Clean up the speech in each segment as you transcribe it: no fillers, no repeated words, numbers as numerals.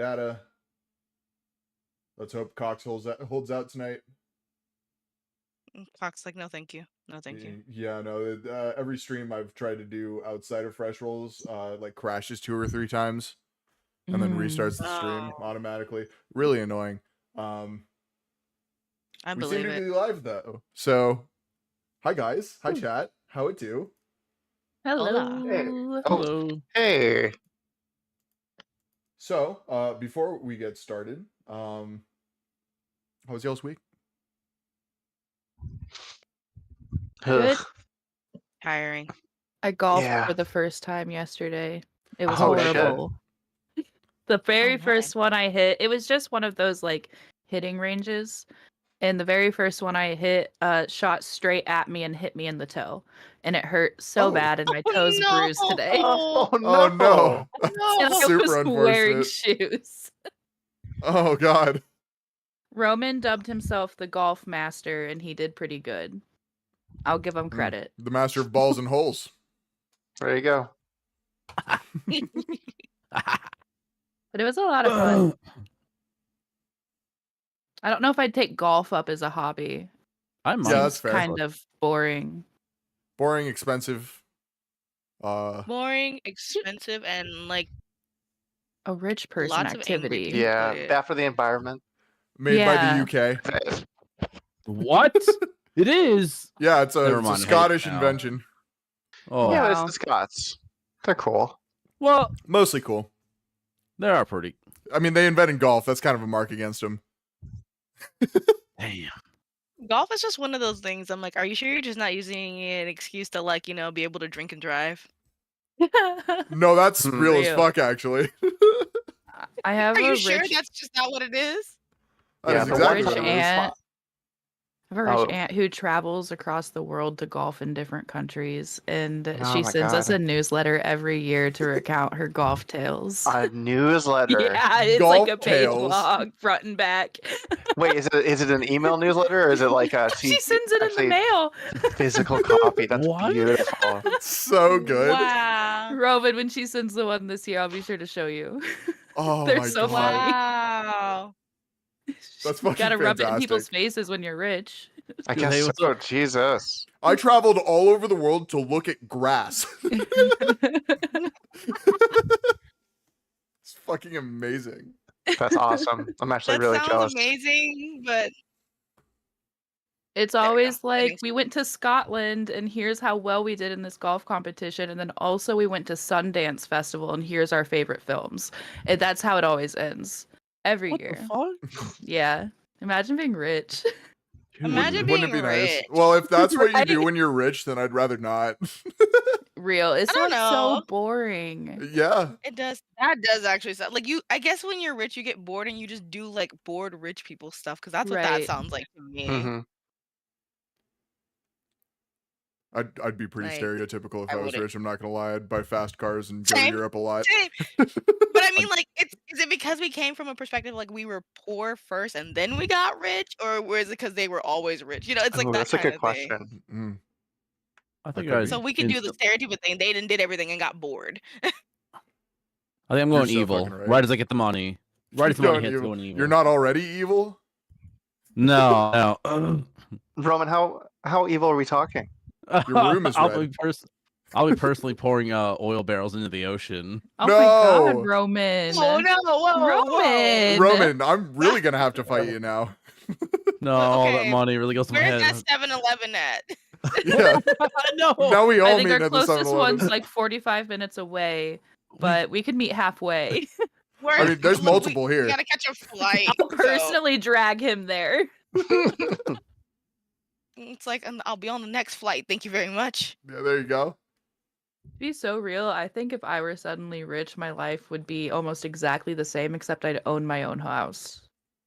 data. Let's hope Cox holds out tonight. Cox like, no, thank you. No, thank you. Yeah, no. Every stream I've tried to do outside of fresh rolls, like crashes 2 or 3 times, and then restarts the stream automatically. Really annoying. I We believe seem to it. be live though. So, hi guys, hi chat. How it do? Hola. Hey. Hello. Hey. So, before we get started, how was y'all's week? Good. Ugh. Tiring. I golfed Yeah. for the first time yesterday. It was Oh, shit. horrible. The very Oh, first one I hit, it was just one of those like hitting ranges. And the very first one I hit shot straight at me and hit me in the toe. And it hurt so Oh. bad and my Oh, toes no. bruised today. Oh, no. Oh no! And I Super was wearing unfortunate. shoes. Oh god. Roman dubbed himself the golf master and he did pretty good. I'll give him credit. The master of balls and holes. There you go. But it was a lot of fun. I don't know if I'd take golf up as a hobby. Yeah, that's fair. Kind of boring. Boring, expensive. Boring, expensive, and like A rich person lots of angry activity. people. Yeah. Yeah. Bad for the environment. Made by Yeah. the UK. What? It is. Yeah, it's Never a mind, I hate it Scottish now. invention. Oh, Yeah, Wow. it's the Scots. They're cool. well, Mostly cool. they are pretty. I mean, they invented golf. That's kind of a mark against them. Damn. Golf is just one of those things. I'm like, are you sure you're just not using an excuse to like, be able to drink and drive? No, that's real as Real. fuck, actually. I have Are a you rich, sure that's just not what it is? That Yeah, is the exactly rich what it is. aunt. I have a rich Oh. aunt who travels across the world to golf in different countries, and Oh she my sends us God. a newsletter every year to recount her golf tales. A newsletter. Yeah, it's Golf like a page tales. log, front and back. Wait, is it an email newsletter or is it like a She sends it in the mail. physical copy? That's What? beautiful. So good. Wow. Roman, when she sends the one this year, I'll be sure to show you. Oh They're my so god. funny. Wow. That's You fucking gotta rub it in people's fantastic. faces when you're rich. I Hey, guess what's so. up? Jesus. I traveled all over the world to look at grass. It's fucking amazing. That's awesome. I'm actually That really sounds jealous. amazing, but It's There we go. always That like makes we went to Scotland and here's how well we did in this golf competition, and then also we went to Sundance Festival and here's our favorite films. And that's how it always ends every What year. the fuck? Yeah. Imagine being rich. Imagine Wouldn't it being be nice? rich. Well, if that's what you do Right? when you're rich, then I'd rather not. Real. It I don't sounds so know. boring. Yeah. It does. That does actually sound like you. I guess when you're rich, you get bored and you just do like bored rich people stuff because that's what that Right. sounds like to me. Mhm. I'd be pretty Like, stereotypical if I I was wouldn't. rich. I'm not gonna lie. I'd buy fast cars and go to Same. Europe a lot. Same. But I mean, like, is it because we came from a perspective like we were poor first and then we got rich, or was it because they were always rich? It's like Ooh, that that's a kind good of thing. question. Mm. I think could I. be. So we could do the stereotype thing. They did everything and got bored. I think I'm You're going so evil. fucking right. Right as I get the money. Right as the money Going hits, evil. going evil. You're not already evil? No, no. Roman, how evil are we talking? Your room is I'll red. I'll be personally pouring oil barrels into the ocean. Oh my god, No. Roman. Oh no! Whoa, Roman. Roman, I'm really gonna have to fight you now. No, all that Okay, money really goes to my Where's head. that 7-Eleven at? Yeah. No. Now we I all think meet our at the closest 7-Eleven. one's like 45 minutes away, but we could meet halfway. I mean, there's multiple We here. gotta catch a flight. I'll personally drag him there. It's like I'll be on the next flight. Thank you very much. Yeah, there you go. To be so real, I think if I were suddenly rich, my life would be almost exactly the same, except I'd own my own house.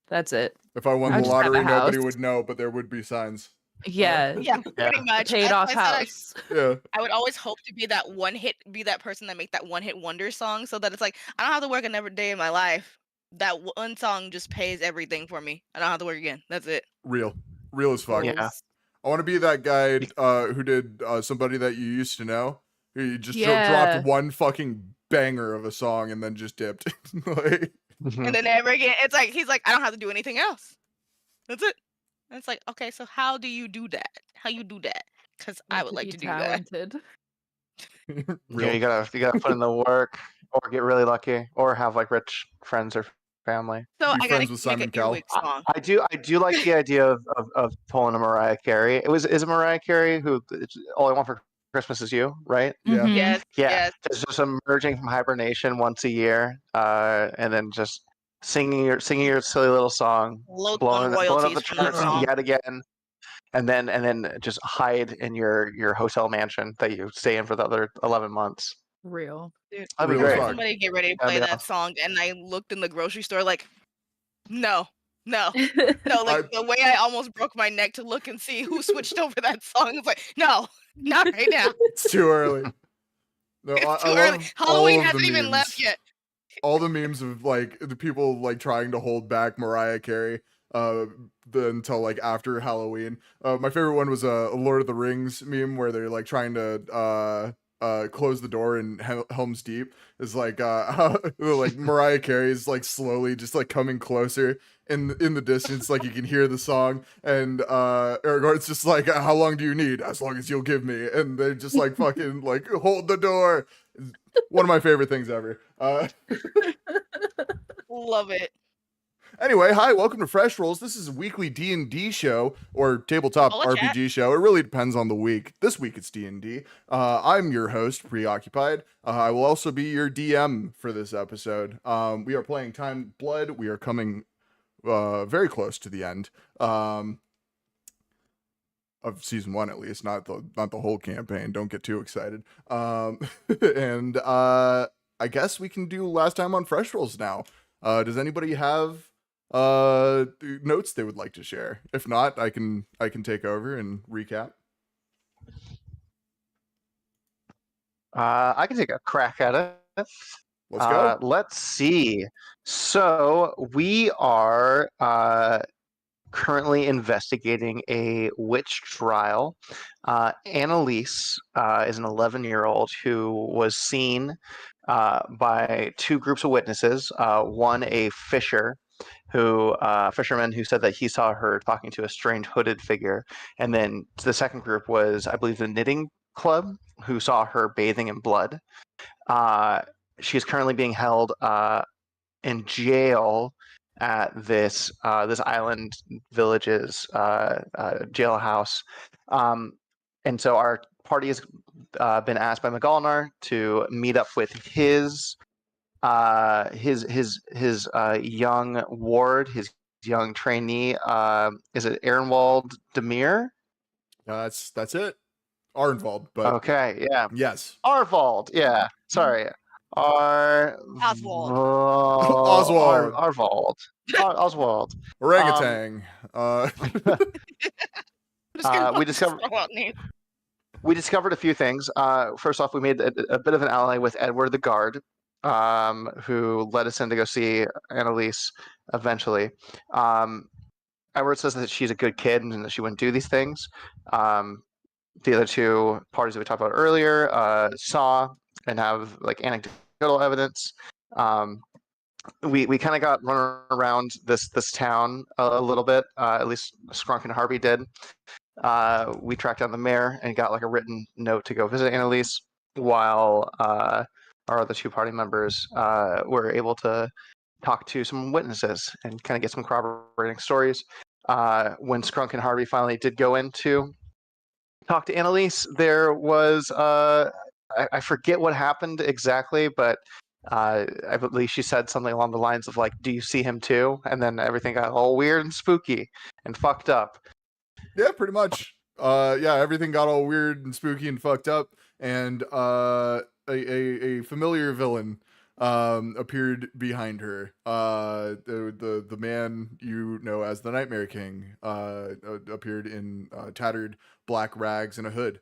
That's it. If I won I'd the just have a lottery, nobody house. would know, but there would be signs. Yeah. Yeah, pretty much. Paid That's off why I said house. Yeah. I would always hope to be that person that make that one hit wonder song, so that it's like I don't have to work another day in my life. That one song just pays everything for me. I don't have to work again. That's it. Real as fuck. Yeah. I want to be that guy who did Somebody That You Used to Know. He just Yeah. dropped one fucking banger of a song and then just dipped. Like, Mhm. And then never again. It's like he's like, I don't have to do anything else. That's it. And it's like, okay, so how do you do that? How you do that? Because I would like be to do that. talented. Yeah, Real. you gotta put in the work, or get really lucky, or have like rich friends or family. So Be I gotta friends with make Simon an Cowell. earwig song. I do like the idea of pulling a Mariah Carey. Is it Mariah Carey who All I Want for Christmas Is You, right? Yeah. Mhm. Yes, Yeah, yes. just emerging from hibernation once a year, and then just singing your silly little song, Loads blowing on up royalties the from that charts song. yet again, and then just hide in your hotel mansion that you stay in for the other 11 months. Real. Dude, That'd be Real as great. fuck. somebody get ready to That'd play be that awesome. song, and I looked in the grocery store like, no, no, no. no. Like the way I almost broke my neck to look and see who switched over that song. It's like, no, not right now. It's too early. No, It's I too early. love Halloween all of the hasn't even left memes. yet. All the memes of like the people like trying to hold back Mariah Carey until like after Halloween. My favorite one was a Lord of the Rings meme where they're like trying to close the door in Helm's Deep. Is like like Mariah Carey is like slowly just like coming closer in the distance, like you can hear the song, and Aragorn's just like, how long do you need? As long as you'll give me. And they just like fucking like hold the door. One of my favorite things ever. Love it. Anyway, hi, welcome to Fresh Rolls. This is a weekly D&D show or tabletop Holla, chat. RPG show. It really depends on the week. This week it's D&D. I'm your host, Preoccupied. I will also be your DM for this episode. We are playing Time Blood. We are coming very close to the end of season 1, at least, not the whole campaign. Don't get too excited. And I guess we can do last time on Fresh Rolls now. Does anybody have notes they would like to share? If not, I can take over and recap. I can take a crack at it. Let's go. Let's see. So we are currently investigating a witch trial. Annalise is an 11-year-old who was seen by two groups of witnesses. One, a fisherman who said that he saw her talking to a strange hooded figure. And then the second group was, I believe, the knitting club, who saw her bathing in blood. She is currently being held in jail at this island village's jailhouse, and so our party has been asked by McGallnar to meet up with his young ward, his young trainee. Is it Ehrenwald Demir? That's it. Arnvald, but Okay, yeah, yes. Arvald. Yeah, sorry. Oswald. Oswald. Oswald. Orangutan. Just gonna We discovered throw out names. we discovered a few things. First off, we made a bit of an ally with Edward the Guard, who led us in to go see Annalise eventually. Edward says that she's a good kid and that she wouldn't do these things. The other two parties that we talked about earlier saw and have like anecdotal evidence. We kind of got run around this town a little bit. At least Skrunk and Harvey did. We tracked down the mayor and got like a written note to go visit Annalise, while our other two party members were able to talk to some witnesses and kind of get some corroborating stories. When Skrunk and Harvey finally did go in to talk to Annalise, there was I forget what happened exactly, but I believe she said something along the lines of like, "Do you see him too?" And then everything got all weird and spooky and fucked up. Yeah, pretty much. Yeah, everything got all weird and spooky and fucked up, and a familiar villain appeared behind her. The man you know as the Nightmare King appeared in tattered black rags and a hood.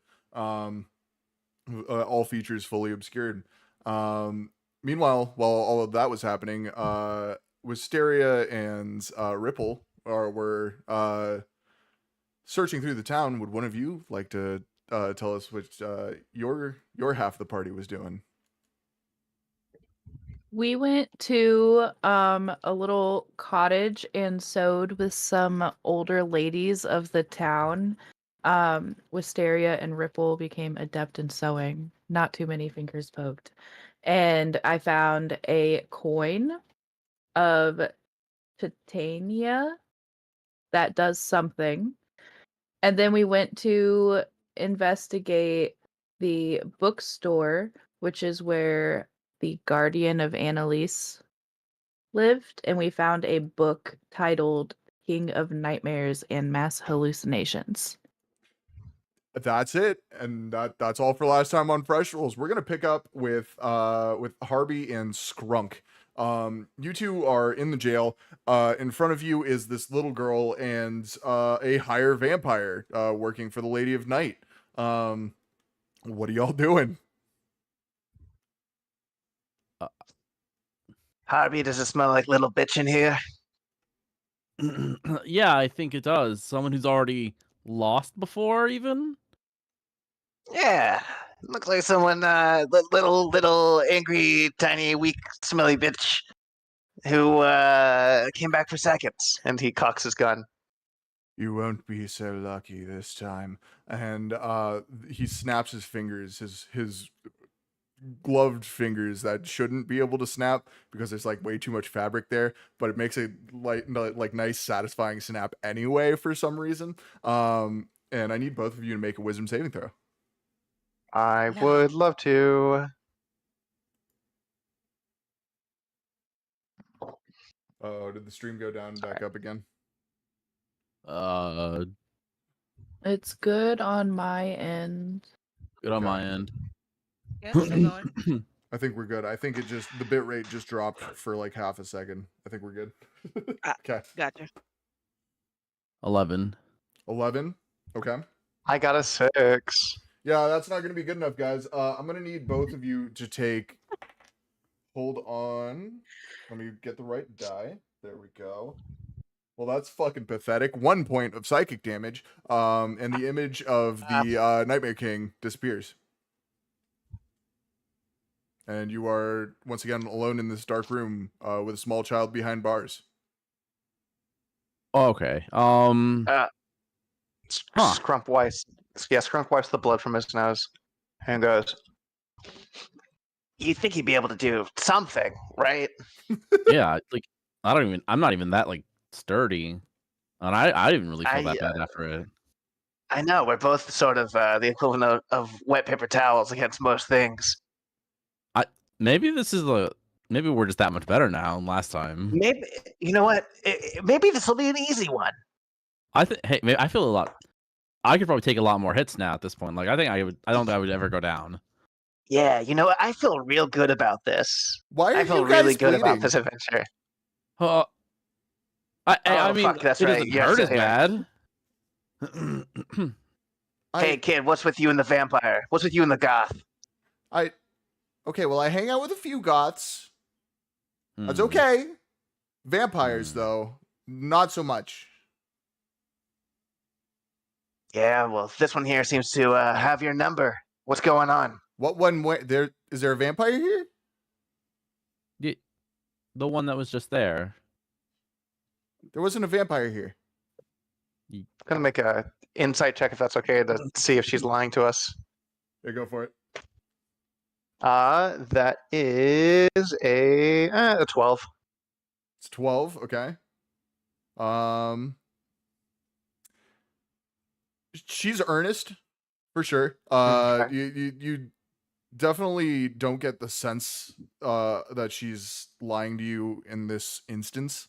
All features fully obscured. Meanwhile, while all of that was happening, Wisteria and Ripple were searching through the town. Would one of you like to tell us what your half of the party was doing? We went to a little cottage and sewed with some older ladies of the town. Wisteria and Ripple became adept in sewing. Not too many fingers poked. And I found a coin of Titania that does something. And then we went to investigate the bookstore, which is where the guardian of Annalise lived, and we found a book titled King of Nightmares and Mass Hallucinations. That's it, and that's all for last time on Fresh Rolls. We're gonna pick up with Harvey and Skrunk. You two are in the jail. In front of you is this little girl and a higher vampire working for the Lady of Night. What are y'all doing? Harvey, does it smell like little bitch in here? Yeah, I think it does. Someone who's already lost before, even. Yeah, looks like someone, little angry, tiny, weak, smelly bitch who came back for seconds. And he cocks his gun. You won't be so lucky this time. And he snaps his fingers, his gloved fingers that shouldn't be able to snap because there's like way too much fabric there, but it makes a like nice satisfying snap anyway for some reason. And I need both of you to make a wisdom saving throw. I Yeah. would love to. Oh, did the stream go down and back up again? It's good on my end. Good on Okay. my end. Yeah, still going. I think we're good. I think the bit rate just dropped for like half a second. I think we're good. Okay. Gotcha. 11. 11. Okay. I got a 6. Yeah, that's not going to be good enough, guys. I'm going to need both of you to take... Hold on. Let me get the right die. There we go. Well, that's fucking pathetic. 1 point of psychic damage. And the image of the Nightmare King disappears. And you are, once again, alone in this dark room with a small child behind bars. Okay. Scrump wipes. Yeah, Scrump wipes the blood from his nose and goes, "You think you'd be able to do something, right?" Yeah, like I'm not even that like sturdy, and I didn't really feel that bad after it. I know, we're both sort of the equivalent of wet paper towels against most things. Maybe maybe we're just that much better now than last time. Maybe, you know what? Maybe this will be an easy one. Hey, maybe I feel a lot. I could probably take a lot more hits now at this point. Like I don't think I would ever go down. Yeah, you know what? I feel real good about this. Why are I feel you guys really good about bleeding? this adventure. I mean, fuck, that's it right. doesn't You're hurt as still here. bad. Hey, kid, what's with you and the vampire? What's with you and the goth? Okay, well, I hang out with a few goths. That's Hmm. okay. Vampires, though, not so much. Yeah, well, this one here seems to have your number. What's going on? What one? Is there a vampire here? The one that was just there. There wasn't a vampire here. I'm gonna make a insight check if that's okay to see if she's lying to us. Yeah, go for it. That is a 12. It's 12. Okay. She's earnest for sure. Okay. You definitely don't get the sense that she's lying to you in this instance.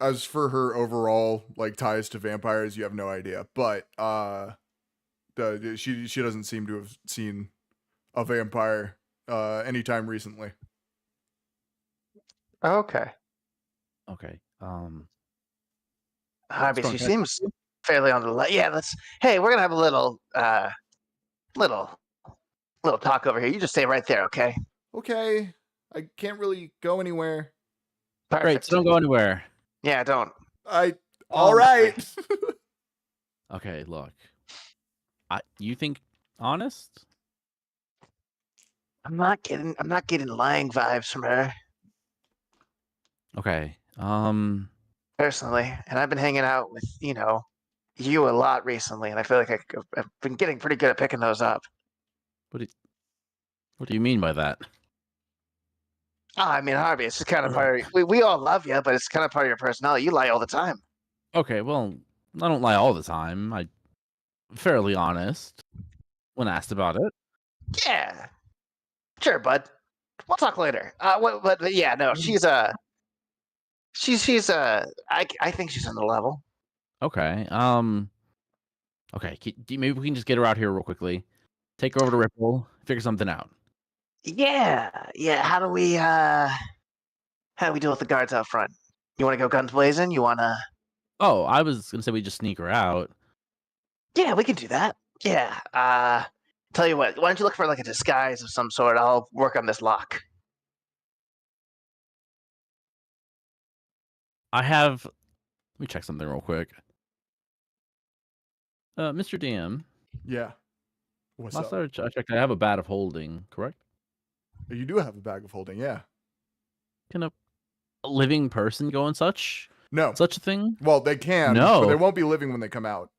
As for her overall like ties to vampires, you have no idea. But she doesn't seem to have seen a vampire anytime recently. Okay. Okay. Harvey, she Okay. seems fairly on the line. Yeah, hey, we're gonna have a little talk over here. You just stay right there, okay? Okay, I can't really go anywhere. Perfect. Great. So don't go anywhere. Yeah, don't. All right. Okay. Look. You think honest? I'm not getting lying vibes from her Okay. personally, and I've been hanging out with you a lot recently, and I feel like I've been getting pretty good at picking those up. What do you mean by that? Oh, I mean, Harvey, it's just kind of part of we all love you, but it's kind of part of your personality. You lie all the time. Okay, well, I don't lie all the time. I'm fairly honest when asked about it. Yeah, sure, bud. We'll talk later. But yeah, no, she's I think she's on the level. Okay. Okay. Maybe we can just get her out here real quickly. Take her over to Ripple. Figure something out. Yeah. How do we deal with the guards out front? You want to go guns blazing? You want to? Oh, I was gonna say we just sneak her out. Yeah, we can do that. Yeah. Tell you what. Why don't you look for like a disguise of some sort? I'll work on this lock. I have. Let me check something real quick. Mr. DM. Yeah. What's Last up? I checked, I have a bag of holding. Correct? You do have a bag of holding, yeah. Can a living person go in such No. a thing? Well, they can, No. but they won't be living when they come out.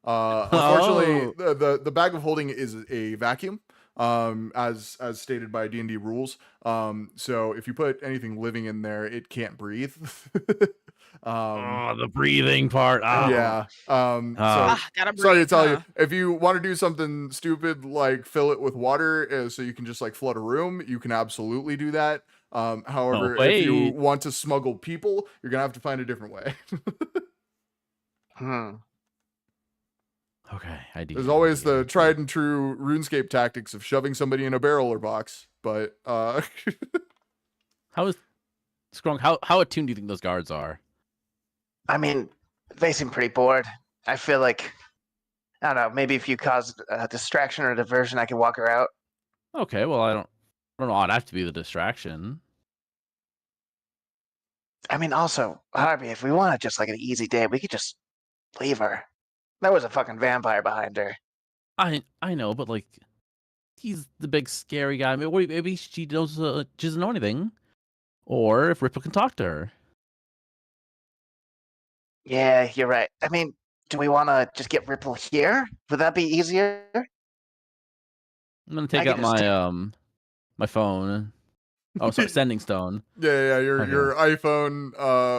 Unfortunately, the bag of holding is a vacuum, as stated by D&D rules. So if you put anything living in there, it can't breathe. The breathing part. Yeah. Gotta Sorry to breathe, tell huh? you, if you want to do something stupid like fill it with water, so you can just like flood a room, you can absolutely do that. However, if you wait. want to smuggle people, you're gonna have to find a different way. Okay, I do. There's always the tried and true RuneScape tactics of shoving somebody in a barrel or box, but How is Scrunk? How attuned do you think those guards are? I mean, they seem pretty bored. I feel like I don't know. Maybe if you cause a distraction or a diversion, I can walk her out. Okay, well I don't know. I'd have to be the distraction. I mean, also, Harvey, if we want just like an easy day, we could just leave her. There was a fucking vampire behind her. I know, but like, he's the big scary guy. Maybe she knows she doesn't know anything, or if Ripple can talk to her. Yeah, you're right. I mean, do we want to just get Ripple here? Would that be easier? I'm gonna take out my my phone. Oh, sorry, sending stone. yeah, your Okay. your iPhone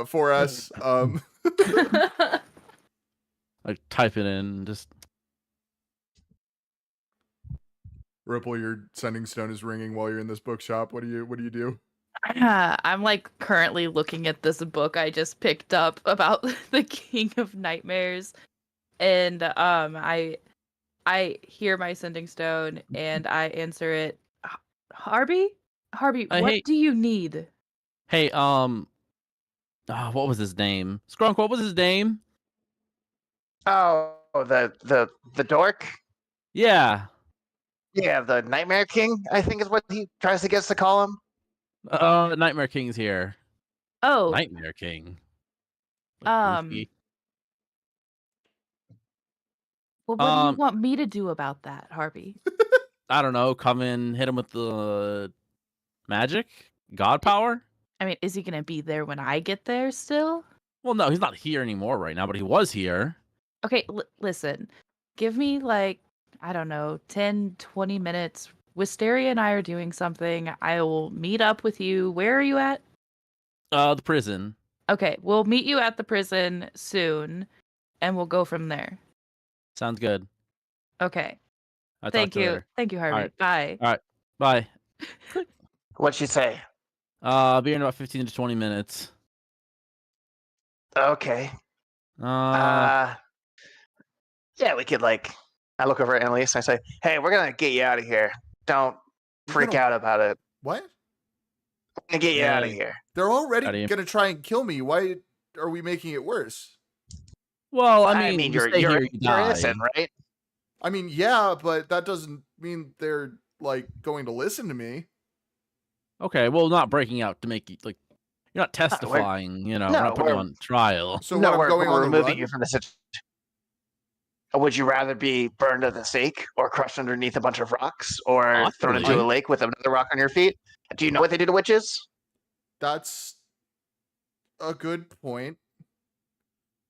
4S. Like type it in, just Ripple, your sending stone is ringing while you're in this bookshop. What do you do? I'm like currently looking at this book I just picked up about the King of Nightmares, and I hear my sending stone and I answer it. Harvey, what do you need? hey, what was his name? Scrunk, what was his name? Oh, the dork. Yeah. Yeah, the Nightmare King, I think is what he tries to get us to call him. Nightmare King's here. Oh, Nightmare King. Like, goofy. well, what do you want me to do about that, Harvey? I don't know. Come in, hit him with the magic, god power. I mean, is he gonna be there when I get there still? Well, no, he's not here anymore right now, but he was here. Okay, listen. Give me like, I don't know, 10, 20 minutes. Wisteria and I are doing something. I will meet up with you. Where are you at? The prison. Okay, we'll meet you at the prison soon, and we'll go from there. Sounds good. Okay. I'll Thank talk to you you. later. Thank you, Harvey. Alright. Bye. All right. Bye. What'd she say? I'll be in about 15 to 20 minutes. Okay. Yeah, we could like. I look over at Annalise and I say, "Hey, we're gonna get you out of here. Don't freak out about it. What? We're gonna get you out of here." They're already How do you- gonna try and kill me. Why are we making it worse? Well, I mean, you're you die. innocent, right? I mean, yeah, but that doesn't mean they're like going to listen to me. Okay, well, not breaking out to make you like you're not testifying. You know, we're no, not putting you we're- on trial. So no, what, I'm going we're on the removing run? you from the situation. Would you rather be burned at the stake or crushed underneath a bunch of rocks or thrown into a lake with another rock on your feet? Do you know what they do to witches? That's a good point.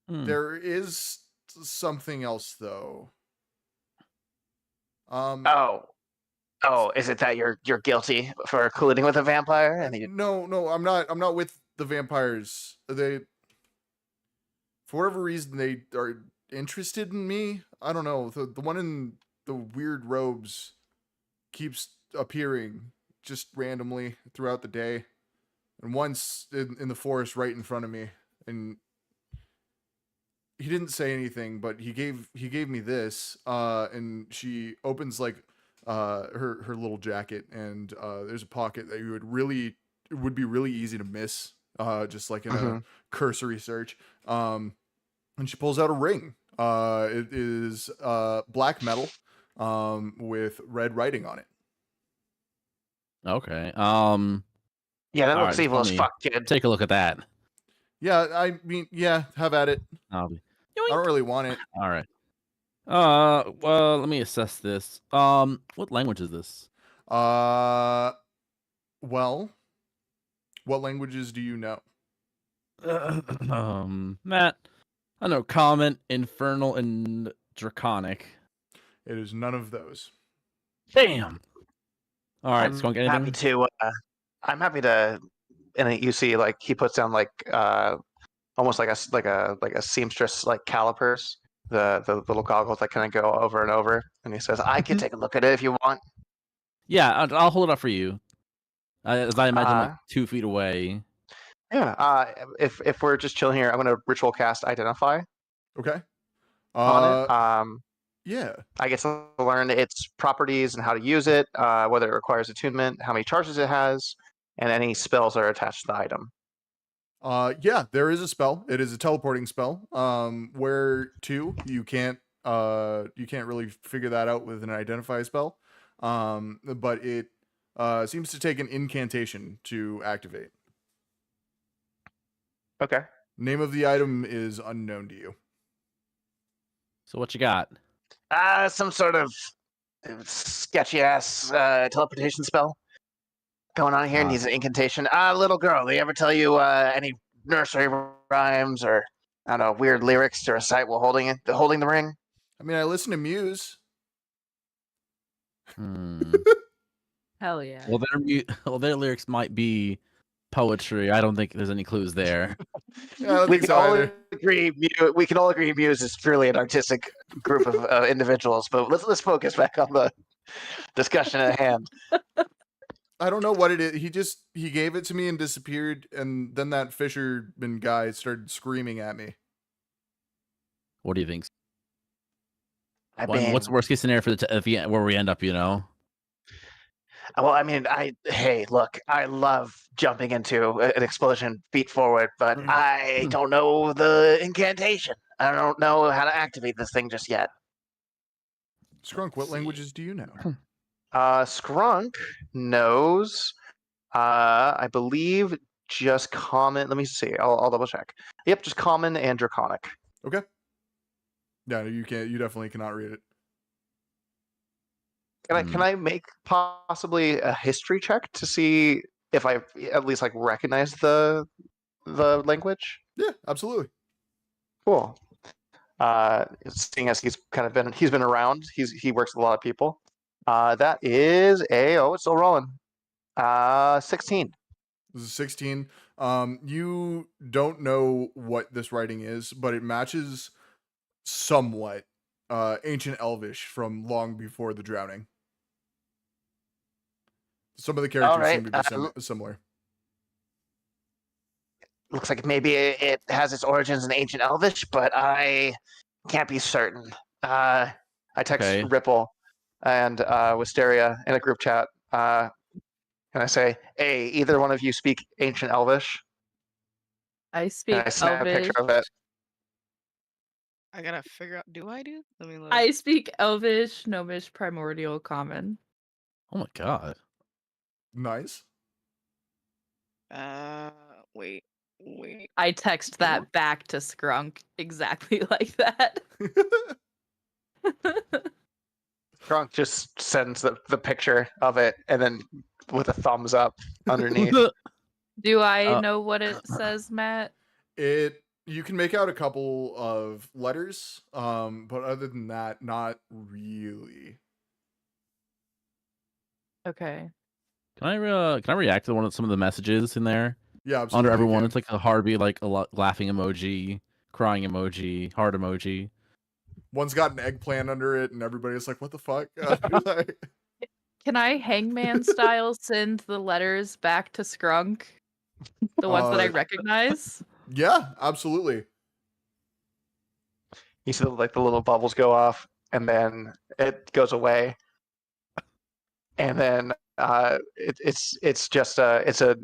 There is something else though. Oh, is it that you're guilty for colluding with a vampire? No, I'm not with the vampires. They, for whatever reason, they are interested in me. I don't know. The one in the weird robes keeps appearing just randomly throughout the day, and once in the forest right in front of me, and he didn't say anything, but he gave me this, and she opens like her little jacket, and there's a pocket that it would be really easy to miss, just like in a cursory search. And she pulls out a ring. It is black metal, with red writing on it. Okay. Yeah, that looks right, evil let as me fuck, kid. take a look at that. Yeah, I mean, yeah, have at it. I'll be. I don't really want it. All right. Well, let me assess this. What language is this? Well, what languages do you know? Matt, I know Common, Infernal, and Draconic. It is none of those. Damn. All right, I'm Skunk, anything? happy to. I'm happy to. And you see, like he puts down like almost like a seamstress like calipers, the little goggles that kind of go over and over, and he says, "I can take a look at it if you want." Yeah, I'll hold it up for you. As I imagine, like 2 feet away. Yeah. If we're just chilling here, I'm gonna ritual cast Identify Okay. on it. Yeah. I get to learn its properties and how to use it, whether it requires attunement, how many charges it has, and any spells that are attached to the item. Yeah, there is a spell. It is a teleporting spell. Where to, you can't really figure that out with an identify spell. But it seems to take an incantation to activate. Okay. Name of the item is unknown to you. So what you got? Some sort of sketchy ass teleportation spell going on here. Needs an incantation. Little girl, they ever tell you any nursery rhymes or I don't know weird lyrics to recite while holding the ring? I mean, I listen to Muse. Hell yeah. Well, their lyrics might be poetry. I don't think there's any clues there. Yeah, I don't We think can so all either. agree. We can all agree. Muse is purely an artistic group of individuals. But let's focus back on the discussion at hand. I don't know what it is. He gave it to me and disappeared, and then that fisherman guy started screaming at me. What do you think? mean, what's the worst case scenario for where we end up? You know. Well, I mean, hey, look, I love jumping into an explosion feet forward, but I don't know the incantation. I don't know how to activate this thing just yet. Skrunk, what languages do you know? Skrunk knows, I believe, just Common. Let me see. I'll double check. Yep, just Common and Draconic. Okay. No, you can't. You definitely cannot read it. Can I make possibly a history check to see if I at least like recognize the language? Yeah, absolutely. Cool. Seeing as he's been around, he works with a lot of people. That is it's still rolling. 16. This is 16. You don't know what this writing is, but it matches somewhat ancient Elvish from long before the drowning. Some of the characters seem to be similar. Looks like maybe it has its origins in ancient Elvish, but I can't be certain. I text Ripple and Wisteria in a group chat, and I say, "Hey, either one of you speak ancient Elvish?" I speak and I snap Elvish. a picture of it. I gotta figure out. Do I do? Let me look. I speak Elvish, Gnomish, Primordial, Common. Oh my god. Nice. Wait. I text that back to Skrunk exactly like that. Grunk just sends the picture of it and then with a thumbs up underneath. Do I Uh, know what it says, Matt? You can make out a couple of letters, but other than that, not really. Okay. Can I react to some of the messages in there? Yeah, absolutely. Under you everyone, can. it's like a heartbeat, like a laughing emoji, crying emoji, heart emoji. One's got an eggplant under it, and everybody's like, "What the fuck?" Like, Can I hangman style send the letters back to Skrunk? The ones that I recognize? yeah, absolutely. You see like the little bubbles go off and then it goes away. And then it's just a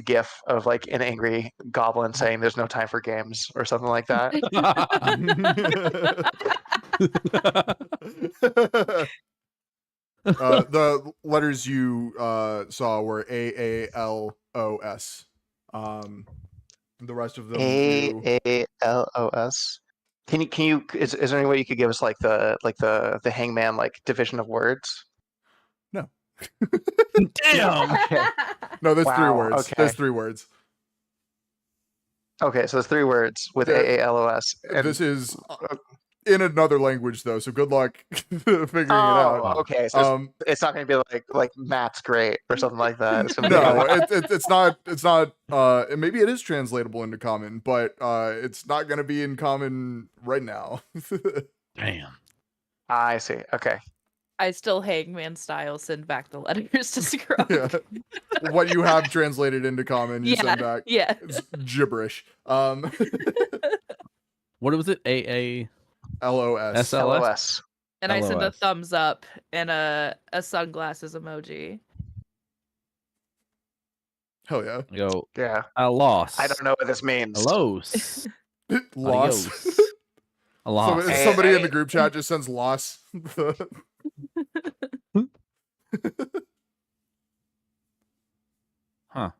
gif of like an angry goblin saying there's no time for games or something like that. The letters you saw were AALOS. The rest of them do. AALOS. Can you is there any way you could give us like the hangman like division of words? No. Damn. Okay. No, there's three Wow, words. okay. There's three words. Okay, so there's 3 words with Yeah, AALOS. And, This is in another language though, so good luck figuring it out. Okay, so it's not going to be like Matt's great or something like that. It's gonna be No, like, it's not. It's not. Maybe it is translatable into common, but it's not going to be in common right now. Damn. I see. Okay. I still hangman style send back the letters to Skrunk. Yeah. What you have translated into common, you send back. Yeah. It's gibberish. What was it? AA LOS. SLS? LOS. And I send a LOS. thumbs up and a sunglasses emoji. Hell yeah. I go, Yeah. a loss. I don't know what this means. Loss. Loss. Adios. A loss. Somebody in the group chat just sends loss. Huh.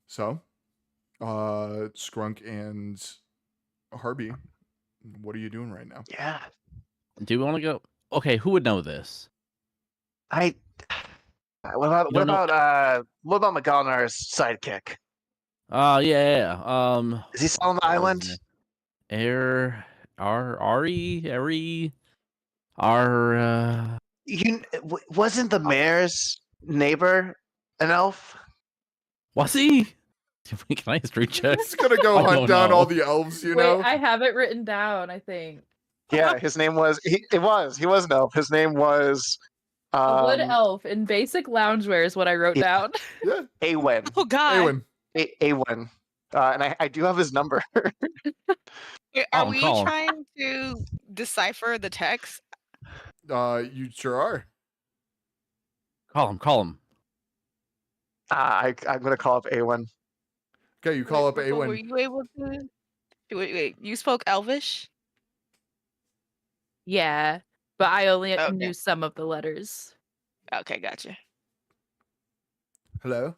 So, Skrunk and Harvey, what are you doing right now? Yeah. Do we want to go? Okay, who would know this? What about You don't know- what about McGonar's sidekick? Yeah. Is he still on the island? Wasn't the mayor's neighbor an elf? Was he? Can I history check? He's gonna go I hunt don't down know. all the elves, you Wait, know? I have it written down, I think. Yeah, his name was he was an elf. His name was A wood elf in basic loungewear is what I wrote down. Yeah. Awen. Oh God. Awen. Awen. And I do have his number. Are we call him. trying to decipher the text? You sure are. Call him. I'm gonna call up Awen. Okay, you call up Ripple, Were Awen. you able to? Wait. You spoke Elvish? Yeah, but I only Okay. knew some of the letters. Okay, gotcha. Hello?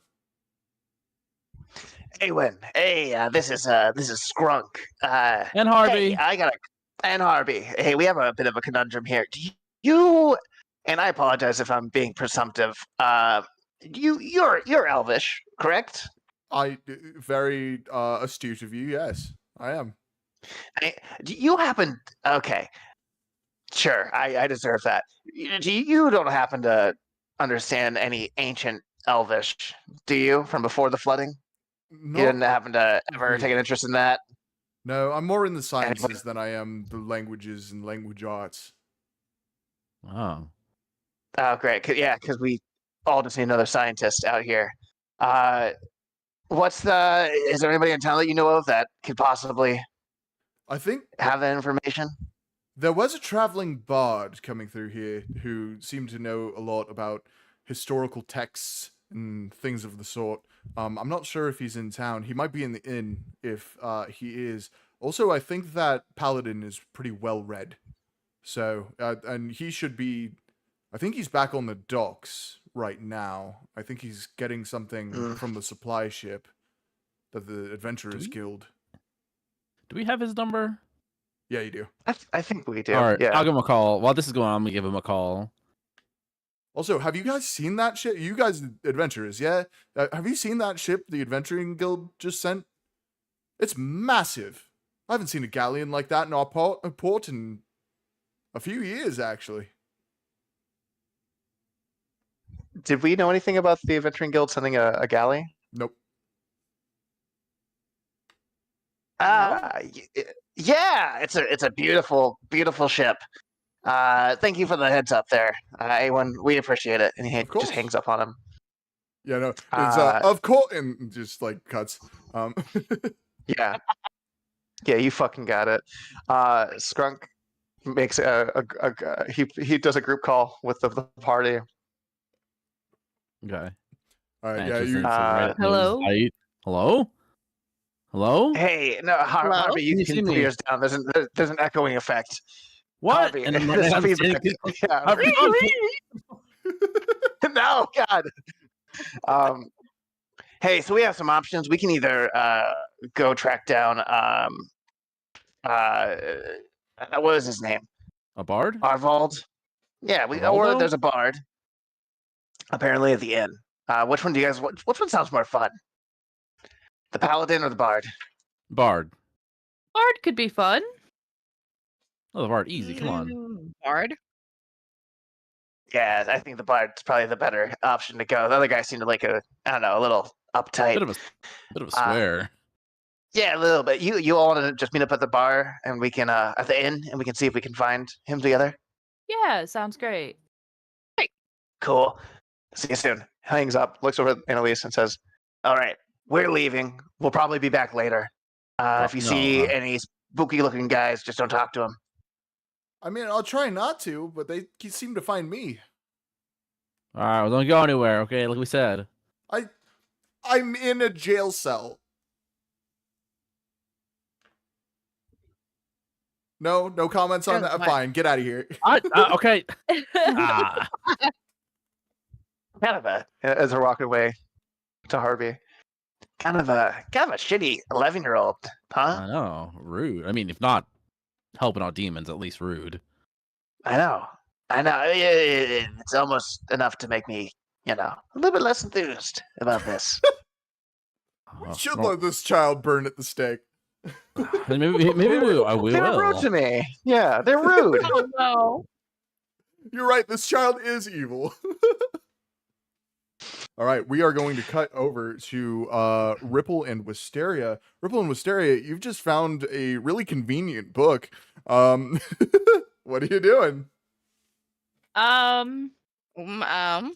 Awen. Hey, this is Skrunk. And Harvey. Hey, and Harvey. Hey, we have a bit of a conundrum here. Do you and I apologize if I'm being presumptive. You're Elvish, correct? Very astute of you. Yes, I am. Do you happen? Okay, sure. I deserve that. You don't happen to understand any ancient Elvish, do you? From before the flooding? No, You didn't happen to ever take an interest in that? no, I'm more in the sciences than I am the languages and language arts. Oh. Oh, great. Because we all just need another scientist out here. Is there anybody in town that you know of that could possibly I think have that information? there was a traveling bard coming through here who seemed to know a lot about historical texts and things of the sort. I'm not sure if he's in town. He might be in the inn if he is. Also, I think that Paladin is pretty well read. So, and he should be. I think he's back on the docks right now. I think he's getting something from the supply ship that the Adventurers Guild. Do we have his number? Yeah, you do. I think we do. All right, Yeah. I'll give him a call. While this is going on, I'm gonna give him a call. Also, have you guys seen that ship? You guys adventurers, yeah? Have you seen that ship the Adventuring Guild just sent? It's massive. I haven't seen a galleon like that in our port in a few years, actually. Did we know anything about the Adventuring Guild sending a galley? Nope. Yeah, it's a beautiful, beautiful ship. Thank you for the heads up there, A1. We appreciate it. And he Of course. just hangs up on him. Yeah, no, it's Uh, of course, and just like cuts. Yeah, yeah, you fucking got it. Skrunk makes he does a group call with the party. Okay. All right, I yeah, just you. sent some right Hello? news. Hello? Hello? Hey, no, Hello? Harvey, you Can you see can put me? yours down. There's an echoing effect. What? Harvey, And I'm there's I'm feedback. Yeah. Harvey, No, God. Hey, so we have some options. We can either go track down what was his name? a bard? Arvald. Yeah, or Arvaldo? there's a bard. Apparently at the inn. Which one do you guys? Which one sounds more fun? The paladin or the bard? Bard. Bard could be fun. Oh, the bard. Easy. Come on. Bard. Yeah, I think the bard's probably the better option to go. The other guy seemed like a little uptight. Bit of a swear. Yeah, a little bit. You all want to just meet up at the bar and we can at the inn and we can see if we can find him together. Yeah, sounds great. Cool. See you soon. Hangs up, looks over at Annalise and says, "All right, we're leaving. We'll probably be back later. If you see any spooky looking guys, just don't talk to them." I mean, I'll try not to, but they seem to find me. All right, well, don't go anywhere, okay? Like we said. I'm in a jail cell. No comments on that. What? Fine, get out of here. Okay. Ah. Kind of as they're walking away to Harvey. Kind of a shitty 11-year-old, huh? I know. Rude. I mean, if not helping out demons, at least rude. I know. It's almost enough to make me, a little bit less enthused about this. We should let this child burn at the stake. Maybe we They're will. rude to me. Yeah, they're rude. Oh no. You're right, this child is evil. All right, we are going to cut over to Ripple and Wisteria. Ripple and Wisteria, you've just found a really convenient book. What are you doing? I'm going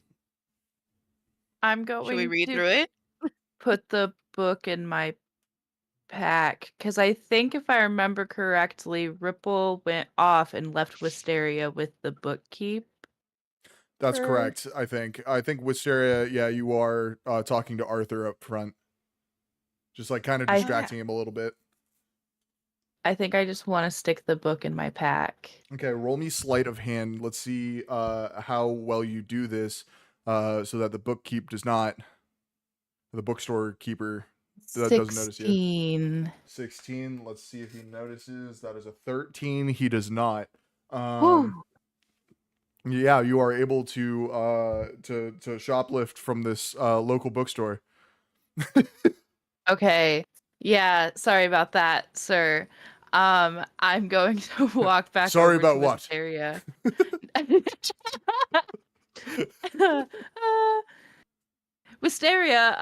Should we read to through it? put the book in my pack because I think if I remember correctly, Ripple went off and left Wisteria with the bookkeep. That's Sure. correct, I think. I think Wisteria, yeah, you are talking to Arthur up front. Just like kind of distracting him a little bit. I think I just want to stick the book in my pack. Okay, roll me sleight of hand. Let's see how well you do this so that the bookkeep does not, the bookstore keeper doesn't notice you. 16. 16. Let's see if he notices. That is a 13. He does not. Whew. Yeah, you are able to shoplift from this local bookstore. Okay. Yeah, sorry about that, sir. I'm going to walk back. Sorry over about to what? Wisteria. Wisteria,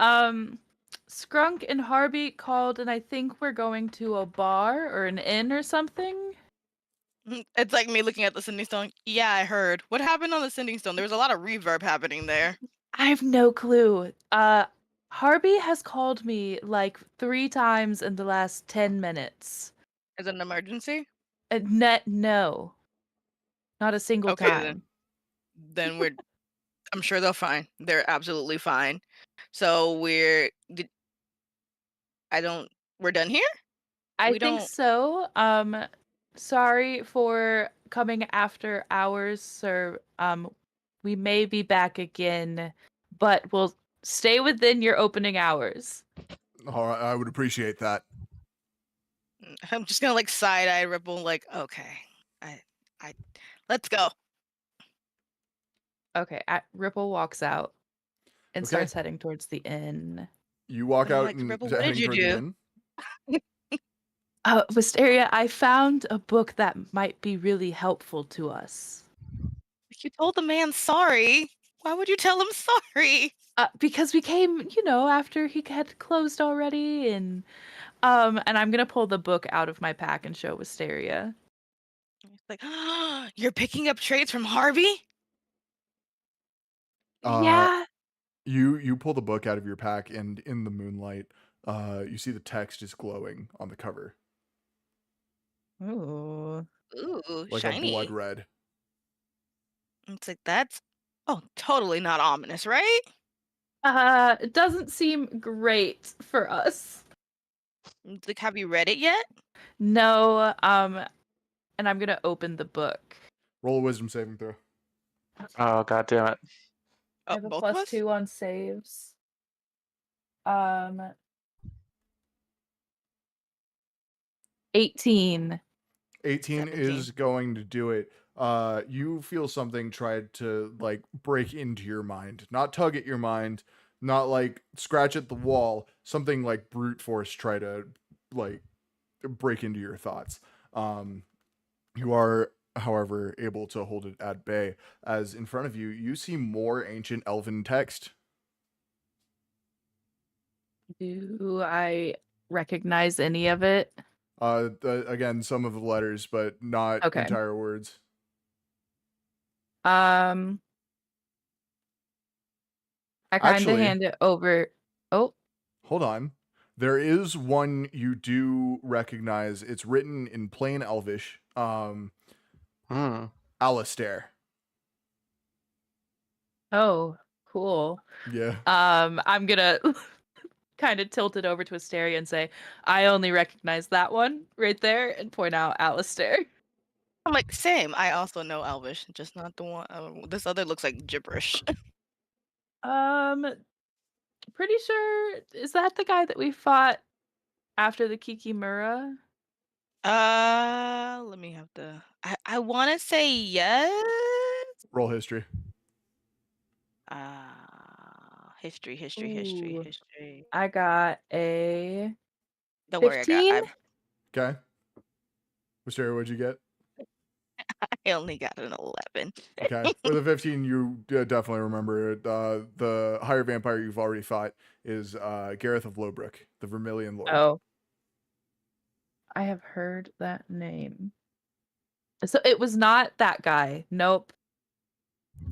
Skrunk and Harvey called, and I think we're going to a bar or an inn or something. It's like me looking at the sending stone. Yeah, I heard. What happened on the sending stone? There was a lot of reverb happening there. I have no clue. Harvey has called me like 3 times in the last 10 minutes. Is it an emergency? No, not a single Okay, time. Then I'm sure they're fine. They're absolutely fine. So we're done here? I We think don't- so. Sorry for coming after hours, sir. We may be back again, but we'll stay within your opening hours. All right, I would appreciate that. I'm just gonna like side eye Ripple, like, okay, I, I, let's go. Okay, Ripple walks out and Okay. starts heading towards the inn. You walk I'm out like, and Ripple, what did heading you toward the do? inn. Wisteria, I found a book that might be really helpful to us. You told the man sorry. Why would you tell him sorry? Because we came, after he had closed already, and I'm gonna pull the book out of my pack and show Wisteria. It's like, you're picking up traits from Harvey? Uh, Yeah. you pull the book out of your pack, and in the moonlight, you see the text is glowing on the cover, Ooh. Ooh, like a blood shiny. red. It's like, that's, oh, totally not ominous, right? It doesn't seem great for us. It's like, have you read it yet? No, and I'm gonna open the book. Roll a wisdom saving throw. Oh, god damn it. I Oh, have a both of us? +2 on saves. 18. 18 17. is going to do it. You feel something try to like break into your mind, not tug at your mind, not like scratch at the wall. Something like brute force try to like break into your thoughts. You are, however, able to hold it at bay as in front of you, you see more ancient elven text. Do I recognize any of it? Again, some of the letters, but not Okay. entire words. I kind of Actually, hand it over. Oh, hold on. There is one you do recognize. It's written in plain Elvish. Hmm. Alistair. oh, cool. Yeah. I'm gonna kind of tilt it over to Asteria and say, I only recognize that one right there, and point out Alistair. I'm like, same. I also know Elvish, just not the one. This other looks like gibberish. Um, pretty sure, is that the guy that we fought after the Kikimura? Let me have to. I want to say yes. Roll history. History, Ooh. history. I got a Don't worry, 15. Okay. Wisteria, what'd you get? I only got an 11. Okay. With a 15, you definitely remember it. The higher vampire you've already fought is Gareth of Lowbrook, the Vermilion Lord. Oh. I have heard that name. So it was not that guy. Nope.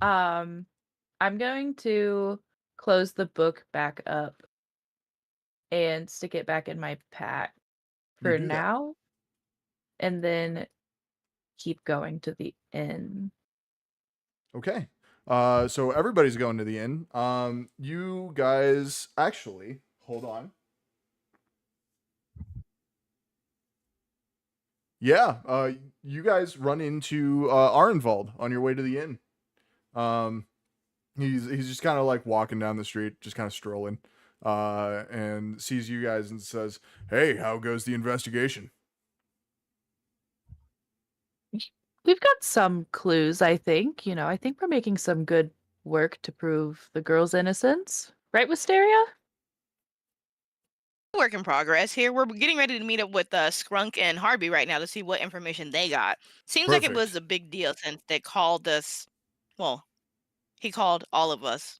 I'm going to close the book back up and stick it back in my pack You for do that. now, and then keep going to the inn. Okay. So everybody's going to the inn. You guys actually hold on. Yeah. You guys run into Arnvald on your way to the inn. Um, he's just kind of like walking down the street, just kind of strolling, and sees you guys and says, "Hey, how goes the investigation?" We've got some clues, I think. I think we're making some good work to prove the girl's innocence. Right, Wisteria? Work in progress here. We're getting ready to meet up with Scrunk and Harvey right now to see what information they got. Seems like it was Perfect. a big deal since they called us. Well, he called all of us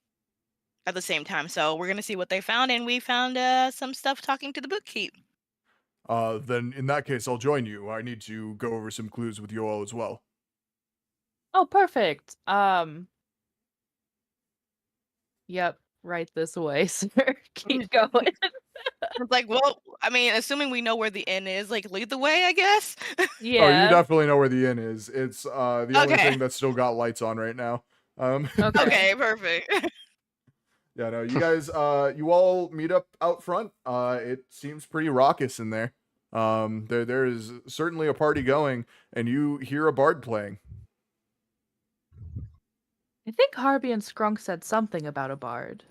at the same time. So we're gonna see what they found, and we found some stuff talking to the bookkeep. Then in that case, I'll join you. I need to go over some clues with you all as well. Oh, perfect. Yep, right this way, sir. Keep going. It's like, well, I mean, assuming we know where the inn is, like, lead the way, I guess. Oh, you Yeah. definitely know where the inn is. It's the only Okay. thing that's still got lights on right now. Okay. Okay, perfect. Yeah, no, you guys, you all meet up out front. It seems pretty raucous in there. There is certainly a party going, and you hear a bard playing. I think Harvey and Scrunk said something about a bard.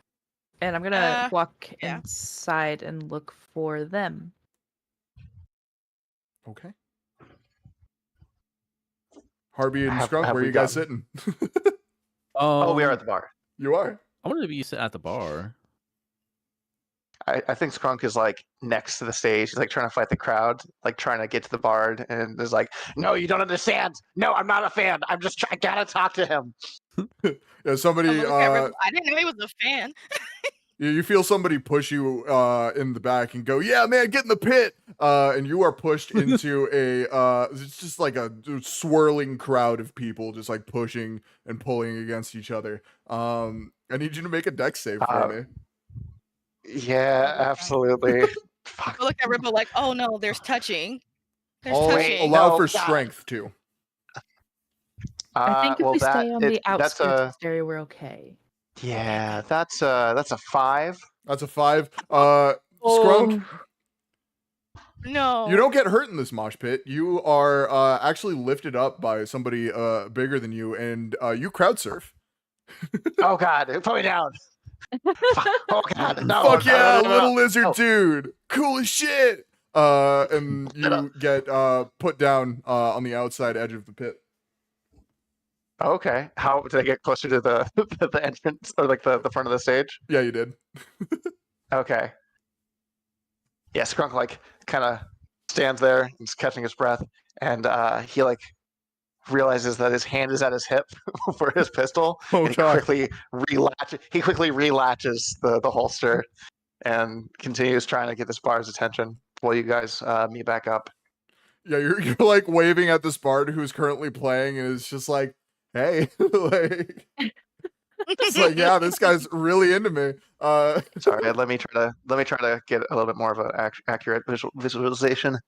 And I'm gonna walk yeah. inside and look for them. Okay. Harvey and Have- Scrunk, have where are we you guys gotten- sitting? Oh, we are at the bar. You are. I wanted to be sitting at the bar. I think Skrunk is like next to the stage. He's like trying to fight the crowd, like trying to get to the bard, and is like, "No, you don't understand. No, I'm not a fan. I gotta talk to him." Yeah, somebody. I'm gonna look at Ripple. I didn't know he was a fan. You feel somebody push you in the back and go, "Yeah, man, get in the pit!" And you are pushed into it's just like a swirling crowd of people, just like pushing and pulling against each other. I need you to make a dex save for me. Yeah, absolutely. I look at Ripple like, oh no, there's touching. There's I'll touching. allow No, for God. strength too. I think if well, we stay on the that's outskirts of a Hysteria, we're okay. yeah, that's a 5. That's a 5. Scrunk, No. you don't get hurt in this mosh pit. You are actually lifted up by somebody bigger than you, and you crowd surf. Oh God, put me down. Oh God, no. Fuck yeah, no. little lizard No. dude. Cool as shit. And you get put down on the outside edge of the pit. Okay, how did I get closer to the the entrance or like the front of the stage? Yeah, you did. Okay. Yeah, Skrunk like kind of stands there, he's catching his breath, and he like realizes that his hand is at his hip for his pistol, Oh, and God. he quickly relatches the holster and continues trying to get this bar's attention while you guys meet back up. Yeah, you're like waving at this bard who's currently playing, and it's just like, hey, like, it's like, yeah, this guy's really into me. Sorry, let me try to get a little bit more of an accurate visualization.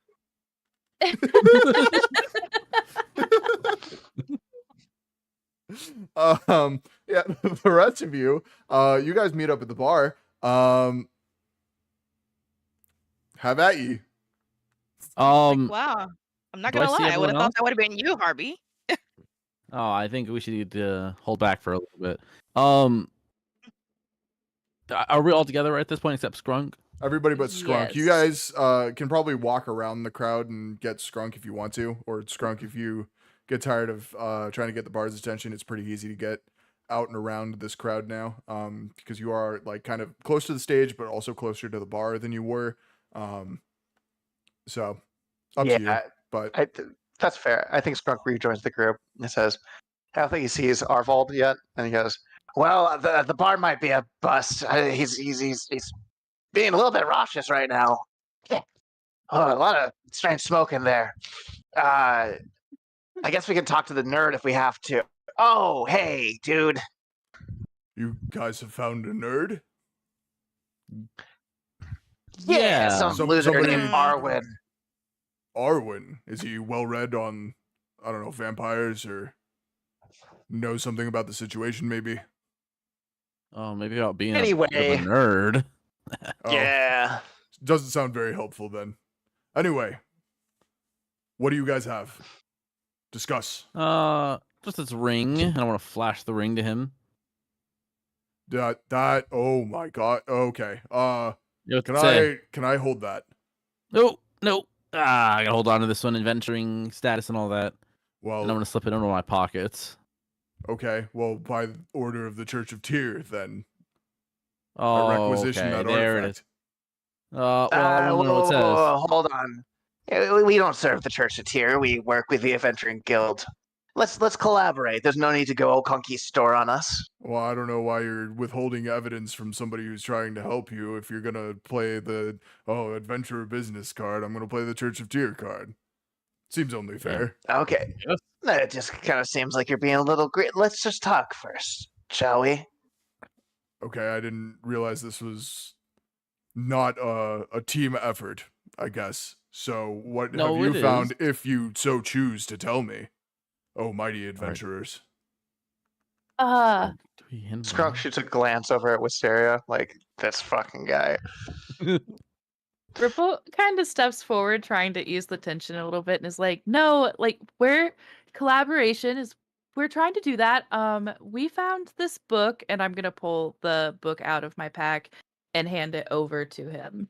Yeah, the rest of you, you guys meet up at the bar. Have at ye. Wow. I'm not do I gonna see lie. I would everyone have thought else? that would have been you, Harvey. Oh, I think we should hold back for a little bit. Are we all together at this point except Skrunk? Everybody but Scrunk. You Yes. guys can probably walk around the crowd and get Scrunk if you want to, or Scrunk if you get tired of trying to get the bar's attention. It's pretty easy to get out and around this crowd now, because you are like kind of close to the stage, but also closer to the bar than you were. So up to you. Yeah, But that's fair. I think Skrunk rejoins the group and says, "I don't think he sees Arvold yet," and he goes, "Well, the bar might be a bust. He's being a little bit raucous right now. Yeah. Oh, a lot of strange smoke in there. I guess we can talk to the nerd if we have to. Oh, hey, dude. you guys have found a nerd? Yeah. Some Some- loser somebody- named Arwen. Arwen, is he well read on, I don't know, vampires, or knows something about the situation maybe? Oh, maybe about being a Anyway. bit of a nerd. Oh, Yeah. doesn't sound very helpful then. Anyway, what do you guys have? Discuss. Just this ring, and I want to flash the ring to him. That oh my god. Okay. What's Can it say? can I hold that? No. I gotta hold on to this one, adventuring status and all that. Well, And I'm gonna slip it into my pockets. okay. Well, by the order of the Church of Tyr, then I Oh, requisition okay, that there it artifact. is. Well, I want to know what it says. Hold on. We don't serve the Church of Tyr. We work with the Adventuring Guild. Let's collaborate. There's no need to go conquist store on us. Well, I don't know why you're withholding evidence from somebody who's trying to help you. If you're gonna play the adventurer business card, I'm gonna play the Church of Tyr card. Seems only fair. Okay. Yes. It just kind of seems like you're being a little great. Let's just talk first, shall we? Okay, I didn't realize this was not a team effort, I guess. So what No, have you it found, is. if you so choose to tell me? Oh, mighty adventurers. Skrunk shoots a glance over at Wisteria, like, this fucking guy. Ripple kind of steps forward, trying to ease the tension a little bit, and is like, "No, like we're trying to do that. We found this book, and I'm gonna pull the book out of my pack and hand it over to him."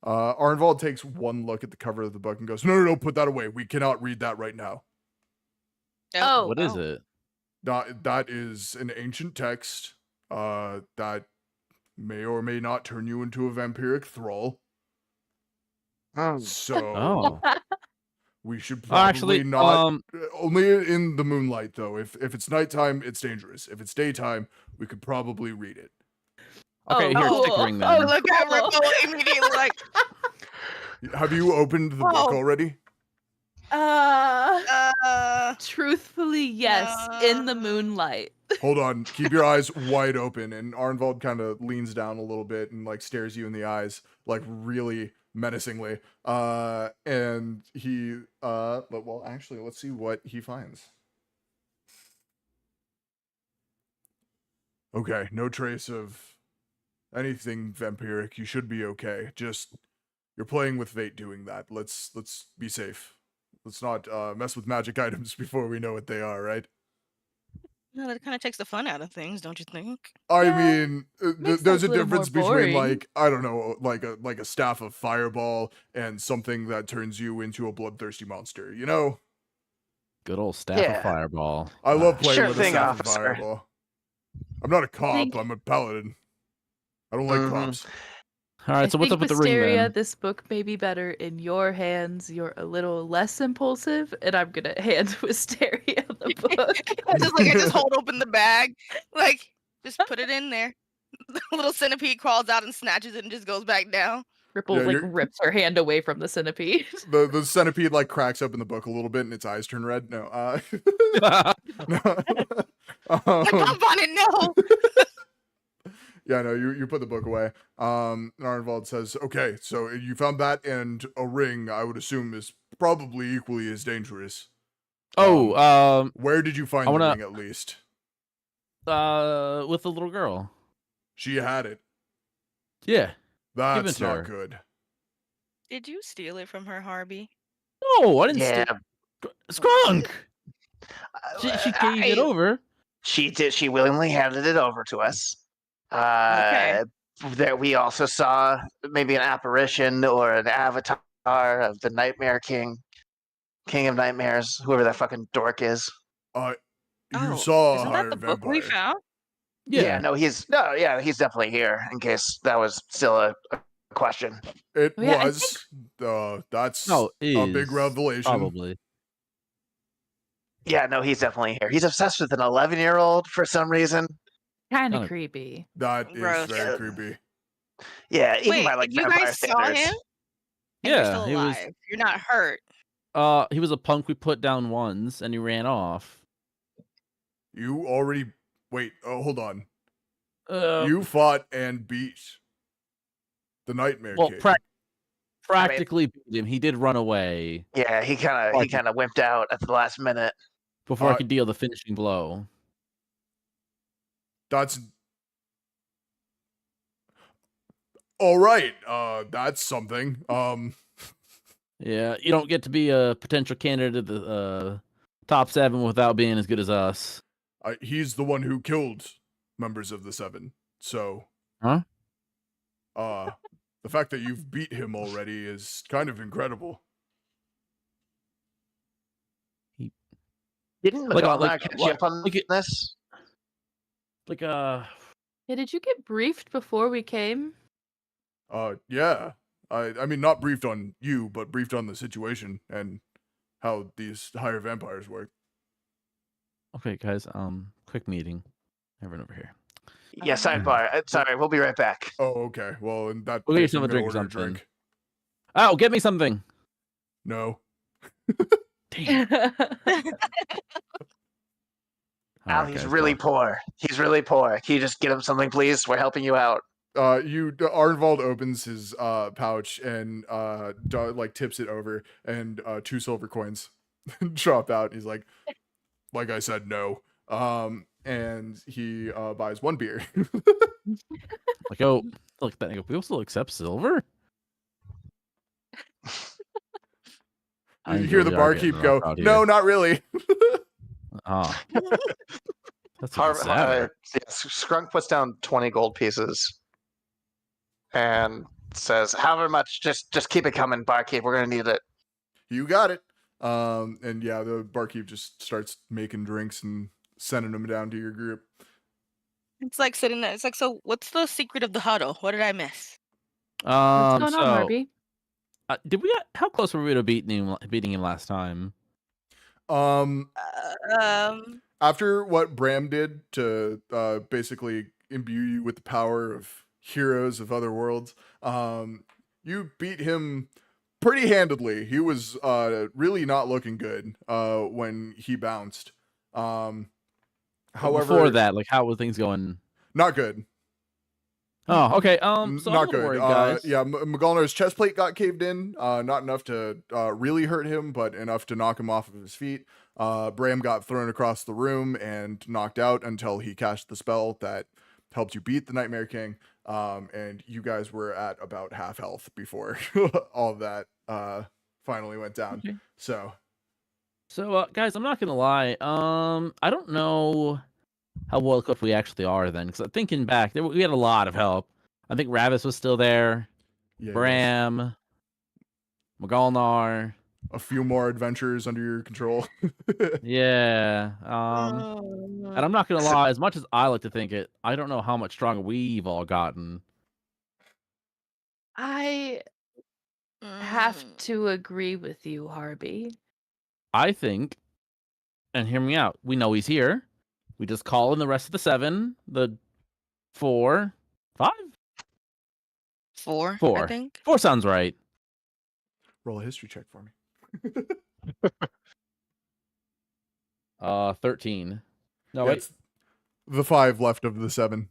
Arnvald takes one look at the cover of the book and goes, no, put that away. We cannot read that right now. Oh, What is it? That is an ancient text that may or may not turn you into a vampiric thrall. So Oh. we should probably Actually, not. Only in the moonlight, though. If it's nighttime, it's dangerous. If it's daytime, we could probably read it. Okay, here, stick ring then. Oh, look at Ripple immediately like, Have you opened the book Oh. already? Truthfully, yes, in the moonlight. Hold on. Keep your eyes wide open. And Arnvald kind of leans down a little bit and like stares you in the eyes, like really menacingly. And he, but well, actually, let's see what he finds. Okay, no trace of anything vampiric. You should be okay. Just you're playing with fate doing that. Let's be safe. Let's not mess with magic items before we know what they are, right? no, that kind of takes the fun out of things, don't you think? I Yeah, mean, makes there's a life a little difference more between boring. like I don't know, like a staff of fireball and something that turns you into a bloodthirsty monster. You know, Good old staff Yeah. of fireball. I love playing Sure with thing, a staff officer. of fireball. I'm not a cop. think- I'm a paladin. I don't like Mhm. cops. All right, so what's up with the ring Wisteria, then? this book may be better in your hands. You're a little less impulsive, and I'm gonna hand Wisteria the book. I just hold open the bag, like just put it in there. The little centipede crawls out and snatches it and just goes back down. Ripple Yeah, like you're- rips her hand away from the centipede. The centipede like cracks open the book a little bit and its eyes turn red. No, no. Like, bump on it, no. Yeah, no, you put the book away. And Arnvald says, okay, so you found that and a ring, I would assume, is probably equally as dangerous. Where did you find I the wanna- ring at least? With the little girl. She had it. Yeah. That's to not her. good. Did you steal it from her, Harvey? No, I didn't Yeah, steal. Skrunk! She gave it over. She did. She willingly handed it over to us. Okay. That we also saw maybe an apparition or an avatar of the Nightmare King, King of Nightmares, whoever that fucking dork is. You Oh, saw a isn't higher that the book we vampire. found? Yeah, he's definitely here. In case that was still a question. It Yeah, I was. That's No, a big is, revelation. Probably. Yeah, no, he's definitely here. He's obsessed with an 11-year-old for some reason. Kind Oh. of creepy. That is Gross. very creepy. Yeah, even Wait, by like you vampire guys saw standards. him? And you're Yeah, still he was. alive. You're not hurt. He was a punk we put down once, and he ran off. You already. Wait, hold on. Uh, You fought and beat the Nightmare well, King. practically beat him. He did run away Yeah, he kind of wimped out at the last minute. before I Uh, could deal the finishing blow. That's all right. That's something. Yeah, you don't get to be a potential candidate at the top 7 without being as good as us. He's the one who killed members of the Seven. So, Huh? The fact that you've beat him already is kind of incredible. Didn't Like, Madonna like, catch you what- up on like it- this? Like Yeah, did you get briefed before we came? Yeah. I mean, not briefed on you, but briefed on the situation and how these higher vampires work. okay, guys. Quick meeting. Everyone over here. Yeah, sidebar. Sorry, we'll be right back. Oh, okay. Well, in that We'll get case, yourself I'm a gonna drink or order something. Oh, get me something. No. Damn. Al, Alright, he's guys, really well, poor. He's really poor. Can you just get him something, please? We're helping you out. Arnvald opens his pouch and like tips it over, and 2 silver coins drop out. He's like I said, no. And he buys 1 beer. Like, oh, look, that we also accept silver. I You think hear the really are barkeep getting go, rough out here. no, not really. Oh, that's Har- even sadder. Skrunk puts down 20 gold pieces and says, "However much, just keep it coming, barkeep. We're gonna need it." You got it. And yeah, the barkeep just starts making drinks and sending them down to your group. It's like sitting there. It's like, so what's the secret of the huddle? What did I miss? What's going on, So Harvey? did we? How close were we to beating him last time? Um, Um, After what Bram did to basically imbue you with the power of heroes of other worlds, you beat him pretty handedly. He was really not looking good when he bounced. But However, before that, like, how were things going? not good. Oh, okay. So I'm a Not little good. worried, guys. Yeah, Magalnar's chest plate got caved in. Not enough to really hurt him, but enough to knock him off of his feet. Bram got thrown across the room and knocked out until he cast the spell that helped you beat the Nightmare King. And you guys were at about half health before all of that finally went down. Okay. So So, guys, I'm not gonna lie. I don't know how well equipped we actually are then, because thinking back, we had a lot of help. I think Ravis was still there. yeah, you guys- Bram, Magalnar. a few more adventures under your control. Yeah. oh, And I'm not gonna lie. As much as I like to think it, I don't know how much stronger we've all gotten. I have mm, to agree with you, Harvey. I think, and hear me out. We know he's here. We just call in the rest of the 7, the 4, 5, four, I 4. think. 4 sounds right. Roll a history check for me. 13. No, wait. That's the 5 left of the 7.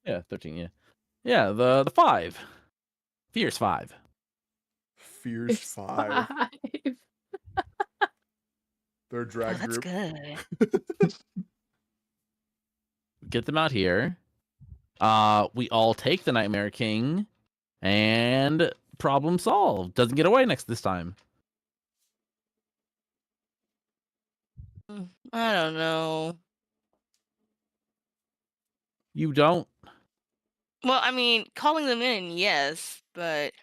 Yeah, 13. Yeah, yeah. The 5. Fierce 5. Fierce It's 5. They're a Oh, drag that's group. good. Get them out here. We all take the Nightmare King, and problem solved. Doesn't get away this time. I don't know. You don't. Well, I mean, calling them in, yes, but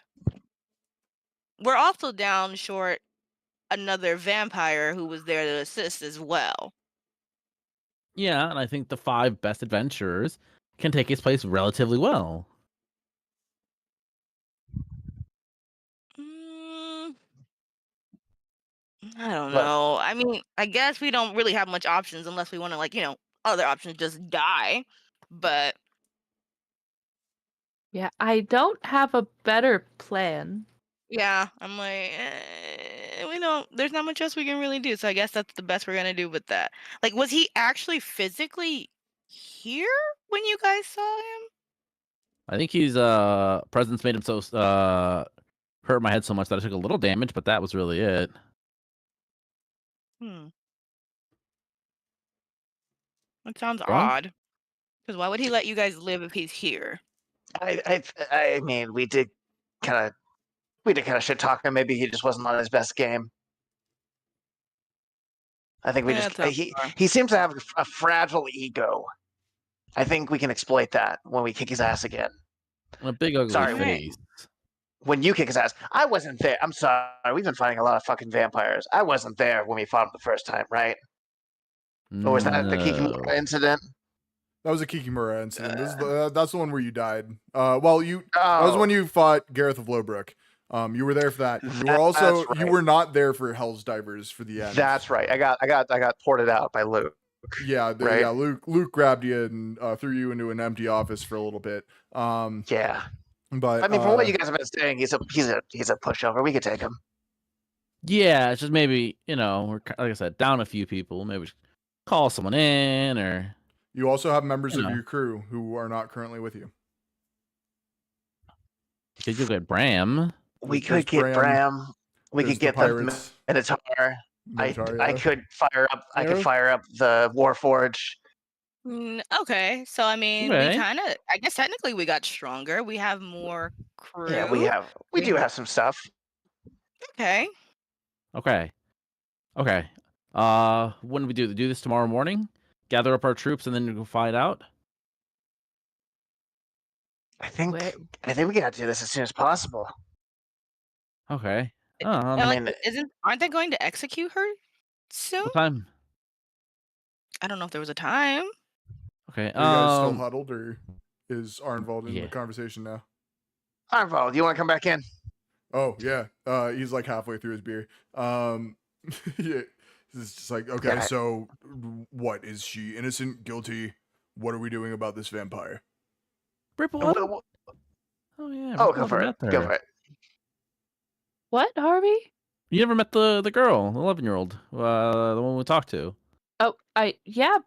we're also down short another vampire who was there to assist as well. Yeah, and I think the 5 best adventurers can take his place relatively well. Mm, I don't But know. I mean, I guess we don't really have much options unless we want to, like, other options just die. But Yeah, I don't have a better plan. yeah, I'm like, we don't. There's not much else we can really do. So I guess that's the best we're gonna do with that. Like, was he actually physically here when you guys saw him? I think his presence made him so hurt my head so much that I took a little damage, but that was really it. Hmm, that sounds Wrong? odd. Because why would he let you guys live if he's here? I mean, kind of shit talk him. Maybe he just wasn't on his best game. I think we Yeah, just that sounds fine. he seems to have a fragile ego. I think we can exploit that when we kick his ass again. A big ugly Sorry, face. When you kick his ass, I wasn't there. I'm sorry. We've been fighting a lot of fucking vampires. I wasn't there when we fought him the first time, right? Or was that the No. Kikimura incident? That was a Kikimura incident. Uh. That's the one where you died. That was when you fought Gareth of Lowbrook. You were there for that. You were also That's you right. were not there for Hell's Divers for the end. That's right. I got ported out by Luke. Yeah, right? yeah. Luke grabbed you and threw you into an empty office for a little bit. Yeah. But I mean, from what you guys have been saying, he's a pushover. We could take him. Yeah, it's just maybe, we're, like I said, down a few people. Maybe call someone in, or you also have members You of know. your crew who are not currently with you. you could go get Bram. We There's could get Bram. We There's could get the pirates. Minotaur. Minotaur, I yeah. could fire up. I could Arrow? fire up the Warforge. Okay, so I mean, Okay. I guess technically we got stronger. We have more crew. Yeah, we do have some stuff. Okay. Okay. When do we do this tomorrow morning? Gather up our troops and then go find out. I think Where- we gotta do this as soon as possible. Okay. And, like, mean, aren't they going to execute her soon? What time? I don't know if there was a time. Okay. Are you guys still huddled, or is Arnvald in Yeah. the conversation now? Arnvald, you want to come back in? Oh yeah, he's like halfway through his beer. Yeah, he's just like, okay, Yeah. so what, is she innocent, guilty? What are we doing about this vampire? Ripple. Well, Oh yeah. oh, Ripple go never for it. met her. Go for it. What, Harvey? You never met the girl, the 11-year-old, the one we talked to. Oh,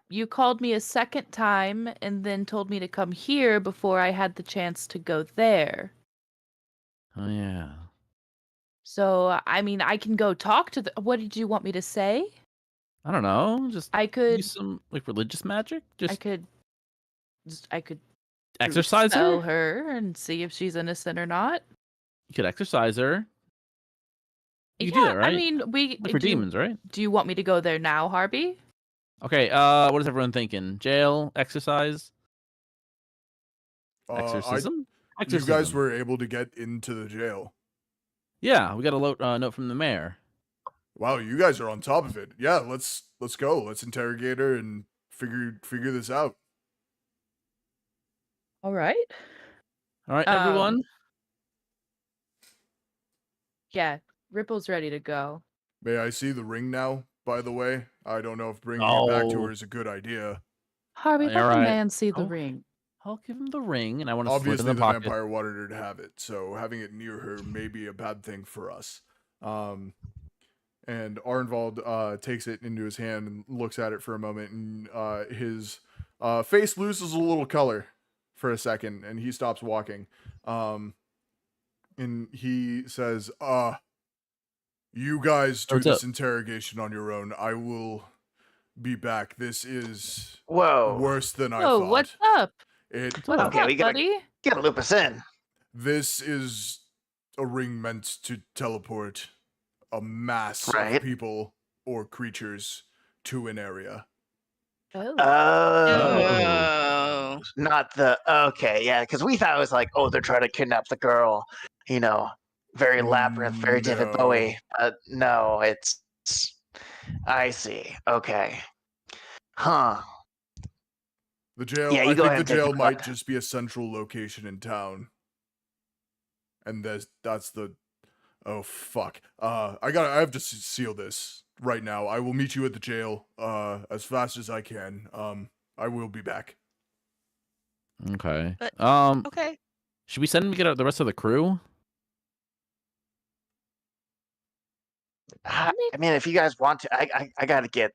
you called me a second time and then told me to come here before I had the chance to go there. Oh yeah. So, I mean, I can go talk to what did you want me to say? I don't know. Just I could use some like religious magic. I could Exercise spell her. her and see if she's innocent or not. You could exercise her. You could Yeah, do that, right? I mean, Like for demons, right? do you want me to go there now, Harvey? Okay. What is everyone thinking? Jail, exercise, exorcism. You guys were able to get into the jail. Yeah, we got a note from the mayor. Wow, you guys are on top of it. Yeah, let's go. Let's interrogate her and figure this out. All right. All right, everyone. Yeah, Ripple's ready to go. May I see the ring now, by the way? I don't know if bringing it back to Oh. her is a good idea. Harvey, let All the right. man see the Oh. ring. I'll give him the ring, and I want to slip it Obviously, in the the pocket. vampire wanted her to have it, so having it near her may be a bad thing for us. And Arnvald takes it into his hand and looks at it for a moment, and his face loses a little color for a second, and he stops walking. And he says, you guys do What's this up? interrogation on your own. I will be back. This is Whoa. worse than I Oh, thought. what's up? It What's Okay, up, we gotta- buddy? Gotta loop us in. This is a ring meant to teleport a mass Right. of people or creatures to an area. Oh. Oh. Not the okay, yeah, because we thought it was like, oh, they're trying to kidnap the girl, very labyrinth, very David No. Bowie. No, it's I see. Okay, huh? The jail. Yeah, you I go think ahead the and take jail the might plug. just be a central location in town. And that's the. Oh fuck. I have to seal this right now. I will meet you at the jail as fast as I can. I will be back. Okay. But- Um. Okay. Should we send him to get out the rest of the crew? I mean, if you guys want to, I gotta get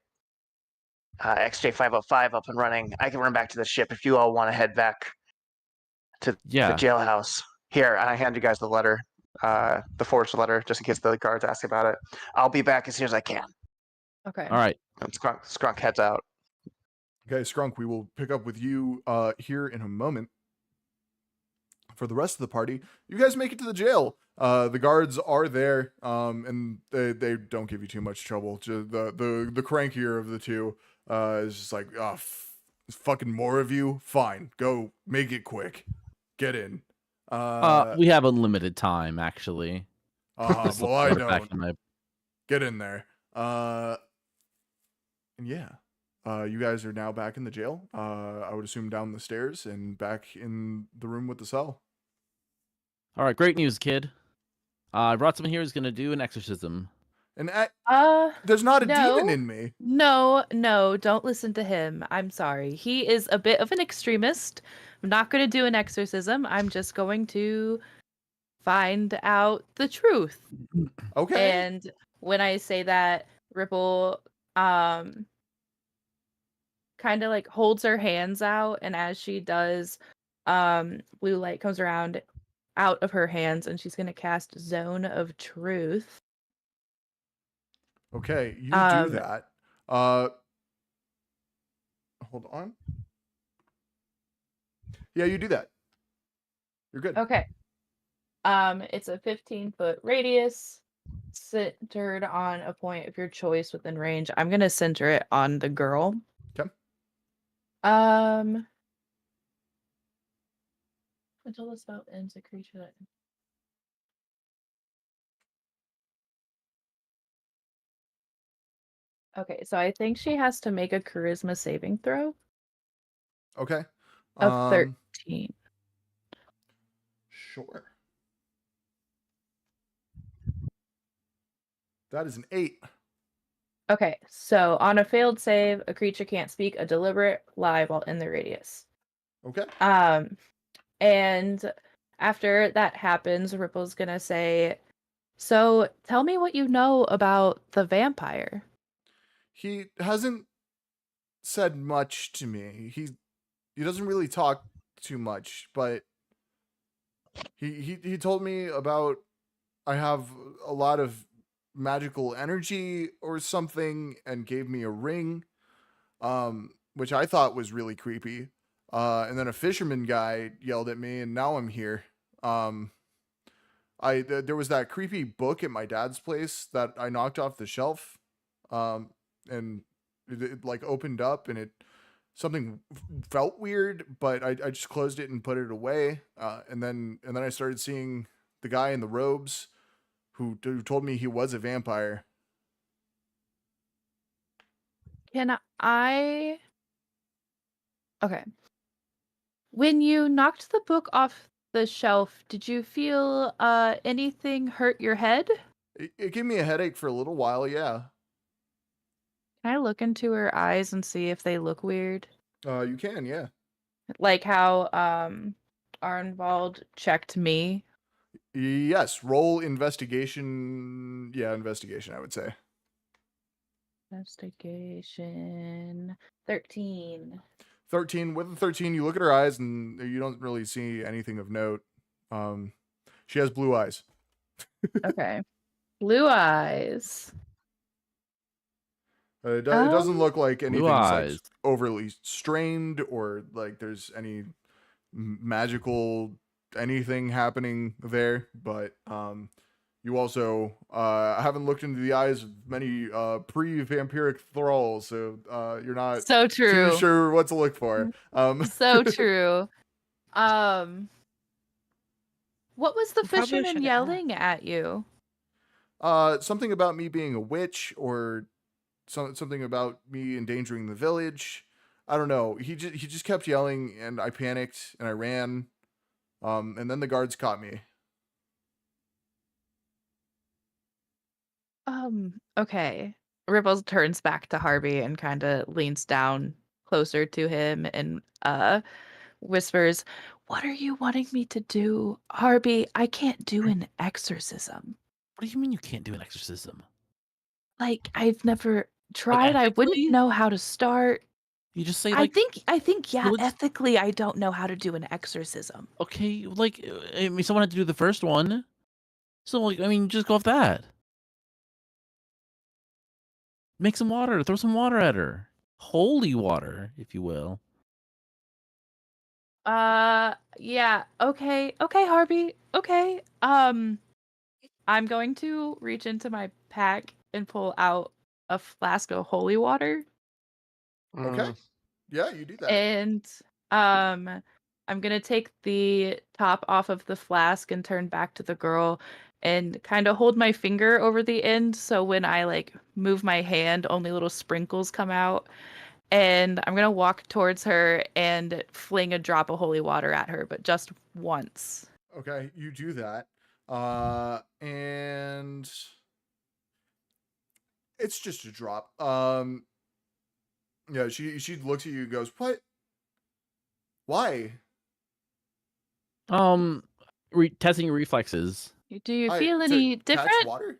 XJ505 up and running. I can run back to the ship if you all want to head back to Yeah. the jailhouse. Here, I hand you guys the letter, the forged letter, just in case the guards ask about it. I'll be back as soon as I can. Okay. All right. And Skrunk heads out. Okay, Skrunk, we will pick up with you here in a moment. For the rest of the party, you guys make it to the jail. The guards are there, and they don't give you too much trouble. Just the crankier of the two is just like, fucking more of you. Fine, go make it quick. Get in. We have unlimited time, actually. Well, I Back don't. in my- Get in there. And yeah. You guys are now back in the jail. I would assume down the stairs and back in the room with the cell. All right. Great news, kid. I brought someone here who's gonna do an exorcism. And there's not a no. demon in me. No, don't listen to him. I'm sorry. He is a bit of an extremist. I'm not going to do an exorcism. I'm just going to find out the truth. Okay. And when I say that, Ripple kind of like holds her hands out, and as she does, blue light comes around out of her hands, and she's going to cast Zone of Truth. Okay, you do that. Hold on. Yeah, you do that. You're good. Okay. It's a 15-foot radius centered on a point of your choice within range. I'm gonna center it on the girl. Okay. Until the spell ends, a creature that. Okay, so I think she has to make a charisma saving throw Okay. of 13. Sure. That is an 8. Okay, so on a failed save, a creature can't speak a deliberate lie while in the radius. Okay. And after that happens, Ripple's gonna say, "So tell me what you know about the vampire." He hasn't said much to me. He doesn't really talk too much, but he told me about I have a lot of magical energy or something and gave me a ring, which I thought was really creepy. And then a fisherman guy yelled at me, and now I'm here. Um, there was that creepy book at my dad's place that I knocked off the shelf, and it like opened up, and it something felt weird, but I just closed it and put it away. And then I started seeing the guy in the robes who told me he was a vampire. Can I? Okay. When you knocked the book off the shelf, did you feel anything hurt your head? It gave me a headache for a little while, yeah. Can I look into her eyes and see if they look weird? You can, yeah. Like how Arnvald checked me. Yes, roll investigation. Yeah, investigation, I would say. Investigation 13. 13. With a 13, you look at her eyes and you don't really see anything of note. She has blue eyes. Okay. Blue eyes. It doesn't look like Blue anything's like eyes. overly strained or like there's any magical anything happening there, but you also haven't looked into the eyes of many pre-vampiric thralls, so you're not So too true. sure what to look for. So true. What was the Well, probably I fisherman should yelling at you? Something about me being a witch, or something about me endangering the village. I don't know. He just kept yelling, and I panicked and I ran. And then the guards caught me. Okay. Ripples turns back to Harvey and kind of leans down closer to him and whispers, "What are you wanting me to do? Harvey, I can't do an exorcism. What do you mean you can't do an exorcism? Like, I've never tried. I wouldn't ethically? know how to start. You just say I like, think, yeah, well, it's- ethically, I don't know how to do an exorcism. okay, like I mean, someone had to do the first one, so like, I mean, just go off that. Make some water, throw some water at her, holy water, if you will. Yeah, okay, Harvey, okay. I'm going to reach into my pack and pull out a flask of holy water. Okay. Yeah, you do that. And I'm gonna take the top off of the flask and turn back to the girl and kind of hold my finger over the end so when I like move my hand, only little sprinkles come out. And I'm gonna walk towards her and fling a drop of holy water at her, but just once. Okay, you do that. And it's just a drop. Yeah, she looks at you and goes, "What? Why?" Testing reflexes. Do you I- feel to any catch different? water?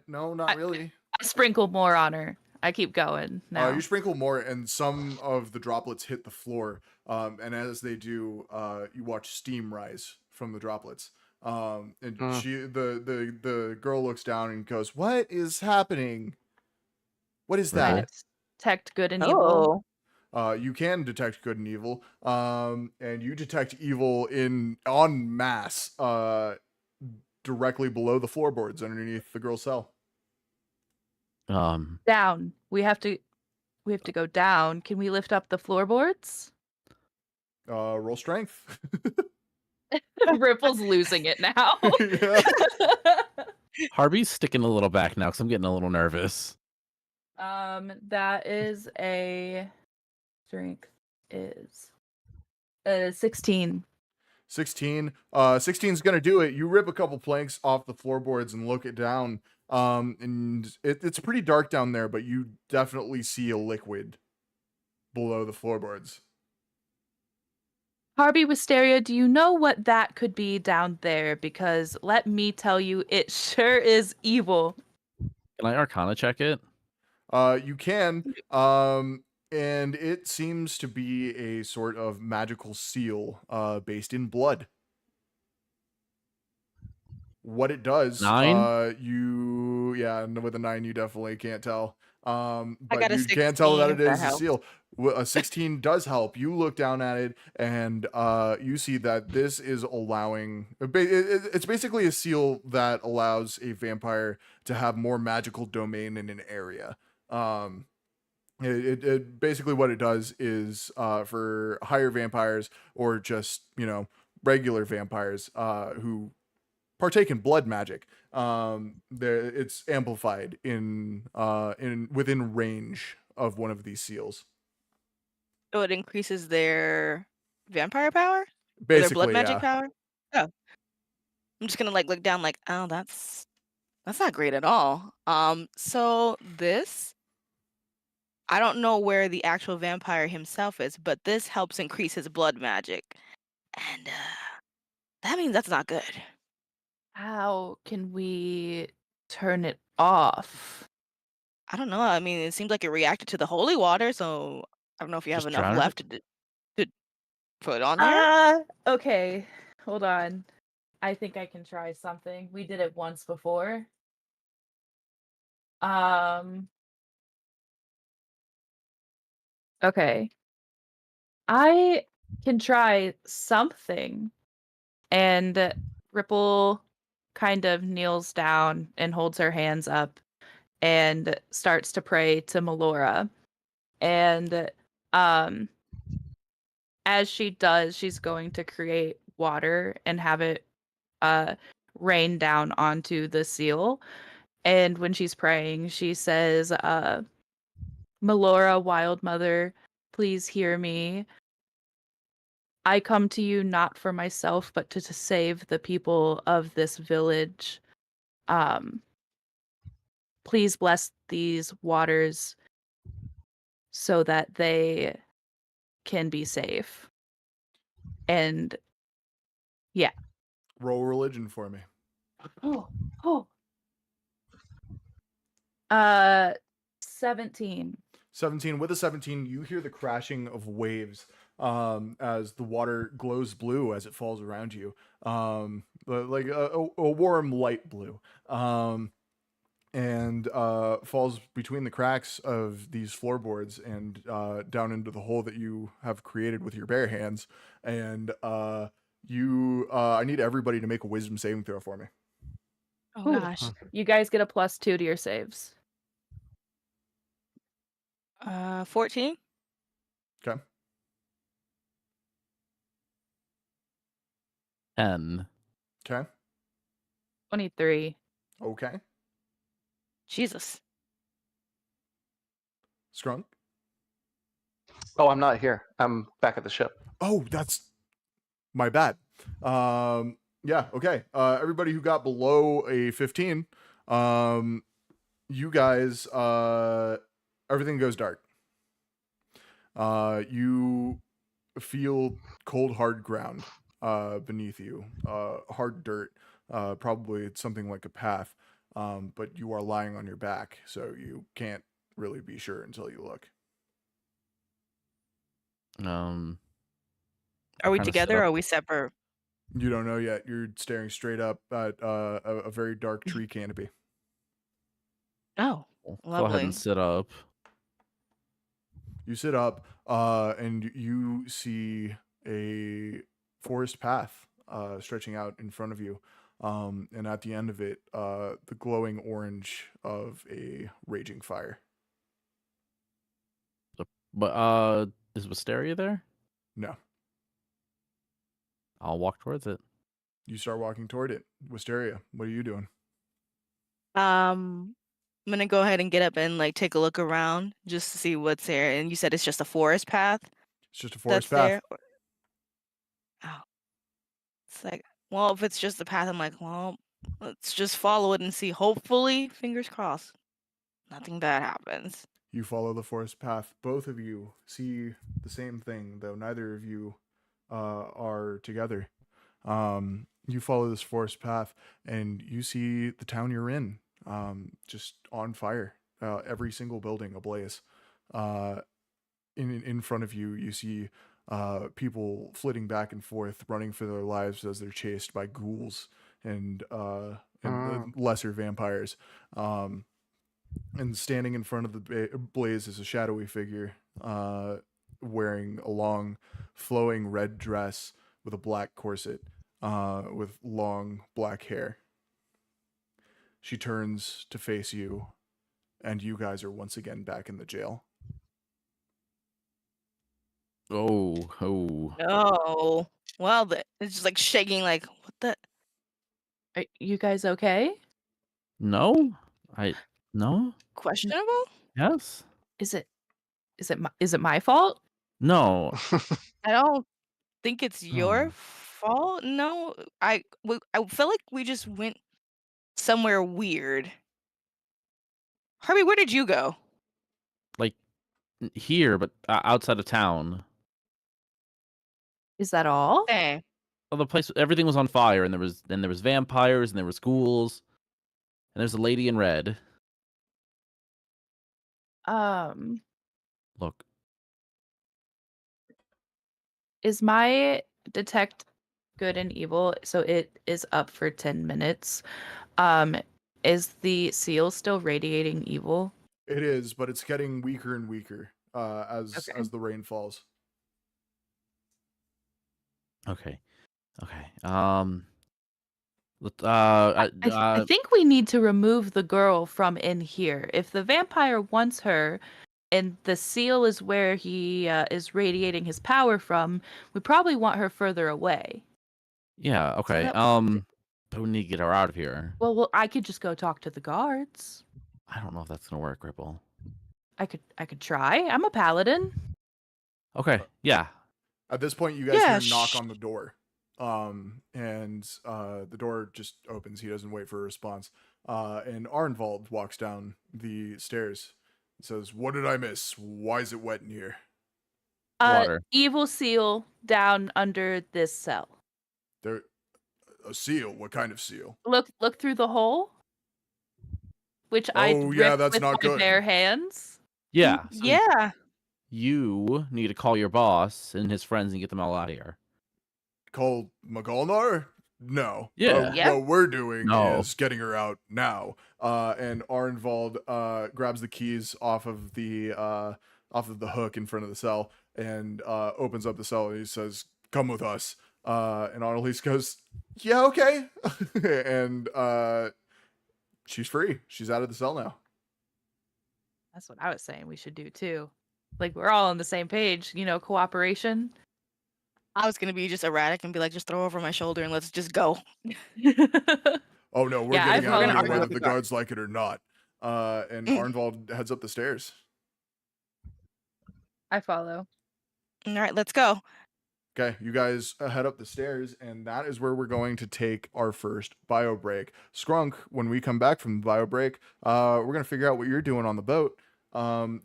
No, not really. I sprinkle more on her. I keep going now. You sprinkle more, and some of the droplets hit the floor. And as they do, you watch steam rise from the droplets. And the girl looks down and goes, "What is happening? What is Right. that?" Detect good and evil. You can detect good and evil. And you detect evil en masse, directly below the floorboards underneath the girl's cell. Down. We have to go down. Can we lift up the floorboards? Roll strength. Ripple's losing it now. Yeah. Harvey's sticking a little back now because I'm getting a little nervous. That is a strength is 16. 16. 16 is gonna do it. You rip a couple planks off the floorboards and look it down. And it's pretty dark down there, but you definitely see a liquid below the floorboards. Harvey Wisteria, do you know what that could be down there? Because let me tell you, it sure is evil. Can I Arcana check it? You can. And it seems to be a sort of magical seal, based in blood. What it does, 9? and with a 9, you definitely can't tell. I But got a you can tell that 16, it if that is a helps. seal. A 16 does help. You look down at it, and you see that this is allowing. It's basically a seal that allows a vampire to have more magical domain in an area. It basically what it does is for higher vampires or just regular vampires who partake in blood magic. It's amplified in within range of one of these seals. So it increases their vampire power? Or their blood Basically, magic yeah. power? Oh. I'm just gonna look down like, oh, that's not great at all. So this, I don't know where the actual vampire himself is, but this helps increase his blood magic. And that means that's not good. How can we turn it off? I don't know. I mean, it seems like it reacted to the holy water, so I don't know if you have Just enough drown it? left to put on there. Okay. Hold on. I think I can try something. We did it once before. Okay. I can try something. And Ripple kind of kneels down and holds her hands up and starts to pray to Melora. And as she does, she's going to create water and have it rain down onto the seal. And when she's praying, she says, Melora, Wild Mother, please hear me. I come to you not for myself, but to save the people of this village. Please bless these waters so that they can be safe. And yeah. Roll religion for me. Oh. 17. 17. With a 17, you hear the crashing of waves as the water glows blue as it falls around you, like a warm light blue, and falls between the cracks of these floorboards and down into the hole that you have created with your bare hands. And I need everybody to make a wisdom saving throw for me. Oh gosh. You guys get a +2 to your saves. 14. Okay. 10. Okay. 23. Okay. Jesus. Scrunk. Oh, I'm not here. I'm back at the ship. Oh, that's my bad. Yeah, okay. Everybody who got below a 15, you guys, everything goes dark. You feel cold, hard ground beneath you, hard dirt. Probably it's something like a path, but you are lying on your back, so you can't really be sure until you look. Are we kinda sit together or up. are we separate? You don't know yet. You're staring straight up at a very dark tree canopy. Oh, Go ahead lovely. and sit up. You sit up, and you see a forest path stretching out in front of you, and at the end of it, the glowing orange of a raging fire. But is Wisteria there? No. I'll walk towards it. You start walking toward it. Wisteria, what are you doing? I'm gonna go ahead and get up and like take a look around just to see what's there. And you said it's just a forest path It's just a that's forest path. there. Oh, it's like, well, if it's just a path, I'm like, well, let's just follow it and see. Hopefully, fingers crossed, nothing bad happens. You follow the forest path. Both of you see the same thing, though neither of you are together. You follow this forest path, and you see the town you're in, just on fire. Every single building ablaze. In front of you, you see people flitting back and forth, running for their lives as they're chased by ghouls and lesser vampires. And standing in front of the blaze is a shadowy figure, wearing a long, flowing red dress with a black corset, with long black hair. She turns to face you, and you guys are once again back in the jail. Oh. No. Well, it's just like shaking, like, what the? Are you guys okay? No? No? Questionable? Yes? Is it my fault? No. I don't think it's your Oh. fault. No, I feel like we just went somewhere weird. Herbie, where did you go? Like, here, but outside of town. Is that all? Dang. Well, the place, everything was on fire, and there was vampires, and there was ghouls, and there's a lady in red. Um, Look, is my detect good and evil, so it is up for 10 minutes. Is the seal still radiating evil? It is, but it's getting weaker and weaker Okay. as the rain falls. okay. Okay. I think we need to remove the girl from in here. If the vampire wants her and the seal is where he is radiating his power from, we probably want her further away. Yeah, okay. that- But we need to get her out of here. Well, I could just go talk to the guards. I don't know if that's gonna work, Ripple. I could try. I'm a paladin. Okay, yeah. At this point, you guys Yeah, hear a knock on the door. And the door just opens. He doesn't wait for a response. And Arnvald walks down the stairs and says, "What did I miss? Why is it wet in here?" Water. Evil seal down under this cell. There, a seal. What kind of seal? Look through the hole, which I Oh, yeah, ripped that's with not my good. bare hands. Yeah. So Yeah. you need to call your boss and his friends and get them all out of here. Called Magalnar? No. Yeah. Yeah. What we're doing No. is getting her out now. And Arnvald grabs the keys off of the hook in front of the cell and opens up the cell and he says, "Come with us." And Annalise goes, "Yeah, okay." And she's free. She's out of the cell now. That's what I was saying we should do too. Like we're all on the same page, cooperation. I was gonna be just erratic and be like, just throw over my shoulder and let's just go. Oh no, we're Yeah, getting we're out gonna of here argue whether with the the guard. guards like it or not. And Arnvald heads up the stairs. I follow. All right, let's go. Okay, you guys head up the stairs, and that is where we're going to take our first bio break. Scrunk, when we come back from the bio break, we're going to figure out what you're doing on the boat.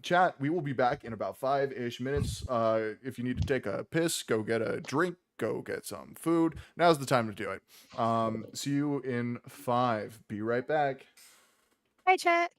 Chat, we will be back in about 5-ish minutes. If you need to take a piss, go get a drink, go get some food. Now's the time to do it. See you in 5. Be right back. Hi, chat.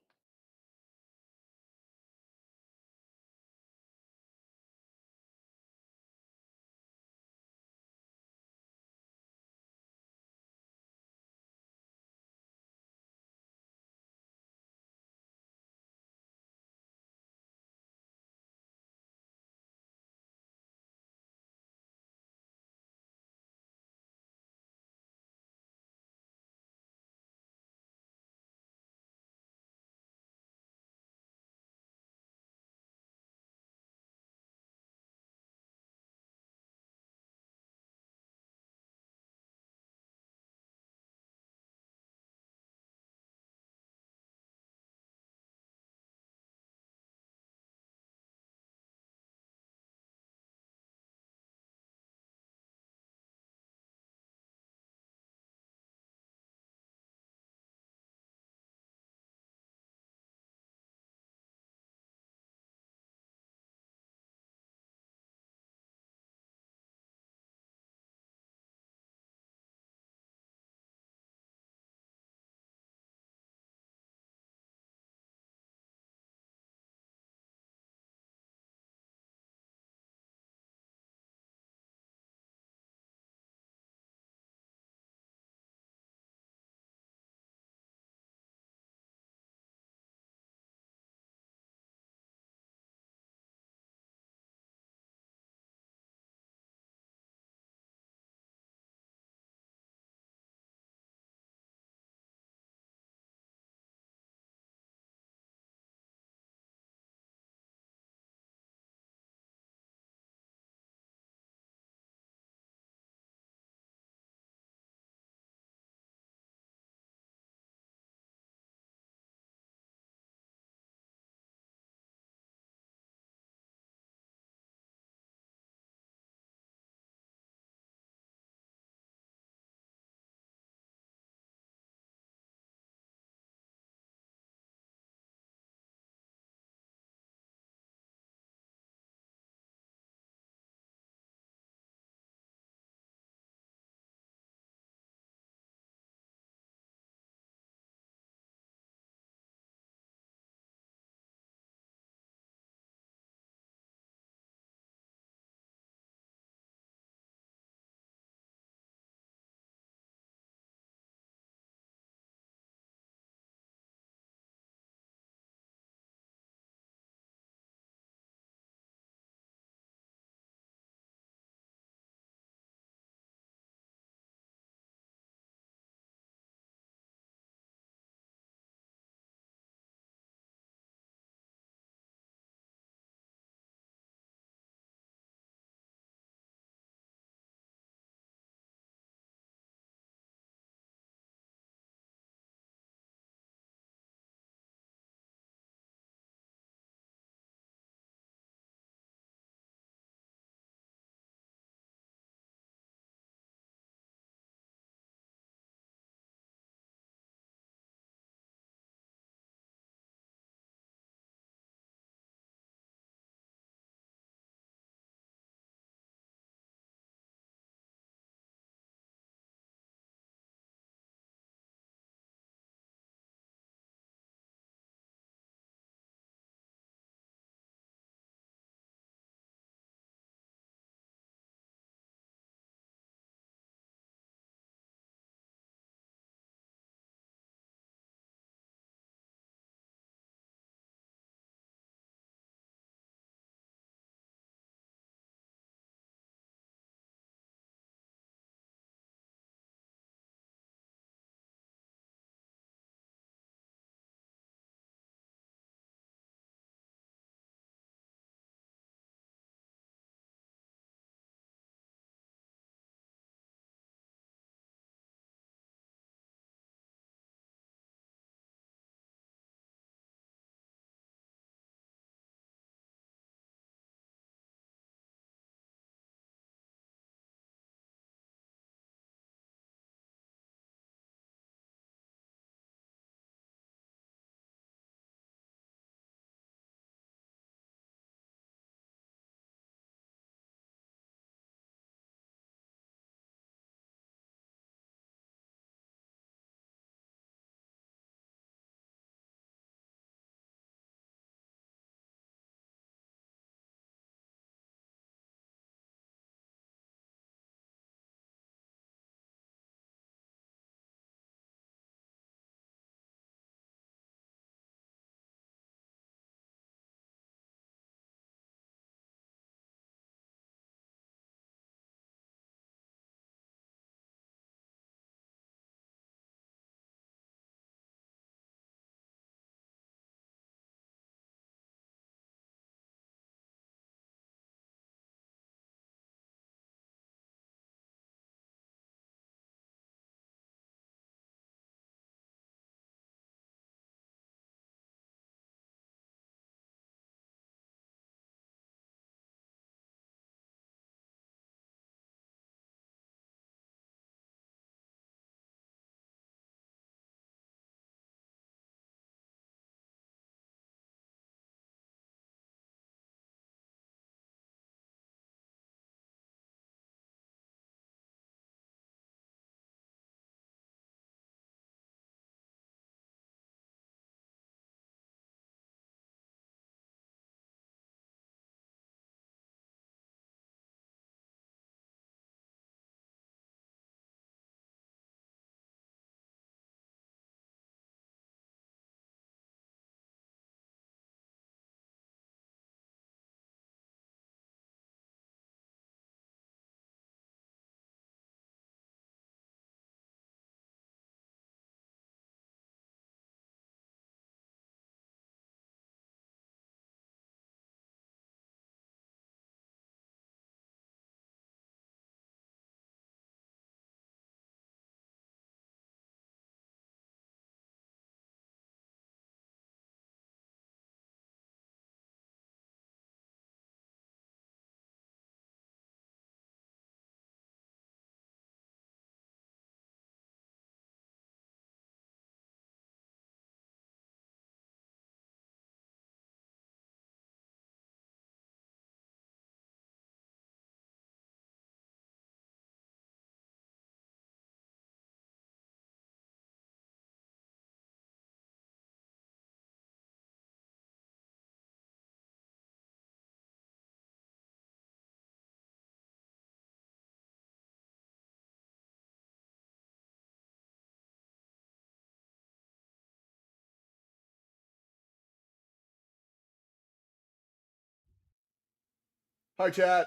Hi, chat.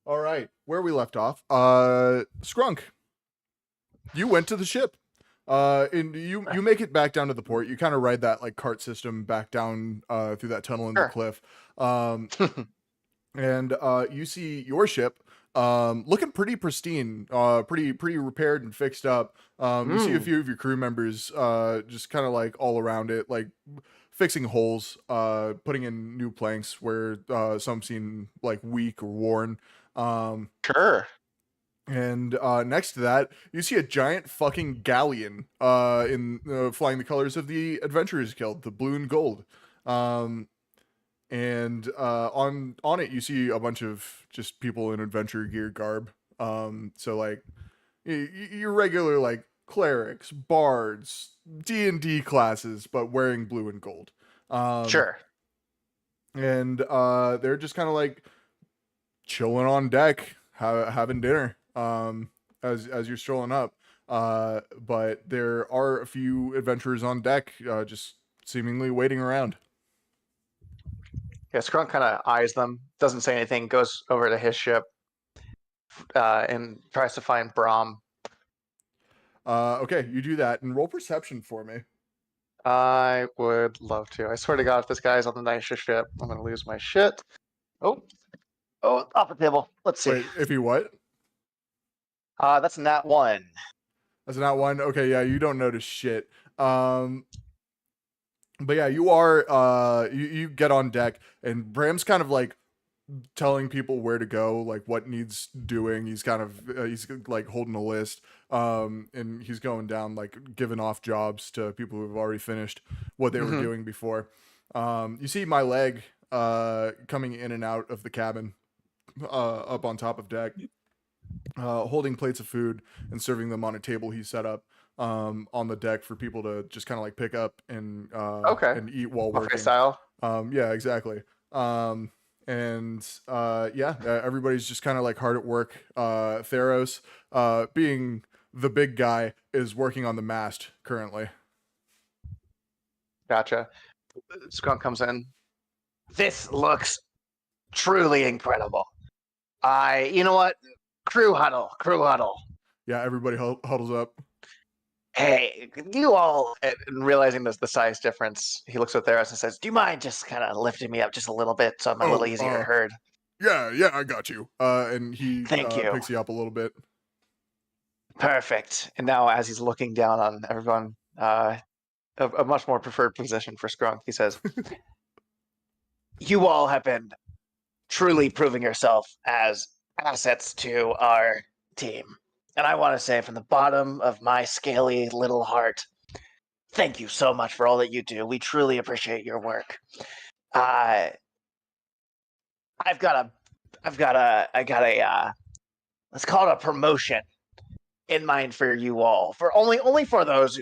All right, where we left off. Scrunk, you went to the ship. And you make it back down to the port. You kind of ride that like cart system back down through that tunnel in the Sure. cliff. And you see your ship looking pretty pristine, pretty repaired and fixed up. You see a few of your crew members just kind of like all around it, like fixing holes, putting in new planks where some seem like weak or worn. Sure. And next to that, you see a giant fucking galleon flying the colors of the Adventurers Guild, the blue and gold. And on it, you see a bunch of just people in adventure gear garb. So like your regular like clerics, bards, D&D classes, but wearing blue and gold. Sure. And they're just kind of like chilling on deck, having dinner. As you're strolling up. But there are a few adventurers on deck, just seemingly waiting around. Yeah, Scrunk kind of eyes them, doesn't say anything, goes over to his ship, and tries to find Brahm. Okay, you do that and roll perception for me. I would love to. I swear to God, if this guy's on the nicest ship, I'm gonna lose my shit. Oh, off the table. Let's see. Wait, if you what? That's nat 1. That's not one. Okay, yeah, you don't notice shit. But yeah, you are you get on deck and Bram's kind of like telling people where to go, like what needs doing. He's kind of he's like holding a list, and he's going down like giving off jobs to people who have already finished what they were doing before. You see my leg coming in and out of the cabin, up on top of deck, holding plates of food and serving them on a table he set up on the deck for people to just kind of like pick up and and eat while Buffet working. style. Yeah, exactly. Everybody's just kind of like hard at work. Theros, being the big guy, is working on the mast currently. Gotcha. Skunk comes in. This looks truly incredible. You know what? Crew huddle. Yeah, everybody huddles up. Hey, you all, and realizing the size difference, he looks at Theros and says, do you mind just kind of lifting me up just a little bit so I'm a little easier to herd? Yeah, I got you. And he Thank you. picks you up a little bit. Perfect. And now as he's looking down on everyone, a much more preferred position for Skunk, he says, you all have been truly proving yourself as assets to our team. And I want to say from the bottom of my scaly little heart, thank you so much for all that you do. We truly appreciate your work. I got a let's call it a promotion in mind for you all. For only for those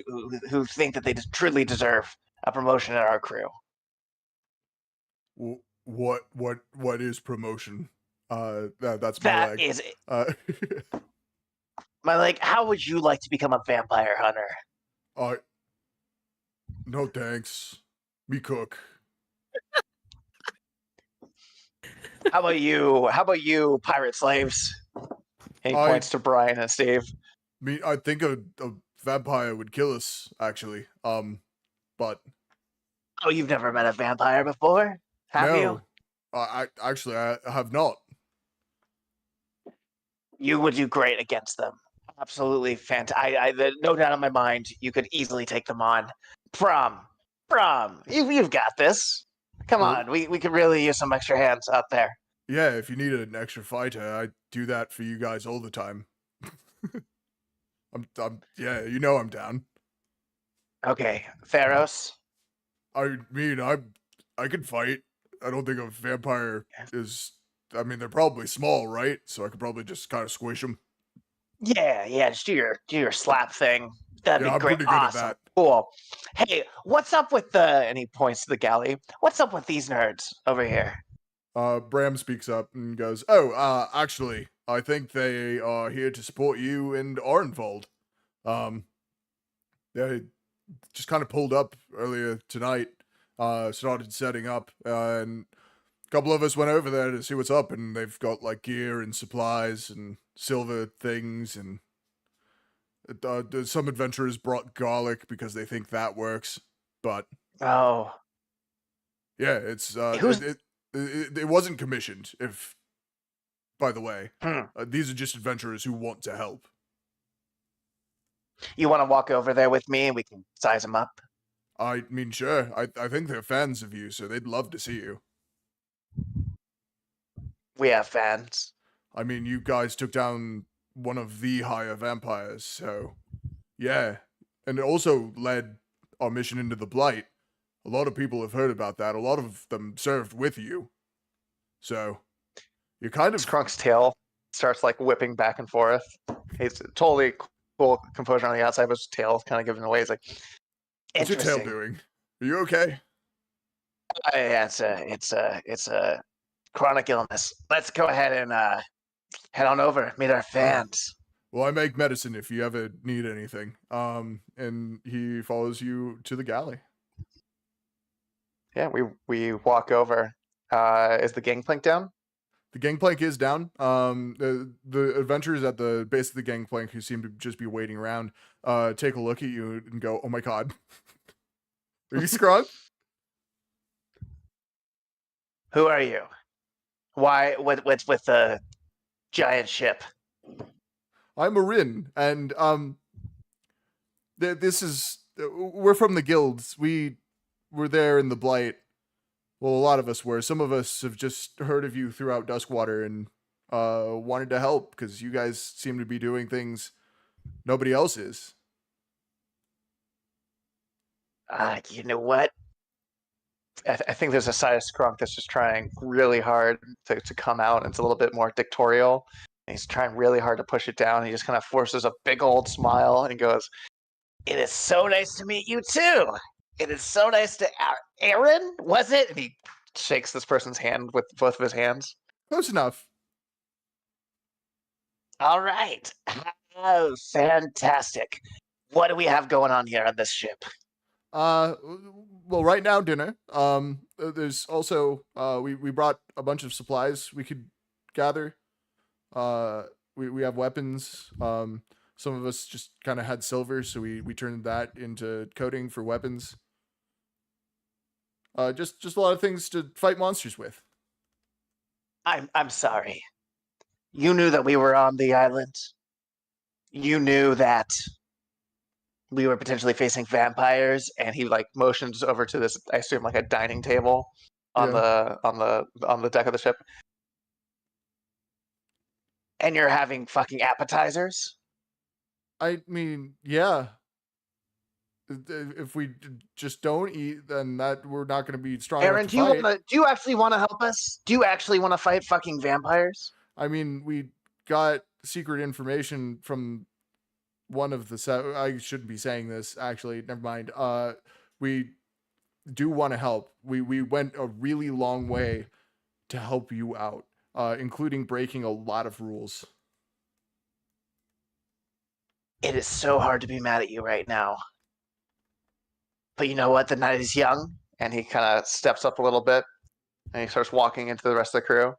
who think that they truly deserve a promotion in our crew. What is promotion? That's my That leg. is it. Uh, My leg, how would you like to become a vampire hunter? No thanks. Me cook. How about you, pirate slaves? And he points to Brian and Steve. I think a vampire would kill us, actually. But Oh, you've never met a vampire before? Have you? I have not. You would do great against them. Absolutely fantastic. No doubt in my mind, you could easily take them on. Prom, you've got this. Come on, we could really use some extra hands out there. Yeah, if you needed an extra fighter, I do that for you guys all the time. I'm I'm down. Okay, Theros. I mean, I could fight. I don't think a vampire is. I mean, they're probably small, right? So I could probably just kind of squish them. Yeah, just do your slap thing. That'd be I'm great. pretty good at that. Cool. Hey, what's up with and he points to the galley. What's up with these nerds over here? Bram speaks up and goes, "Oh, actually, I think they are here to support you and Arnfold. They just kind of pulled up earlier tonight, started setting up, and couple of us went over there to see what's up, and they've got like gear and supplies and silver things, and some adventurers brought garlic because they think that works. But Oh, yeah, it's Who's- it wasn't commissioned. If by the way, hmm. these are just adventurers who want to help. You want to walk over there with me and we can size them up? I mean, sure. I think they're fans of you, so they'd love to see you. We have fans. I mean, you guys took down one of the higher vampires, so yeah. And it also led our mission into the Blight. A lot of people have heard about that. A lot of them served with you. So you're kind of Skrunk's tail starts like whipping back and forth. He's totally cool composure on the outside, but his tail kind of giving away. He's like, what's your tail interesting. doing? Are you okay? Yeah, it's a chronic illness. Let's go ahead and head on over, meet our fans. Well, I make medicine if you ever need anything. And he follows you to the galley. Yeah, we walk over. Is the gangplank down? The gangplank is down. The adventurers at the base of the gangplank, who seem to just be waiting around, take a look at you and go, "Oh my god, are you Scrog?" Who are you? Why? What's with the giant ship? I'm Marin, and this is we're from the guilds. We were there in the Blight. Well, a lot of us were. Some of us have just heard of you throughout Duskwater and wanted to help because you guys seem to be doing things nobody else is. You know what? I think there's a side of Skrunk that's just trying really hard to come out. It's a little bit more dictatorial. And he's trying really hard to push it down. He just kind of forces a big old smile and goes, "It is so nice to meet you too. It is so nice to Aaron, was it?" And he shakes this person's hand with both of his hands. Close enough. All right. Oh, fantastic. What do we have going on here on this ship? Well, right now dinner. There's also we brought a bunch of supplies we could gather. We have weapons. Some of us just kind of had silver, so we turned that into coating for weapons. Just a lot of things to fight monsters with. I'm sorry. You knew that we were on the island. You knew that we were potentially facing vampires, and he like motions over to this, I assume, like a dining table on the deck of the ship. And you're having fucking appetizers? I mean, yeah. If we just don't eat, then we're not going to be strong Aaron, enough to fight. do you actually want to help us? Do you actually want to fight fucking vampires? I mean, we got secret information from one of the I shouldn't be saying this, actually. Never mind. We do want to help. We went a really long way to help you out, including breaking a lot of rules. It is so hard to be mad at you right now. But you know what? The night is young. And he kind of steps up a little bit and he starts walking into the rest of the crew.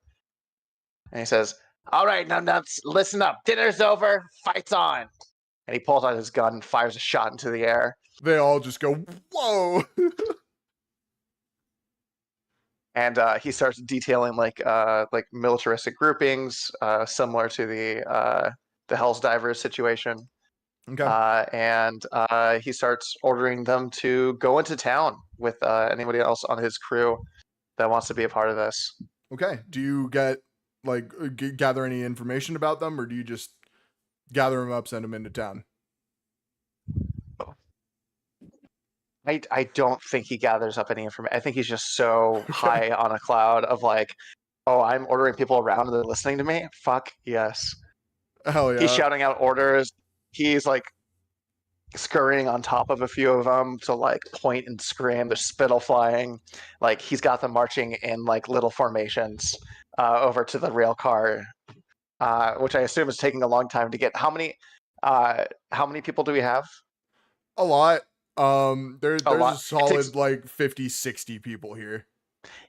And he says, "All right, numbnuts, listen up. Dinner's over. Fight's on." And he pulls out his gun and fires a shot into the air. They all just go, "Whoa!" And he starts detailing like militaristic groupings, similar to the Hell's Divers situation. Okay. And he starts ordering them to go into town with anybody else on his crew that wants to be a part of this. Okay. Do you get gather any information about them, or do you just gather them up, send them into town? I don't think he gathers up any information. I think he's just so high on a cloud of like, oh, I'm ordering people around and they're listening to me. Fuck yes. Hell yeah. He's shouting out orders. He's like scurrying on top of a few of them to like point and scream. There's spittle flying. Like he's got them marching in like little formations over to the rail car, which I assume is taking a long time to get. How many people do we have? A lot. There's a lot. solid like 50, 60 people here.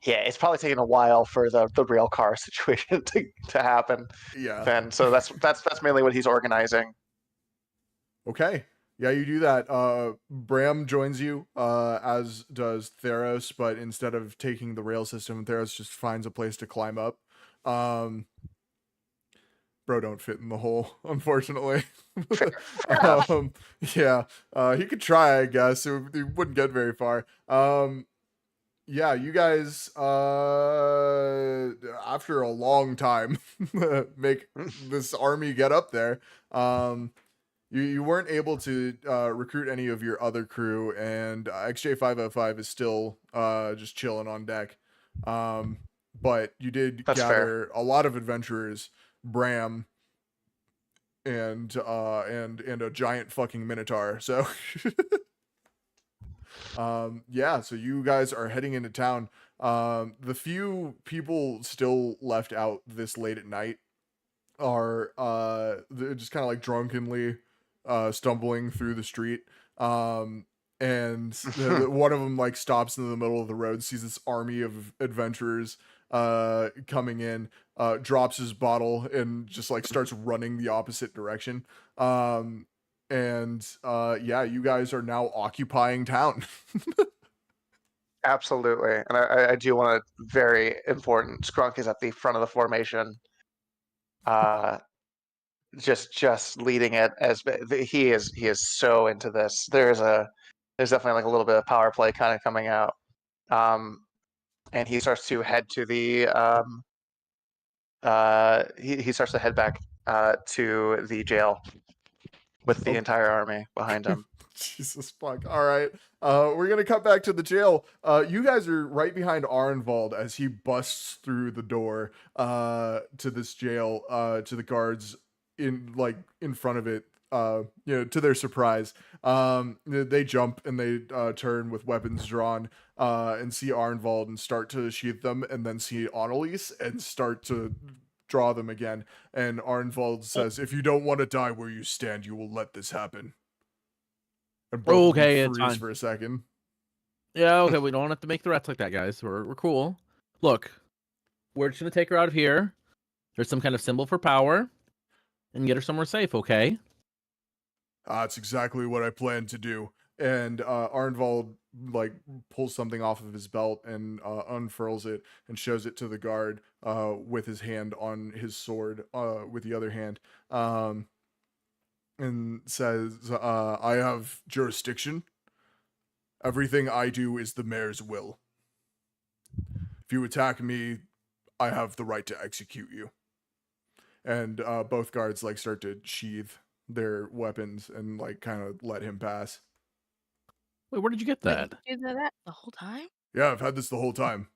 Yeah, it's probably taking a while for the rail car situation to happen. Yeah. Then, so that's mainly what he's organizing. Okay. Yeah, you do that. Bram joins you, as does Theros, but instead of taking the rail system, Theros just finds a place to climb up. Bro don't fit in the hole, unfortunately. Yeah, he could try, I guess. He wouldn't get very far. Yeah, you guys, after a long time, make this army get up there. You weren't able to recruit any of your other crew, and XJ505 is still just chilling on deck. But you did That's gather a lot of adventurers, Bram, and a giant fucking minotaur. So yeah, so you guys are heading into town. The few people still left out this late at night are they're just kind of like drunkenly stumbling through the street. And one of them like stops in the middle of the road, sees this army of adventurers coming in, drops his bottle and just like starts running the opposite direction. And yeah, you guys are now occupying town. Absolutely, and I do want to, very important, Skrunk is at the front of the formation. Just leading it, as he is so into this. There's definitely like a little bit of power play kind of coming out. And he starts to head to the he starts to head back to the jail with the entire army behind him. Jesus fuck. All right. We're gonna cut back to the jail. You guys are right behind Arnvald as he busts through the door to this jail, to the guards in front of it. To their surprise, they jump and they turn with weapons drawn, and see Arnvald and start to sheath them, and then see Annalise and start to draw them again. And Arnvald says, "If you don't want to die where you stand, you will let this happen." And both of them Okay, it's freeze fine. for a second. Yeah, okay, we don't have to make threats like that, guys. We're cool. Look, we're just gonna take her out of here. There's some kind of symbol for power, and get her somewhere safe. Okay. That's exactly what I plan to do. And Arnvald like pulls something off of his belt and unfurls it and shows it to the guard with his hand on his sword with the other hand, and says, "I have jurisdiction. Everything I do is the mayor's will. If you attack me, I have the right to execute you." And both guards like start to sheath their weapons and like kind of let him pass. Wait, where did you get Wait, that? you did that the whole time? Yeah, I've had this the whole time.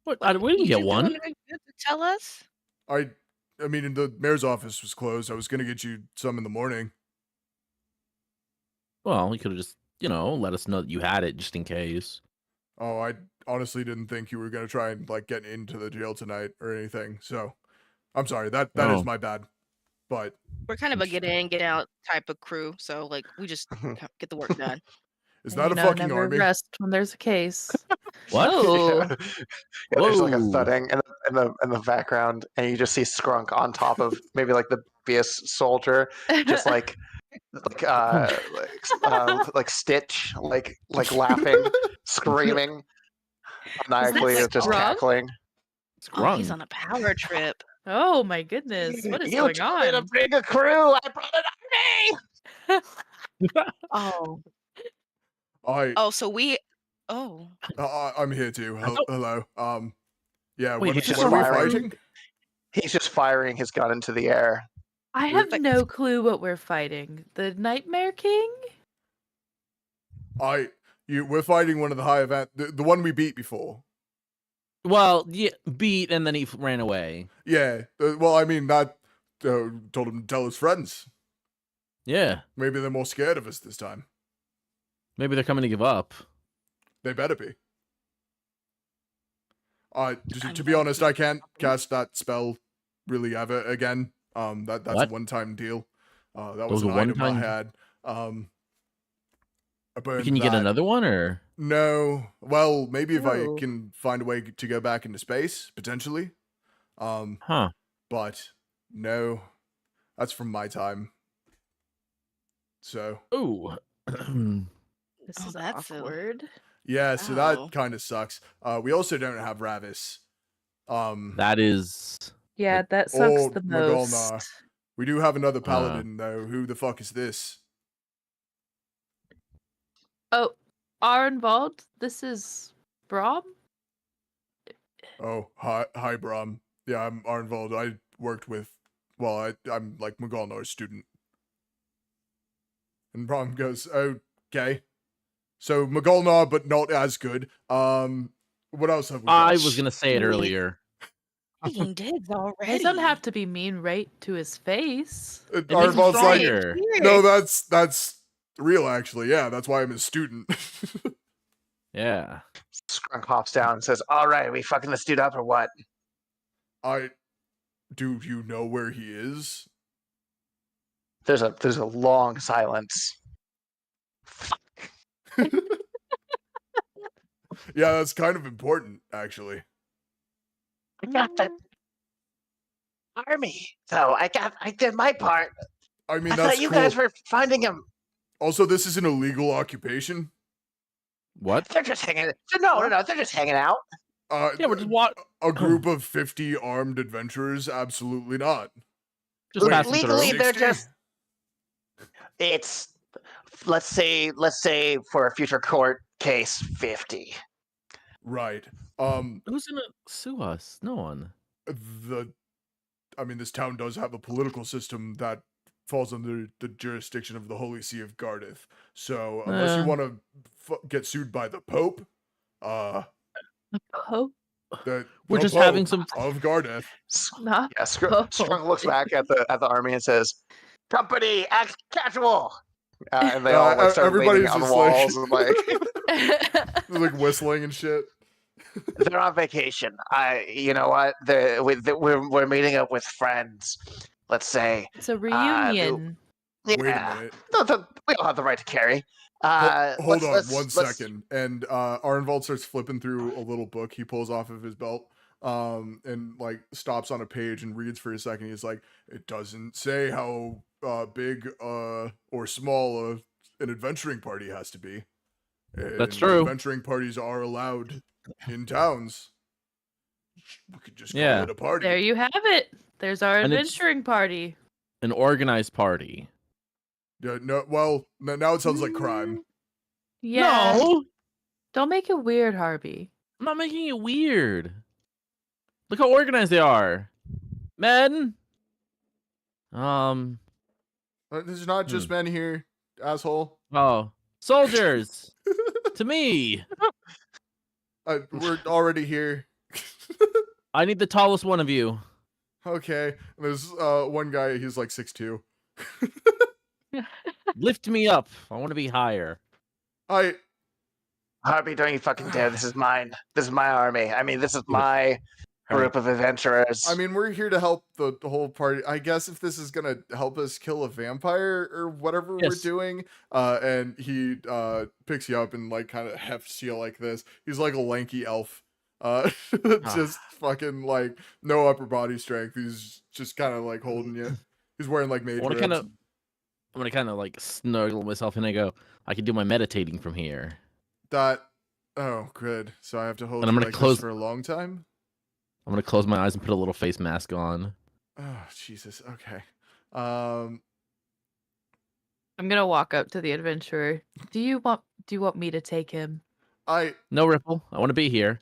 What? Like, We didn't you get didn't do one. anything good to tell us? I mean, the mayor's office was closed. I was gonna get you some in the morning. Well, you could have just, let us know that you had it just in case. Oh, I honestly didn't think you were gonna try and like get into the jail tonight or anything. So, I'm sorry. That is Oh. my bad. But We're kind of a get in, get out type of crew, so like we just get the work done. it's And, not a fucking never army. rest when there's a case. What? Oh, Yeah, there's like a Whoa. thudding in the background, and you just see Skrunk on top of maybe like the biggest soldier, just like Stitch, like laughing, screaming, maniacally, like just Skrunk? cackling. oh, he's Scrung. on a power trip. Oh my goodness, what is You going told me to on? bring a crew. I brought an army. Oh, I so we. Oh, I'm here too. Hello. Yeah. Wait, What, he's just what are we firing. fighting? He's just firing his gun into the air. I have Like- no clue what we're fighting. The Nightmare King? We're fighting one of the high event, the one we beat before. Well, yeah, beat and then he ran away. Yeah. Well, I mean that told him to tell his friends. Yeah, Maybe they're more scared of us this time. maybe they're coming to give up. They better be. To I'm be not honest, I can't cast that spell really ever again. That's What? a one-time deal. That That was was a an item I one-time- had. I Can burned you get that. another one or? No. Well, maybe if I No. can find a way to go back into space, potentially. Huh. But no, that's from my time. So Ooh. This Oh, is that's so- awkward. yeah, so Oh. that kind of sucks. We also don't have Ravis. That is. Yeah, that sucks oh, the Magalna. most. We do have another paladin though. Who the fuck is this? Oh, Arnvald, this is Brom? Oh, hi, Brom. Yeah, I'm Arnvald. I worked with. Well, I'm like Magalnar's student. And Brom goes, okay. So Magalnar, but not as good. What else have we got? I was gonna say it earlier. Taking digs already. It doesn't have to be mean right to his face. It makes him Arnvald's like, stronger. no, that's real actually. Yeah, that's why I'm his student. Yeah. Scrunk hops down and says, "All right, we fucking this dude up or what?" Do you know where he is? There's a long silence. Yeah, that's kind of important, actually. I got the army, so I did my part. I mean, I that's thought you cool. guys were finding him. Also, this is an illegal occupation. What? They're just hanging. No, they're just hanging out. Yeah, we're just walk. A group of 50 armed adventurers? Absolutely not. Just Wait, passing through. legally, they're 60? just. It's let's say for a future court case, 50. Right. Who's gonna sue us? No one. I mean, this town does have a political system that falls under the jurisdiction of the Holy See of Gardeth. So, unless you want to get sued by the Pope, Oh, the We're just Pope having some. of Gardeth. not Yeah, Pope. Strung looks back at the army and says, "Company, act casual." And they all like start leaning everybody's on just walls like, and like like whistling and shit. they're on vacation. You know what? We're meeting up with friends. Let's say, It's a reunion. Wait a yeah. minute. We all have the right to carry. Hold on let's- one let's- second. And Arnvald starts flipping through a little book he pulls off of his belt. And like stops on a page and reads for a second. He's like, it doesn't say how big or small an adventuring party has to be. That's And true. Adventuring parties are allowed in towns. We could just call Yeah. it a party. There you have it. There's our And it's- adventuring party. An organized party. Yeah, no, well, now it sounds like crime. Yeah. No, Don't make it weird, Harvey. I'm not making it weird. Look how organized they are. Men. There's not just men here, asshole. Oh, soldiers. To me. We're already here. I need the tallest one of you. Okay. There's one guy, he's like 6'2". Lift me up. I want to be higher. Harvey, don't you fucking dare! This is mine. This is my army. I mean, this is my group of adventurers. I mean, we're here to help the whole party. I guess if this is gonna help us kill a vampire or whatever we're Yes. doing, and he picks you up and like kind of hefts you like this. He's like a lanky elf, just fucking like no upper body strength. He's just kind of like holding you. He's wearing like mage robes. I'm gonna kind of like snuggle myself and I go, I can do my meditating from here. Oh, good. So I have to hold And I'm you gonna like close- this for a long time. I'm gonna close my eyes and put a little face mask on. Oh, Jesus. Okay. I'm gonna walk up to the adventurer. Do you want me to take him? No, Ripple. I want to be here.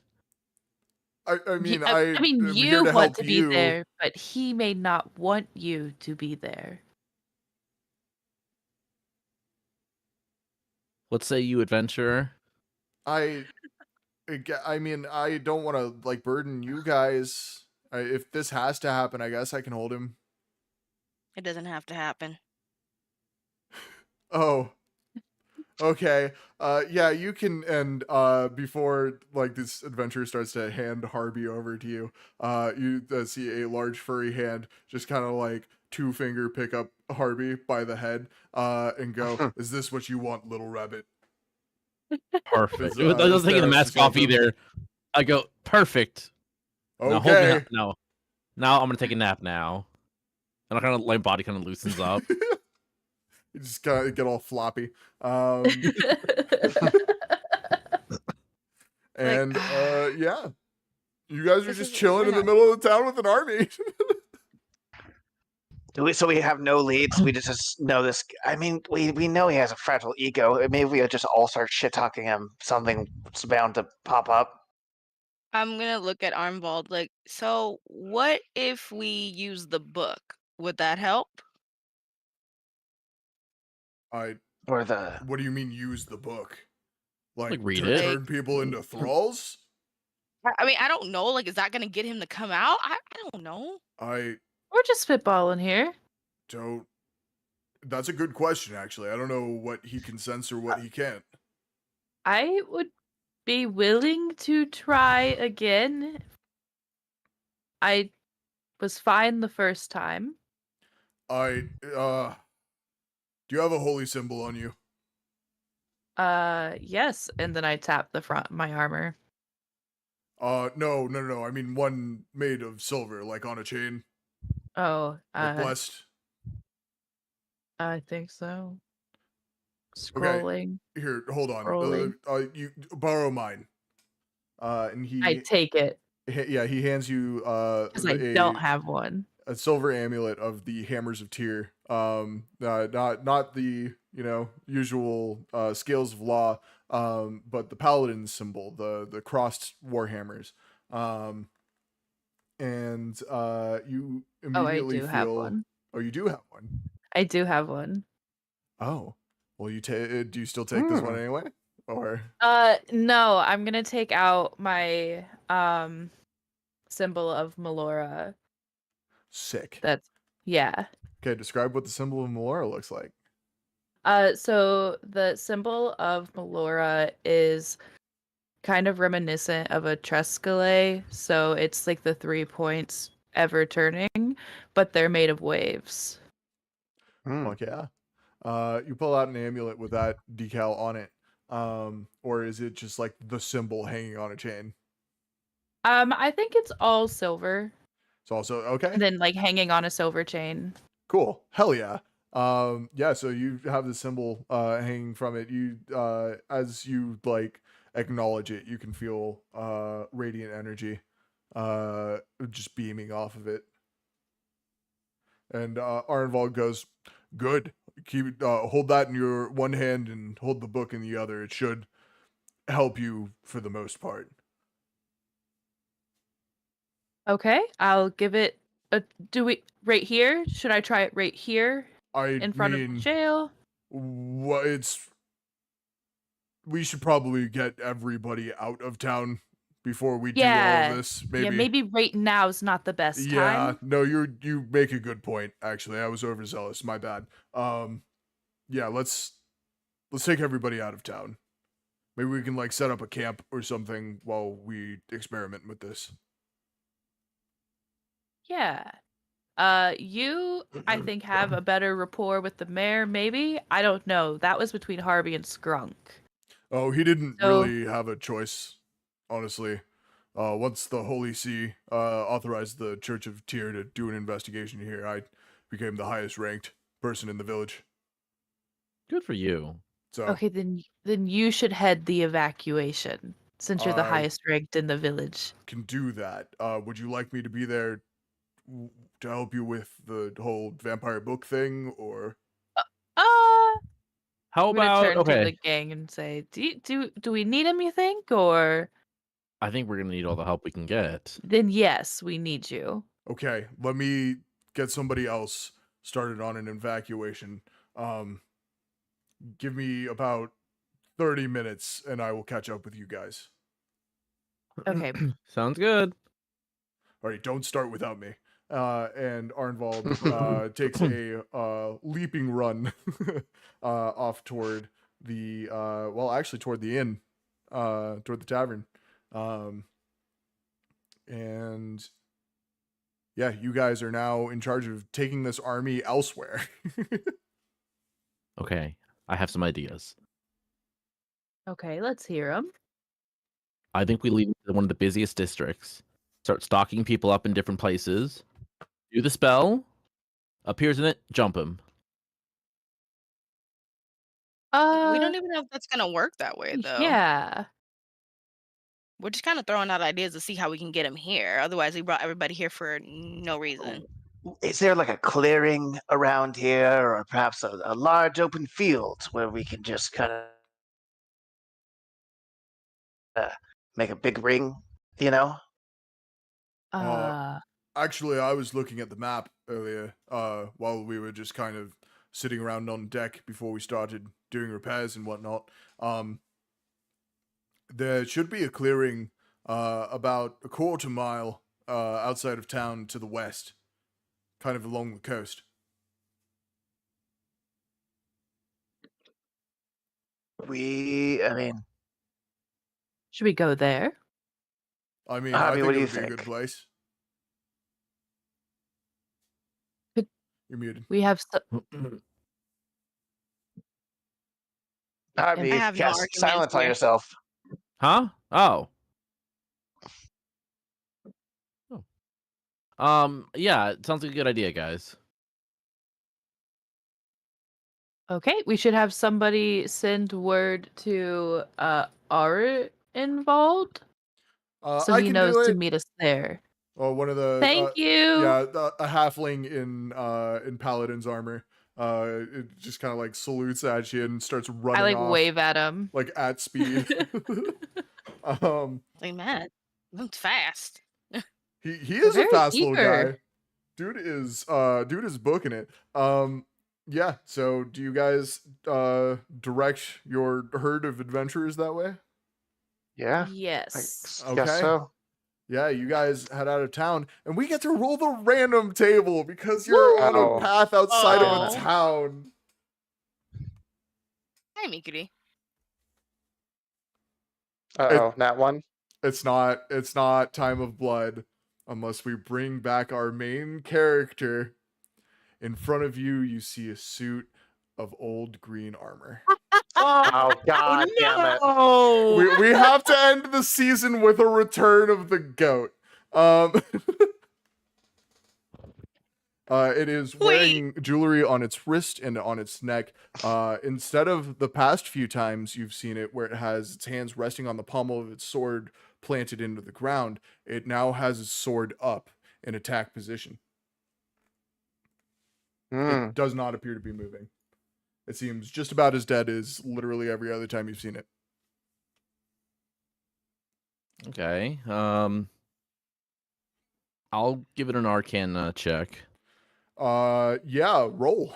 I mean, I mean, I'm here you to want help to be you. there, but he may not want you to be there. Let's say you adventurer. I mean, I don't want to like burden you guys. If this has to happen, I guess I can hold him. It doesn't have to happen. Oh, okay. Yeah, you can. And before like this adventure starts to hand Harvey over to you, you see a large furry hand just kind of like two-finger pick up Harvey by the head, and go, "Is this what you want, little rabbit?" Perfect. Is, I wasn't taking the Theros mask off yourself in? either. I go, perfect. Now hold me Okay. up. No. Now I'm gonna take a nap now. And I kind of my body kind of loosens up. You just kind of get all floppy. And yeah. You guys are This just is chilling we're in the not middle of the town with an army. So we have no leads. We just know this. I mean, we know he has a fragile ego. Maybe we just all start shit talking him. Something's bound to pop up. I'm gonna look at Armvald like, so what if we use the book? Would that help? Or the What do you mean use the book? Like, Like read to it. turn people into thralls? I mean, I don't know. Like, is that gonna get him to come out? I don't know. I We're just spitballing here. don't. That's a good question, actually. I don't know what he can sense or what he can't. I would be willing to try again. I was fine the first time. Do you have a holy symbol on you? Yes, and then I tap the front of my armor. No. I mean one made of silver, like on a chain, Oh, like blessed. I think so. Okay. Scrolling. Here, hold on. Scrolling. You borrow mine. And I take it he hands you because I don't have one. a silver amulet of the Hammers of Tyr. Not the usual scales of law, but the paladin symbol, the crossed warhammers. And you Oh, I immediately do have feel. one. Oh, you do have one. I do have one. Oh, well, do you still take this one anyway, or? No, I'm gonna take out my symbol of Melora. Sick. Yeah. Okay, describe what the symbol of Melora looks like. So the symbol of Melora is kind of reminiscent of a trescale. So it's like the 3 points ever turning, but they're made of waves. Fuck yeah. You pull out an amulet with that decal on it. Or is it just like the symbol hanging on a chain? I think it's all silver. It's also okay. And then like hanging on a silver chain. Cool. Hell yeah. Yeah, so you have the symbol hanging from it. You as you like acknowledge it, you can feel radiant energy just beaming off of it. And Arnvald goes, "Good. Keep hold that in your one hand and hold the book in the other. It should help you for the most part." Okay, I'll give it a right here? Should I try it right here in front of the jail? We should probably get everybody out of town before we do all Yeah. of this. Yeah, maybe right now is not the best Yeah, time. no, you make a good point. Actually, I was overzealous. My bad. Yeah, let's take everybody out of town. Maybe we can like set up a camp or something while we experiment with this. Yeah. You, I think, have a better rapport with the mayor, maybe? I don't know. That was between Harvey and Skrunk. Oh, he didn't So- really have a choice, honestly. Once the Holy See authorized the Church of Tyr to do an investigation here, I became the highest ranked person in the village. Good for you. So Okay, then you should head the evacuation, since you're the I- highest ranked in the village. can do that. Would you like me to be there to help you with the whole vampire book thing, or? How I'm gonna about turn to okay? the gang and say, do we need him, you think? Or I think we're gonna need all the help we can get. then yes, we need you. Okay, let me get somebody else started on an evacuation. Give me about 30 minutes and I will catch up with you guys. Okay. Sounds good. All right, don't start without me. And Arnvald takes a leaping run off toward the toward the inn, toward the tavern. And yeah, you guys are now in charge of taking this army elsewhere. Okay, I have some ideas. Okay, let's hear them. I think we leave it to one of the busiest districts. Start stalking people up in different places. Do the spell. Appears in it. Jump him. We don't even know if that's gonna work that way, though. Yeah. We're just kind of throwing out ideas to see how we can get him here. Otherwise, we brought everybody here for no reason. Is there like a clearing around here, or perhaps a large open field where we can just kind of make a big ring, you know? Actually, I was looking at the map earlier, while we were just kind of sitting around on deck before we started doing repairs and whatnot. There should be a clearing, about a quarter mile, outside of town to the west, kind of along the coast. I mean, Should we go there? I mean, I I mean, think what it do you would be a good think? place. Could- You're muted. We have I And mean, I have no cast arguments silence on here. yourself. Huh? Oh. Yeah, it sounds like a good idea, guys. Okay, we should have somebody send word to Art involved, so I he can knows do to it. meet us there. Oh, one of the Thank you. yeah, a halfling in paladin's armor. It just kind of like salutes at you and starts I running like off wave at him. like at speed. Like, man, that's fast. he is a Very fast little eager. guy. Dude is booking it. Yeah, so do you guys direct your herd of adventurers that way? Yeah, I Yes. Okay. guess so. Yeah, you guys head out of town, and we get to roll the random table because you're on a Woo! path outside of a Oh. town. Hi, Mikuri. Uh-oh, not one. It's not Time of Blood unless we bring back our main character. In front of you, you see a suit of old green armor. Oh, God damn it. No! We have to end the season with a return of the goat. It is wearing jewelry on its wrist and on its neck. Instead of the past few times you've seen it where it has its hands resting on the pommel of its sword planted into the ground, it now has its sword up in attack position. Hmm. It does not appear to be moving. It seems just about as dead as literally every other time you've seen it. Okay. I'll give it an arcane check. Yeah, roll.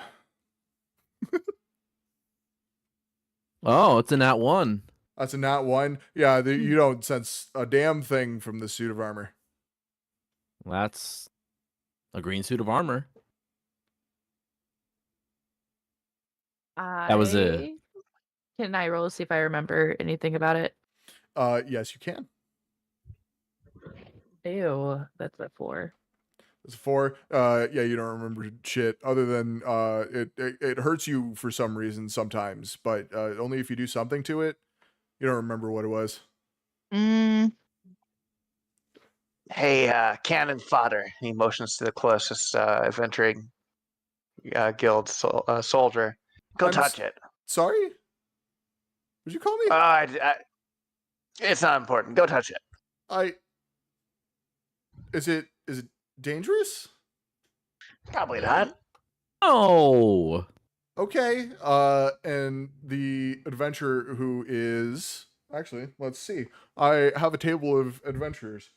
Oh, it's a nat 1. That's a nat 1. Yeah, you don't sense a damn thing from the suit of armor. That's a green suit of armor. That was it. Can I roll to see if I remember anything about it? Yes, you can. Ew, that's a 4. It's a 4. Yeah, you don't remember shit other than it hurts you for some reason sometimes, but only if you do something to it. You don't remember what it was. Hey, cannon fodder. He motions to the closest adventuring guild soldier. Go I'm touch it. Sorry? Would you call me? It's not important. Go touch it. Is it dangerous? Probably not. Oh. Okay. And the adventurer who is actually, let's see. I have a table of adventurers.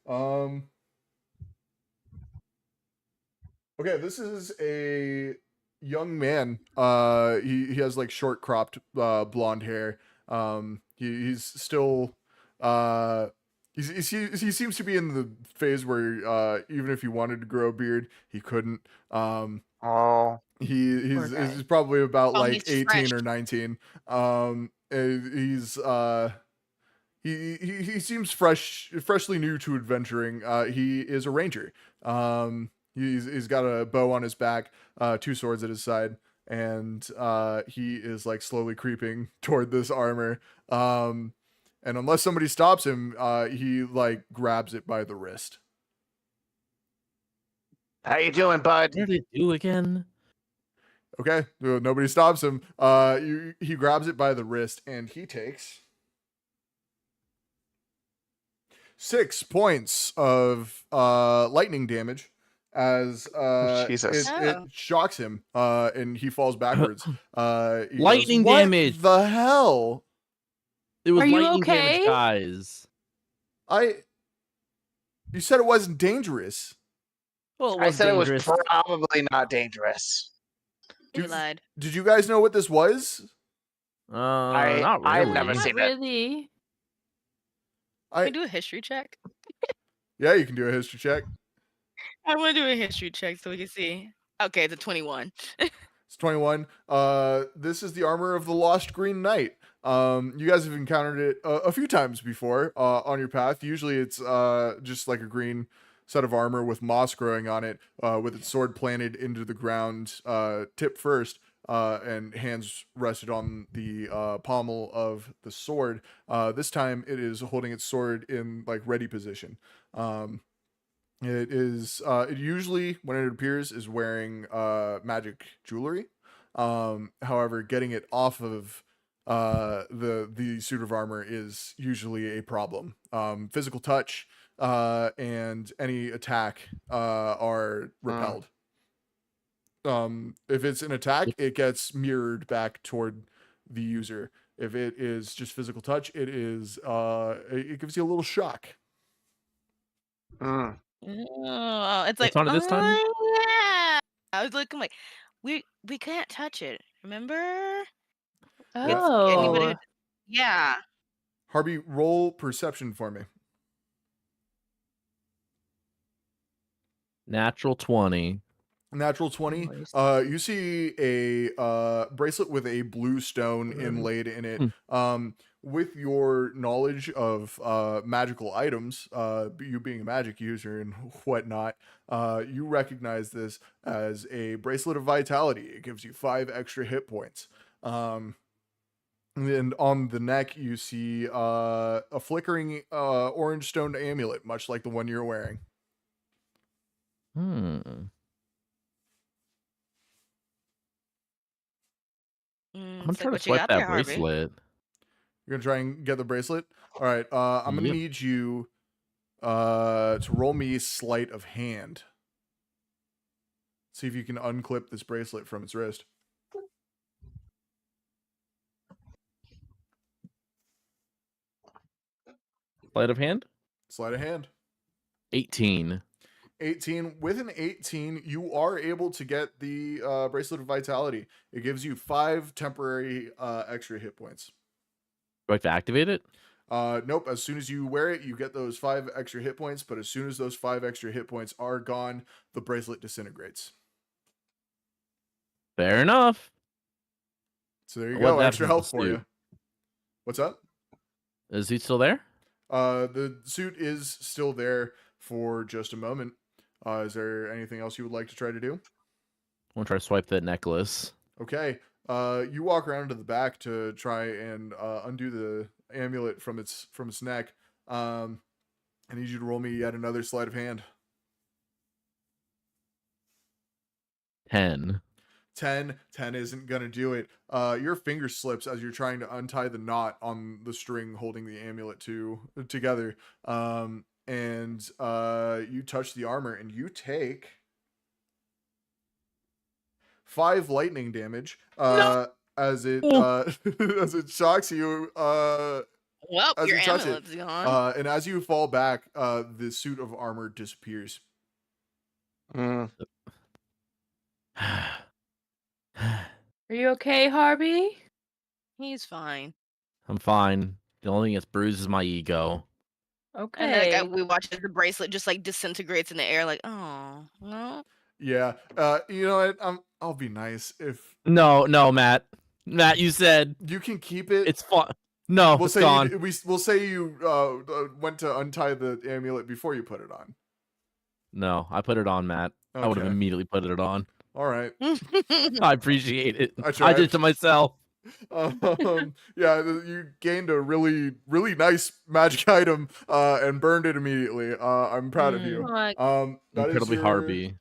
Okay, this is a young man. He has like short cropped blonde hair. He's still he seems to be in the phase where even if he wanted to grow a beard, he couldn't. Oh, He's probably about Oh, like he's 18 fresh. or 19. He's he seems freshly new to adventuring. He is a ranger. He's got a bow on his back, 2 swords at his side. and he is like slowly creeping toward this armor. And unless somebody stops him, he like grabs it by the wrist. How you doing, bud? What did it do again? Okay, nobody stops him. He grabs it by the wrist, and he takes 6 points of lightning damage as Jesus. it shocks him, and he falls backwards. He Lightning goes, damage. What the hell? It was Are you lightning okay? damage, guys. You said it wasn't dangerous. Well, I said dangerous. it was probably not dangerous. You lied. Did you guys know what this was? Not really. I've never Not seen it. really. Can we do a history check? Yeah, you can do a history check. I want to do a history check so we can see. Okay, it's a 21. It's 21. This is the armor of the Lost Green Knight. You guys have encountered it a few times before on your path. Usually it's just like a green set of armor with moss growing on it, with its sword planted into the ground, tip first, and hands rested on the pommel of the sword. This time it is holding its sword in like ready position. It is it usually, when it appears, is wearing magic jewelry. However, getting it off of the suit of armor is usually a problem. Physical touch and any attack are repelled. If it's an attack, it gets mirrored back toward the user. If it is just physical touch, it gives you a little shock. Mm. Oh, it's like, on it this time? yeah. I was looking like, we can't touch it. Remember? Anybody Oh. who, yeah. Harvey, roll perception for me. Natural 20. Natural 20. Nice. You see a bracelet with a blue stone inlaid in it. With your knowledge of magical items, you being a magic user and whatnot, you recognize this as a bracelet of vitality. It gives you 5 extra hit points. And on the neck, you see a flickering orange stone amulet, much like the one you're wearing. I'm gonna It's try like, to what you swipe got that there, Harvey? bracelet. You're gonna try and get the bracelet? All right. I'm gonna Yep. need you to roll me sleight of hand. See if you can unclip this bracelet from its wrist. Sleight of hand? Sleight of hand. 18. 18. With an 18, you are able to get the bracelet of vitality. It gives you 5 temporary extra hit points. Do I have to activate it? Nope. As soon as you wear it, you get those 5 extra hit points. But as soon as those 5 extra hit points are gone, the bracelet disintegrates. Fair enough. So there you What go. happens Extra to the health for suit? you. What's up? Is he still there? The suit is still there for just a moment. Is there anything else you would like to try to do? I'm gonna try to swipe that necklace. Okay. You walk around to the back to try and undo the amulet from its neck. I need you to roll me yet another sleight of hand. 10. 10 isn't gonna do it. Your finger slips as you're trying to untie the knot on the string holding the amulet together. And you touch the armor and you take 5 lightning damage as it as it shocks you. Well, As your you touch it, amulet's gone. and as you fall back, the suit of armor disappears. Mm. Are you okay, Harvey? He's fine. I'm fine. The only thing that's bruised is my ego. And then Okay. we watch as the bracelet just like disintegrates in the air, like, oh no. Yeah. You know what? I'll be nice if No, Matt. Matt, you said you can keep it. it's fun. No, We'll it's say gone. we'll say you went to untie the amulet before you put it on. No, I put it on, Matt. I would have Okay. immediately put it on. All right. I appreciate it. I I tried. did it to myself. Yeah, you gained a really, really nice magic item and burned it immediately. I'm proud of you. Like, That is Incredibly your Harpy.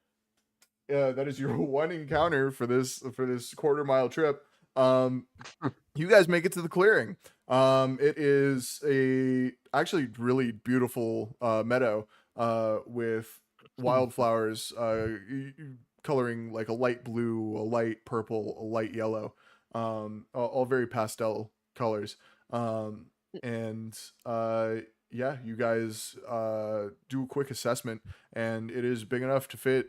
that is your one encounter for this quarter-mile trip. You guys make it to the clearing. It is a actually really beautiful meadow with wildflowers coloring like a light blue, a light purple, a light yellow, all very pastel colors. And yeah, you guys do a quick assessment, and it is big enough to fit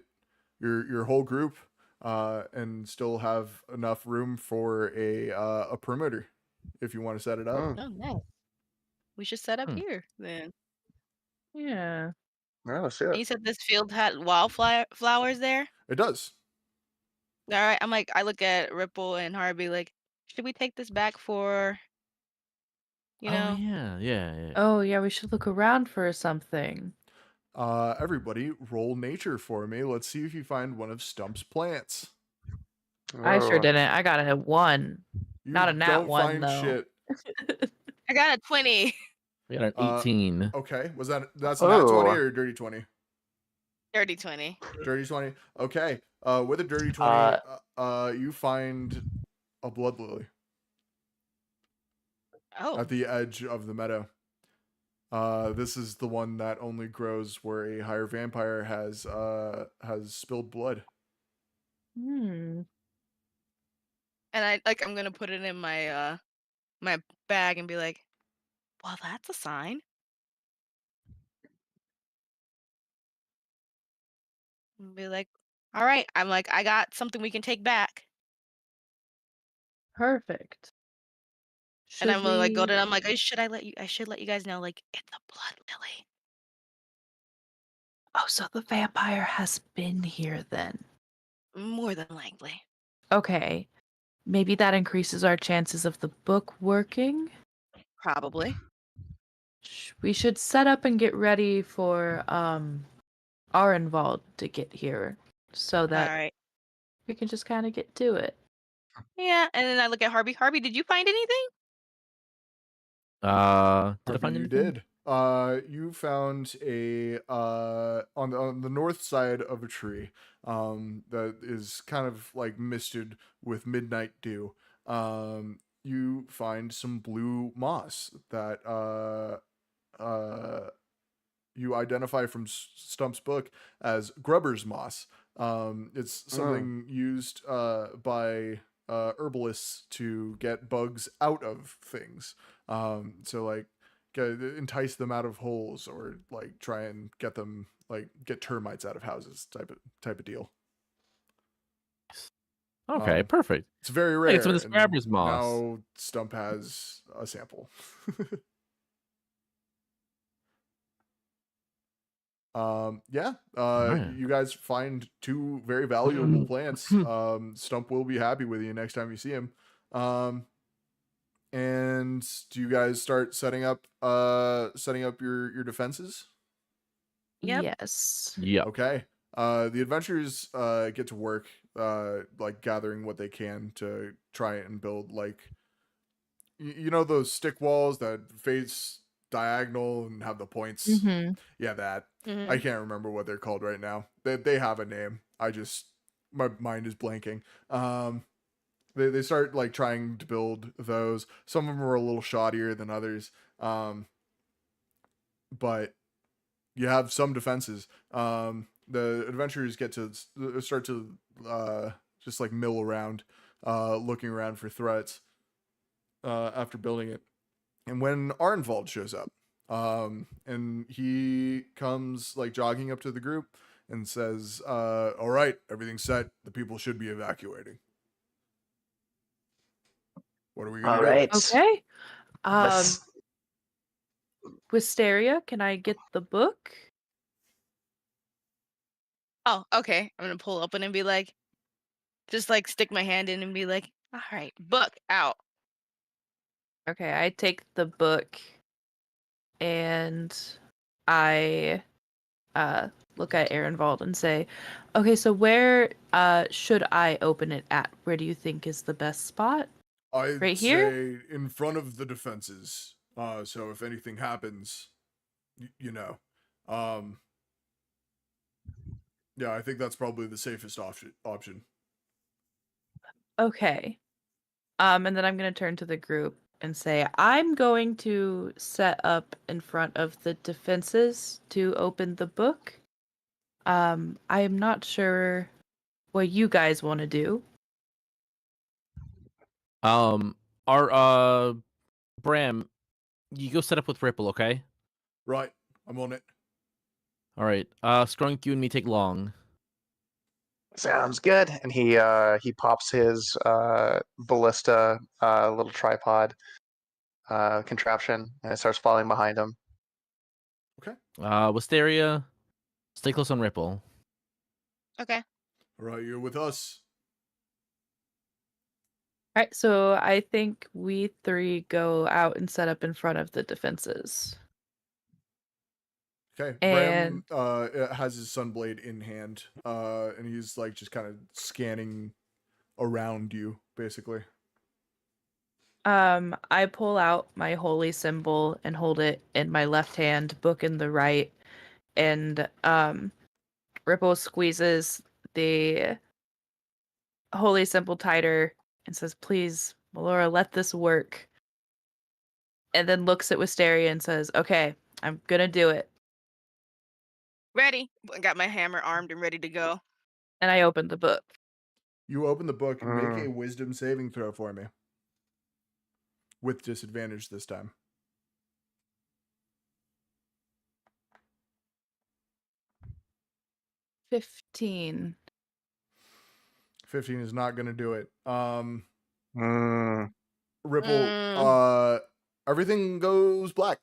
your whole group and still have enough room for a perimeter if you want to set it up. Mm. oh, nice. We should set up Hmm. here then. Yeah. Yeah, let's do And it. you said this field had wildflower flowers there? It does. All right. I'm like, I look at Ripple and Harvey like, should we take this back for, you Oh know? yeah. Oh, yeah, we should look around for something. Everybody, roll nature for me. Let's see if you find one of Stump's plants. I sure Oh, didn't. I got a 1. You Not a nat don't 1, find though. shit. I got a 20. We got an Uh, 18. Okay, that's a nat 20 Oh. or a dirty 20? Dirty 20. Dirty 20. Okay. With a dirty 20, you find a blood lily Oh. at the edge of the meadow. This is the one that only grows where a higher vampire has spilled blood. Hmm. And I'm gonna put it in my my bag and be like, well, that's a sign. And be like, all right. I'm like, I got something we can take back. Perfect. And Should I'm gonna like go we... to them like, I should let you guys know, like, it's a blood lily. Oh, so the vampire has been here then. More than likely. Okay. Maybe that increases our chances of the book working. Probably. We should set up and get ready for Arenvald to get here so All that right. we can just kind of get to it. Yeah. And then I look at Harvey. Harvey, did you find anything? Did I Harvey, find you anything? did. You found a on the north side of a tree that is kind of like misted with midnight dew. You find some blue moss that you identify from Stump's book as Grubber's moss. It's something used by herbalists to get bugs out of things. So like entice them out of holes or like try and get them like get termites out of houses type of deal. Okay, perfect. It's very I rare. think it's with this and Grabber's moss. Now Stump has a sample. Yeah, Alright. you guys find two very valuable plants. Stump will be happy with you next time you see him. And do you guys start setting up your defenses? Yep. Yes. Yep. Okay. The adventurers get to work like gathering what they can to try and build like you know those stick walls that face diagonal and have the points. Mm-hmm. Yeah, that. Mhm. I can't remember what they're called right now. They have a name. My mind is blanking. They start like trying to build those. Some of them are a little shoddier than others. But you have some defenses. The adventurers get to start to just like mill around, looking around for threats after building it. And when Arnvald shows up, and he comes like jogging up to the group and says, all right, everything's set. The people should be evacuating. What are we going All to do? right. Okay. Let's- Wisteria, can I get the book? Oh, okay. I'm gonna pull open and be like, just like stick my hand in and be like, all right, book out. Okay, I take the book and I look at Ehrenwald and say, okay, so where should I open it at? Where do you think is the best spot? I'd Right here? say in front of the defenses. So if anything happens, you know. Yeah, I think that's probably the safest option. Okay. And then I'm going to turn to the group and say, I'm going to set up in front of the defenses to open the book. I am not sure what you guys want to do. Our Bram, you go set up with Ripple, okay? Right, I'm on it. All right. Skunk, you and me take long. Sounds good. And he pops his ballista little tripod contraption and it starts falling behind him. Wisteria, stay close on Ripple. Okay. All right, you're with us. All right, so I think we three go out and set up in front of the defenses. Okay, And Bram has his sunblade in hand, and he's like just kind of scanning around you, basically. I pull out my holy symbol and hold it in my left hand, book in the right, and Ripple squeezes the holy symbol tighter and says, "Please, Melora, let this work." And then looks at Wisteria and says, "Okay, I'm gonna do it." Ready. Got my hammer armed and ready to go. And I open the book. You open the book and make Mm. a wisdom saving throw for me. With disadvantage this time. 15. 15 is not going to do it. Mm. Ripple, everything goes black.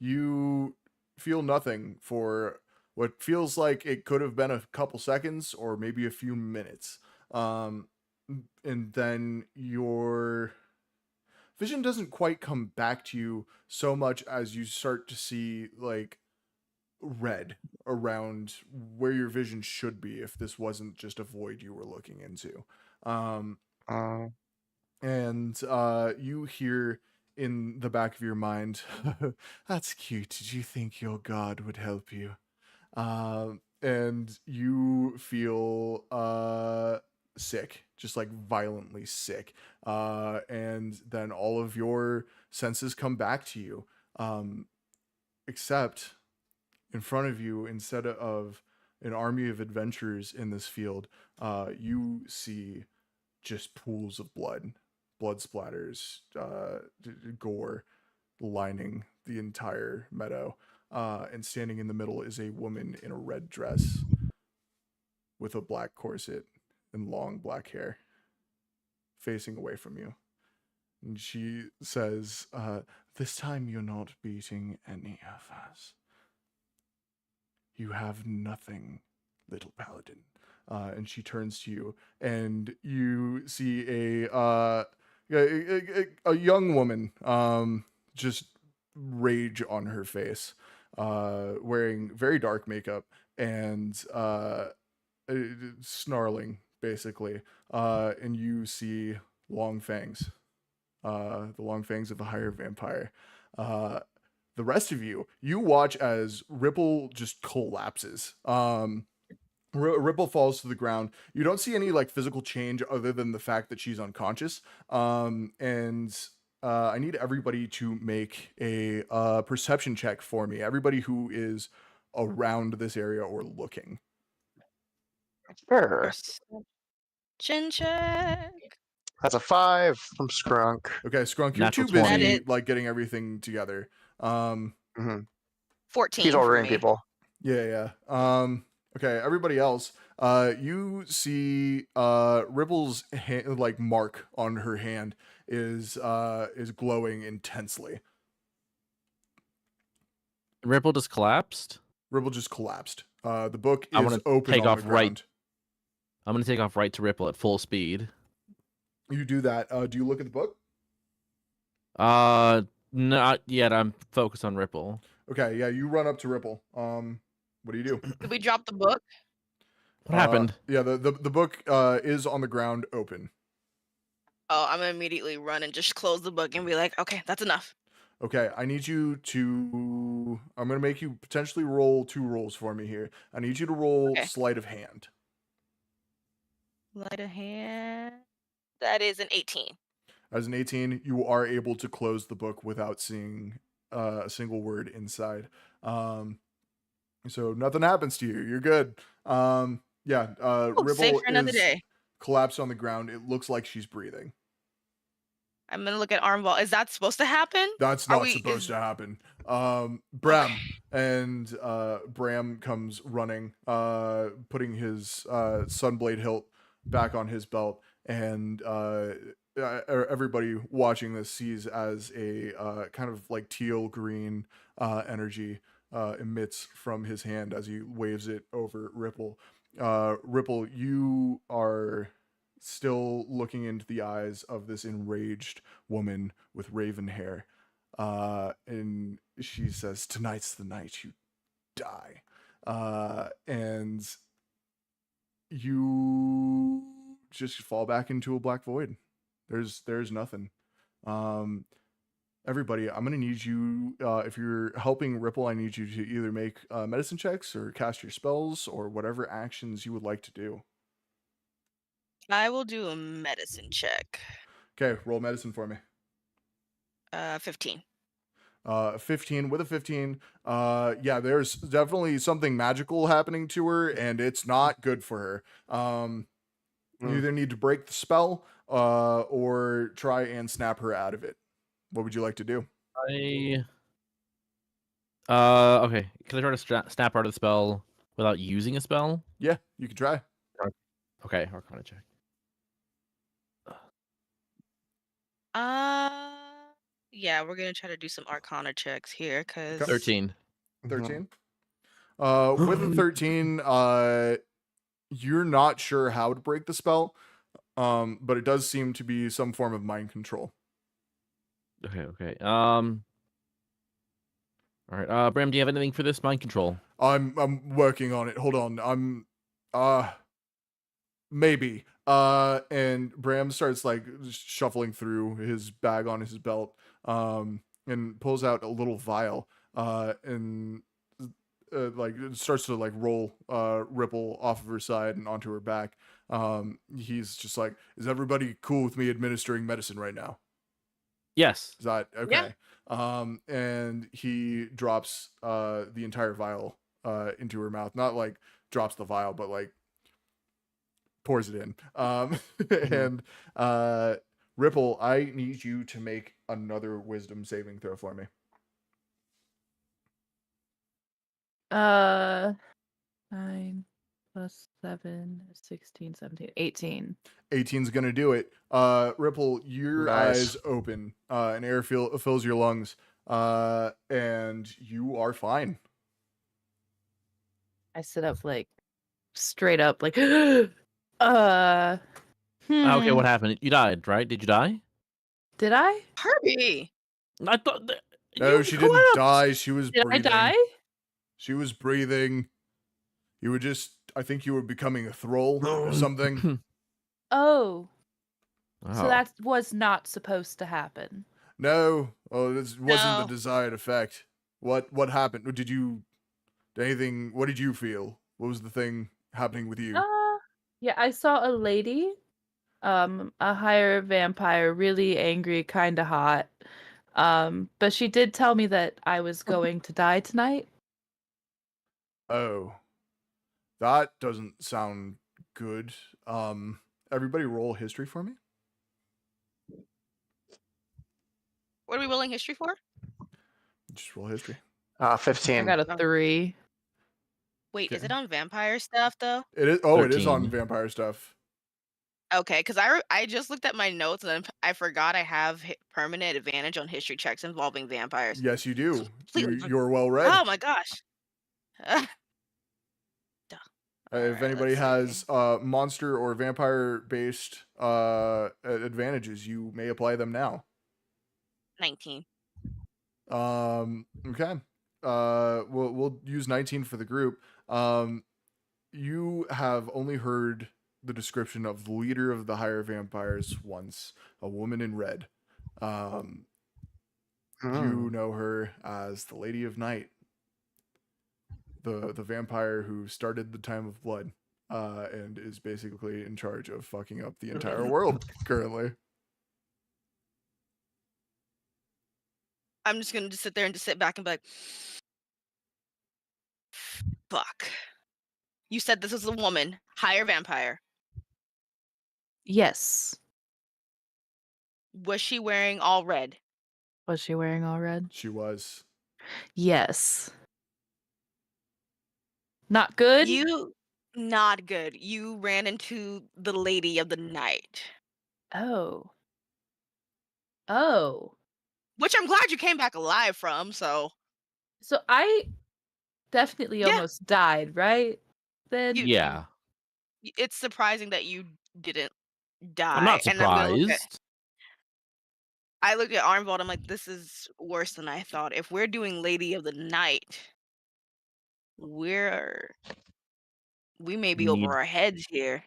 You feel nothing for what feels like it could have been a couple seconds or maybe a few minutes. And then your vision doesn't quite come back to you so much as you start to see like red around where your vision should be if this wasn't just a void you were looking into. And you hear in the back of your mind, that's cute. Did you think your god would help you? And you feel sick, just like violently sick. And then all of your senses come back to you, except in front of you, instead of an army of adventurers in this field, you see just pools of blood splatters, gore lining the entire meadow. And standing in the middle is a woman in a red dress with a black corset and long black hair, facing away from you. And she says, this time you're not beating any of us. You have nothing, little paladin. And she turns to you, and you see a young woman, just rage on her face, wearing very dark makeup and snarling, basically. And you see long fangs, the long fangs of the higher vampire. The rest of you watch as Ripple just collapses. Ripple falls to the ground. You don't see any like physical change other than the fact that she's unconscious. And I need everybody to make a perception check for me. Everybody who is around this area or looking. Sure. Chin check. That's a 5 from Skrunk. Okay, Skrunk, you're Natural too busy 20. like getting everything together. 14 He's for ordering me. people. Yeah. Okay, everybody else, you see Ripple's like mark on her hand is glowing intensely. Ripple just collapsed. Ripple just collapsed. The book I is wanna open take on off the right. ground. I'm gonna take off right to Ripple at full speed. You do that. Do you look at the book? Not yet. I'm focused on Ripple. Okay, yeah, you run up to Ripple. What do you do? Did we drop the book? What happened? Yeah, the book is on the ground open. Oh, I'm gonna immediately run and just close the book and be like, okay, that's enough. Okay, I need you to. I'm gonna make you potentially roll 2 rolls for me here. I need you to roll Okay. sleight of hand. Light of hand. That is an 18. As an 18, you are able to close the book without seeing a single word inside. So nothing happens to you. You're good. Yeah. Oh, save Ripple for another is day. collapsed on the ground. It looks like she's breathing. I'm gonna look at Armball. Is that supposed to happen? That's Are not we- supposed is- to happen. Bram Okay. and Bram comes running, putting his sunblade hilt back on his belt, and everybody watching this sees as a kind of like teal green energy emits from his hand as he waves it over Ripple. Ripple, you are still looking into the eyes of this enraged woman with raven hair. And she says, "Tonight's the night you die." And you just fall back into a black void. There's nothing. Everybody, I'm gonna need you, if you're helping Ripple, I need you to either make medicine checks or cast your spells or whatever actions you would like to do. I will do a medicine check. Okay, roll medicine for me. 15. 15. With a 15, yeah, there's definitely something magical happening to her, and it's not good for her. You either need to break the spell or try and snap her out of it. What would you like to do? Okay. Can I try to snap out of the spell without using a spell? Yeah, you can try. Okay, Arcana check. Yeah, we're gonna try to do some Arcana checks here, cause 13. 13. With a 13, you're not sure how to break the spell, but it does seem to be some form of mind control. Okay. All right. Bram, do you have anything for this mind control? I'm working on it. Hold on. Maybe. And Bram starts like shuffling through his bag on his belt, and pulls out a little vial, and like it starts to like roll Ripple off of her side and onto her back. He's just like, "Is everybody cool with me administering medicine right now?" Yes. Is that okay? And he drops the entire vial into her mouth. Not like drops the vial, but like pours it in. And Ripple, I need you to make another wisdom saving throw for me. 9 plus 7, 16, 17, 18. 18's gonna do it. Ripple, your Nice. eyes open, and air fills your lungs, and you are fine. I sit up like straight up like Okay, hmm, what happened? You died, right? Did you die? Did I? Herbie. I thought that No, you she didn't collapsed. die. She was Did breathing. I die? She was breathing. You were just, I think you were becoming a thrall or something. Oh, so Oh. that was not supposed to happen. No, this wasn't the No. desired effect. What happened? What did you feel? What was the thing happening with you? Yeah, I saw a lady, a higher vampire, really angry, kind of hot. But she did tell me that I was going to die tonight. Oh, that doesn't sound good. Everybody roll history for me. What are we rolling history for? Just roll history. 15. I got a 3. Wait, is Okay. it on vampire stuff though? It is. Oh, it is on 13. vampire stuff. Okay, because I just looked at my notes and then I forgot I have permanent advantage on history checks involving vampires. Yes, you do. Completely You're well read. Oh my gosh. If Alright, anybody let's has monster or vampire based advantages, you may apply them now. 19. Okay. We'll use 19 for the group. You have only heard the description of the leader of the higher vampires once, a woman in red. You know her as the Lady of Night, the vampire who started the Time of Blood, and is basically in charge of fucking up the entire world currently. I'm just gonna just sit there and just sit back and be like, fuck. You said this was a woman, higher vampire. Yes. Was she wearing all red? Was she wearing all red? She was. Yes. Not good? You not good. You ran into the Lady of the Night. Oh. Oh. Which I'm glad you came back alive from, so So I definitely Yeah. almost died, right? Then Yeah. it's surprising that you didn't die. I'm not And I'm gonna look at surprised. I looked at Armvold, I'm like, this is worse than I thought. If we're doing Lady of the Night, we may be Need- over our heads here.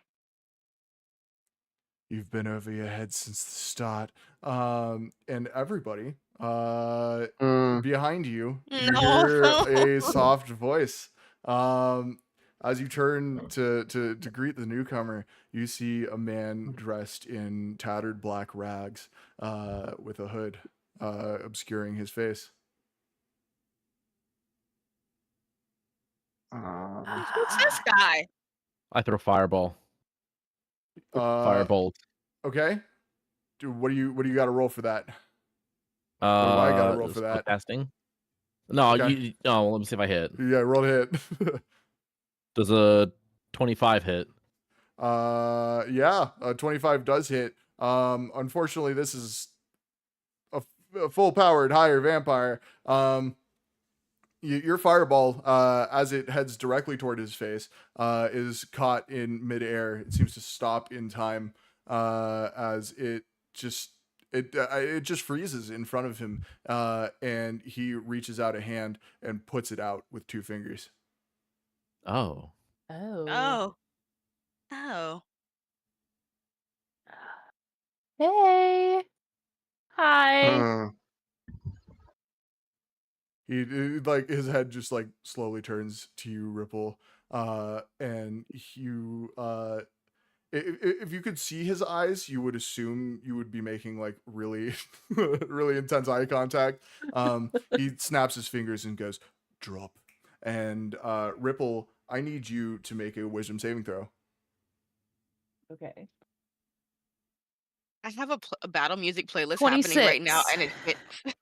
You've been over your head since the start. And everybody, behind you, you No. hear a soft voice. As you turn to greet the newcomer, you see a man dressed in tattered black rags, with a hood, obscuring his face. Who's this guy? I throw fireball. Firebolt. Okay. Dude, what do you got to roll for that? What do I gotta roll for that? Testing. No, Okay. no. Let me see if I hit. Yeah, roll a hit. Does a 25 hit? Yeah, 25 does hit. Unfortunately, this is a full powered higher vampire. Your fireball, as it heads directly toward his face, is caught in midair. It seems to stop in time, as it just freezes in front of him, and he reaches out a hand and puts it out with two fingers. Oh. Oh. Oh. Hey. Hi. He like his head just like slowly turns to you, Ripple, and you if you could see his eyes, you would assume you would be making like really really intense eye contact. He snaps his fingers and goes, "Drop." And Ripple, I need you to make a wisdom saving throw. Okay. I have a battle music playlist happening right now, 26. and it fits.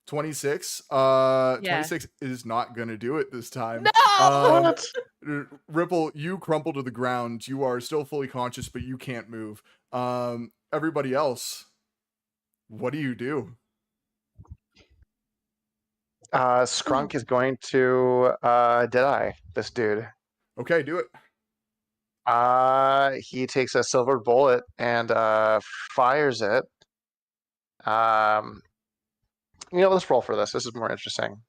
26. Yeah. 26 is not gonna do it this time. No! Ripple, you crumple to the ground. You are still fully conscious, but you can't move. Everybody else, what do you do? Skrunk is going to Deadeye this dude. Okay, do it. He takes a silver bullet and fires it. Let's roll for this. This is more interesting.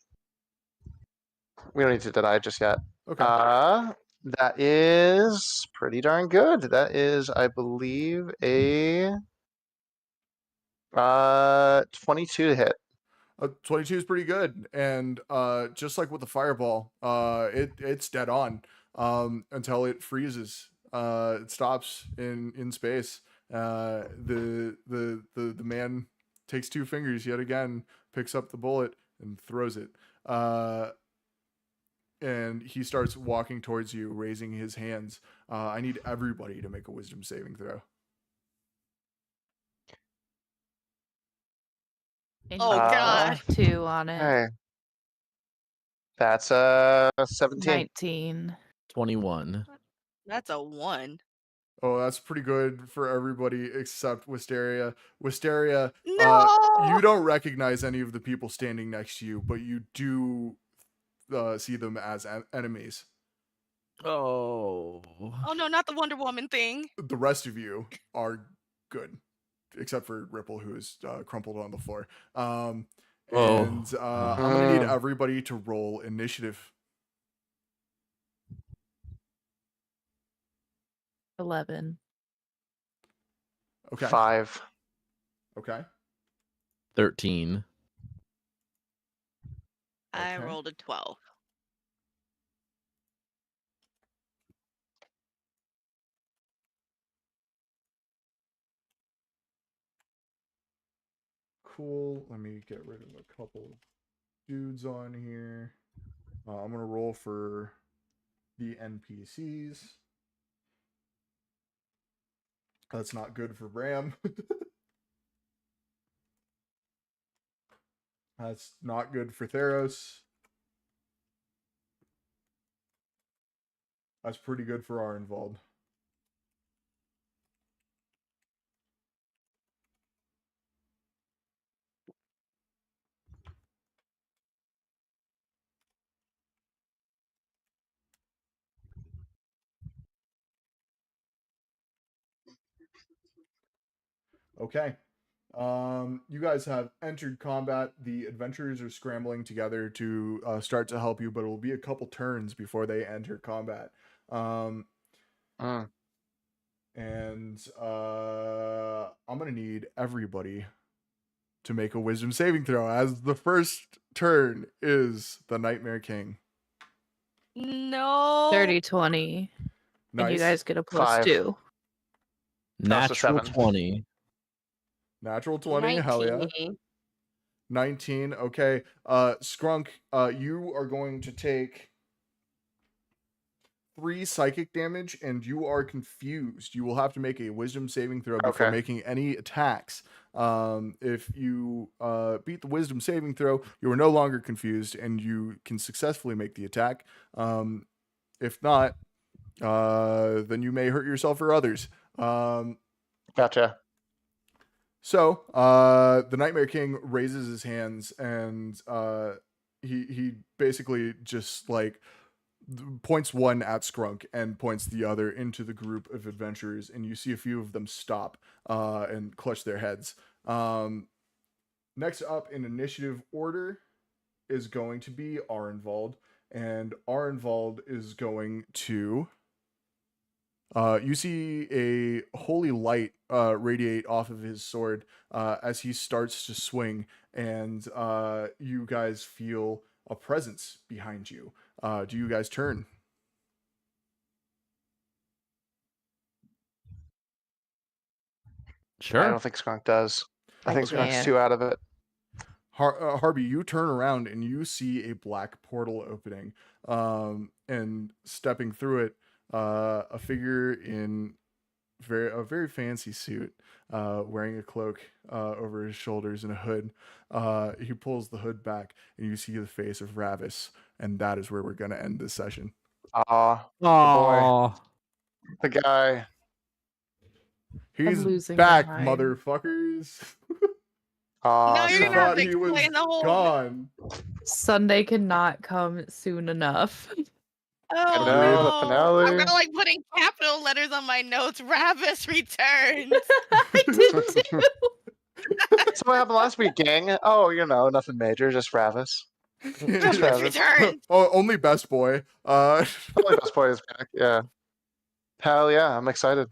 We don't need to Deadeye just yet. Okay. That is pretty darn good. That is, I believe, a 22 to hit. 22 is pretty good, and just like with the fireball, it's dead on until it freezes. It stops in space. The man takes two fingers yet again, picks up the bullet and throws it. And he starts walking towards you, raising his hands. I need everybody to make a wisdom saving throw. And Oh, you God. got 2 on it. Hey. That's a 17. 19. 21. That's a 1. Oh, that's pretty good for everybody except Wisteria. Wisteria, No! you don't recognize any of the people standing next to you, but you do see them as enemies. Oh. Oh, no, not the Wonder Woman thing. The rest of you are good, except for Ripple, who is crumpled on the floor. I'm gonna need everybody to roll initiative. 11. Okay. 5. Okay. 13. I Okay. rolled a 12. Cool. Let me get rid of a couple dudes on here. I'm gonna roll for the NPCs. That's not good for Bram. That's not good for Theros. That's pretty good for Arenvald. Okay. You guys have entered combat. The adventurers are scrambling together to start to help you, but it will be a couple turns before they enter combat. Mm. And I'm gonna need everybody to make a wisdom saving throw, as the first turn is the Nightmare King. No. 30, 20. Nice. And you guys get a plus 5. 2. That's a Natural 7. 20. Natural 20. Hell yeah. 19. 19. Okay. Skrunk, you are going to take 3 psychic damage, and you are confused. You will have to make a wisdom saving throw before Okay. making any attacks. If you beat the wisdom saving throw, you are no longer confused, and you can successfully make the attack. If not, then you may hurt yourself or others. Gotcha. So the Nightmare King raises his hands, and he basically just like points one at Skrunk and points the other into the group of adventurers, and you see a few of them stop and clutch their heads. Next up in initiative order is going to be Arenvald, and Arenvald is going to you see a holy light radiate off of his sword as he starts to swing, and you guys feel a presence behind you. Do you guys turn? I Sure. don't think Skunk does. I think Skunk's can't. too out of it. Harvey, you turn around and you see a black portal opening, and stepping through it, a figure in a very fancy suit, wearing a cloak over his shoulders and a hood. He pulls the hood back, and you see the face of Ravis, and that is where we're gonna end this session. Aw, Aww. the guy. He's losing my back, mind. motherfuckers. No, you're You gonna have thought to he was explain the whole. gone. Sunday cannot come soon enough. Oh No, the no! finale. I'm gonna like putting capital letters on my notes. Ravis returns. I did too. So what happened last week, gang? Oh, nothing major, just Ravis. Just Ravis Ravis. returns. Oh, only best boy. Probably best boy is back. Yeah. Hell yeah, I'm excited.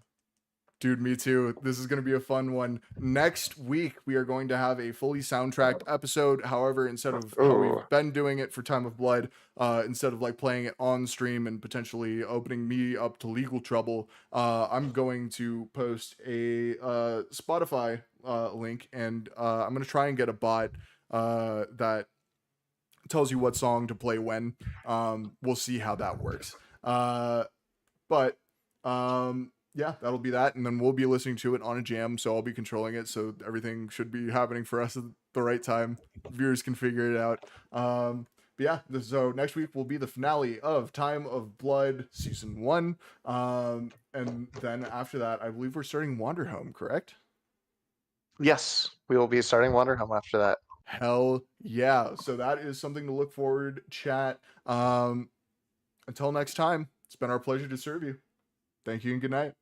Dude, me too. This is going to be a fun one. Next week, we are going to have a fully soundtracked episode. However, instead of how Ooh. we've been doing it for Time of Blood, instead of like playing it on stream and potentially opening me up to legal trouble, I'm going to post a Spotify link, and I'm going to try and get a bot that tells you what song to play when. We'll see how that works. But yeah, that'll be that, and then we'll be listening to it on a jam, so I'll be controlling it, so everything should be happening for us at the right time. Viewers can figure it out. But yeah, so next week will be the finale of Time of Blood Season 1. And then after that, I believe we're starting Wanderhome, correct? Yes, we will be starting Wanderhome after that. Hell yeah. So that is something to look forward, chat. Until next time, it's been our pleasure to serve you. Thank you and good night.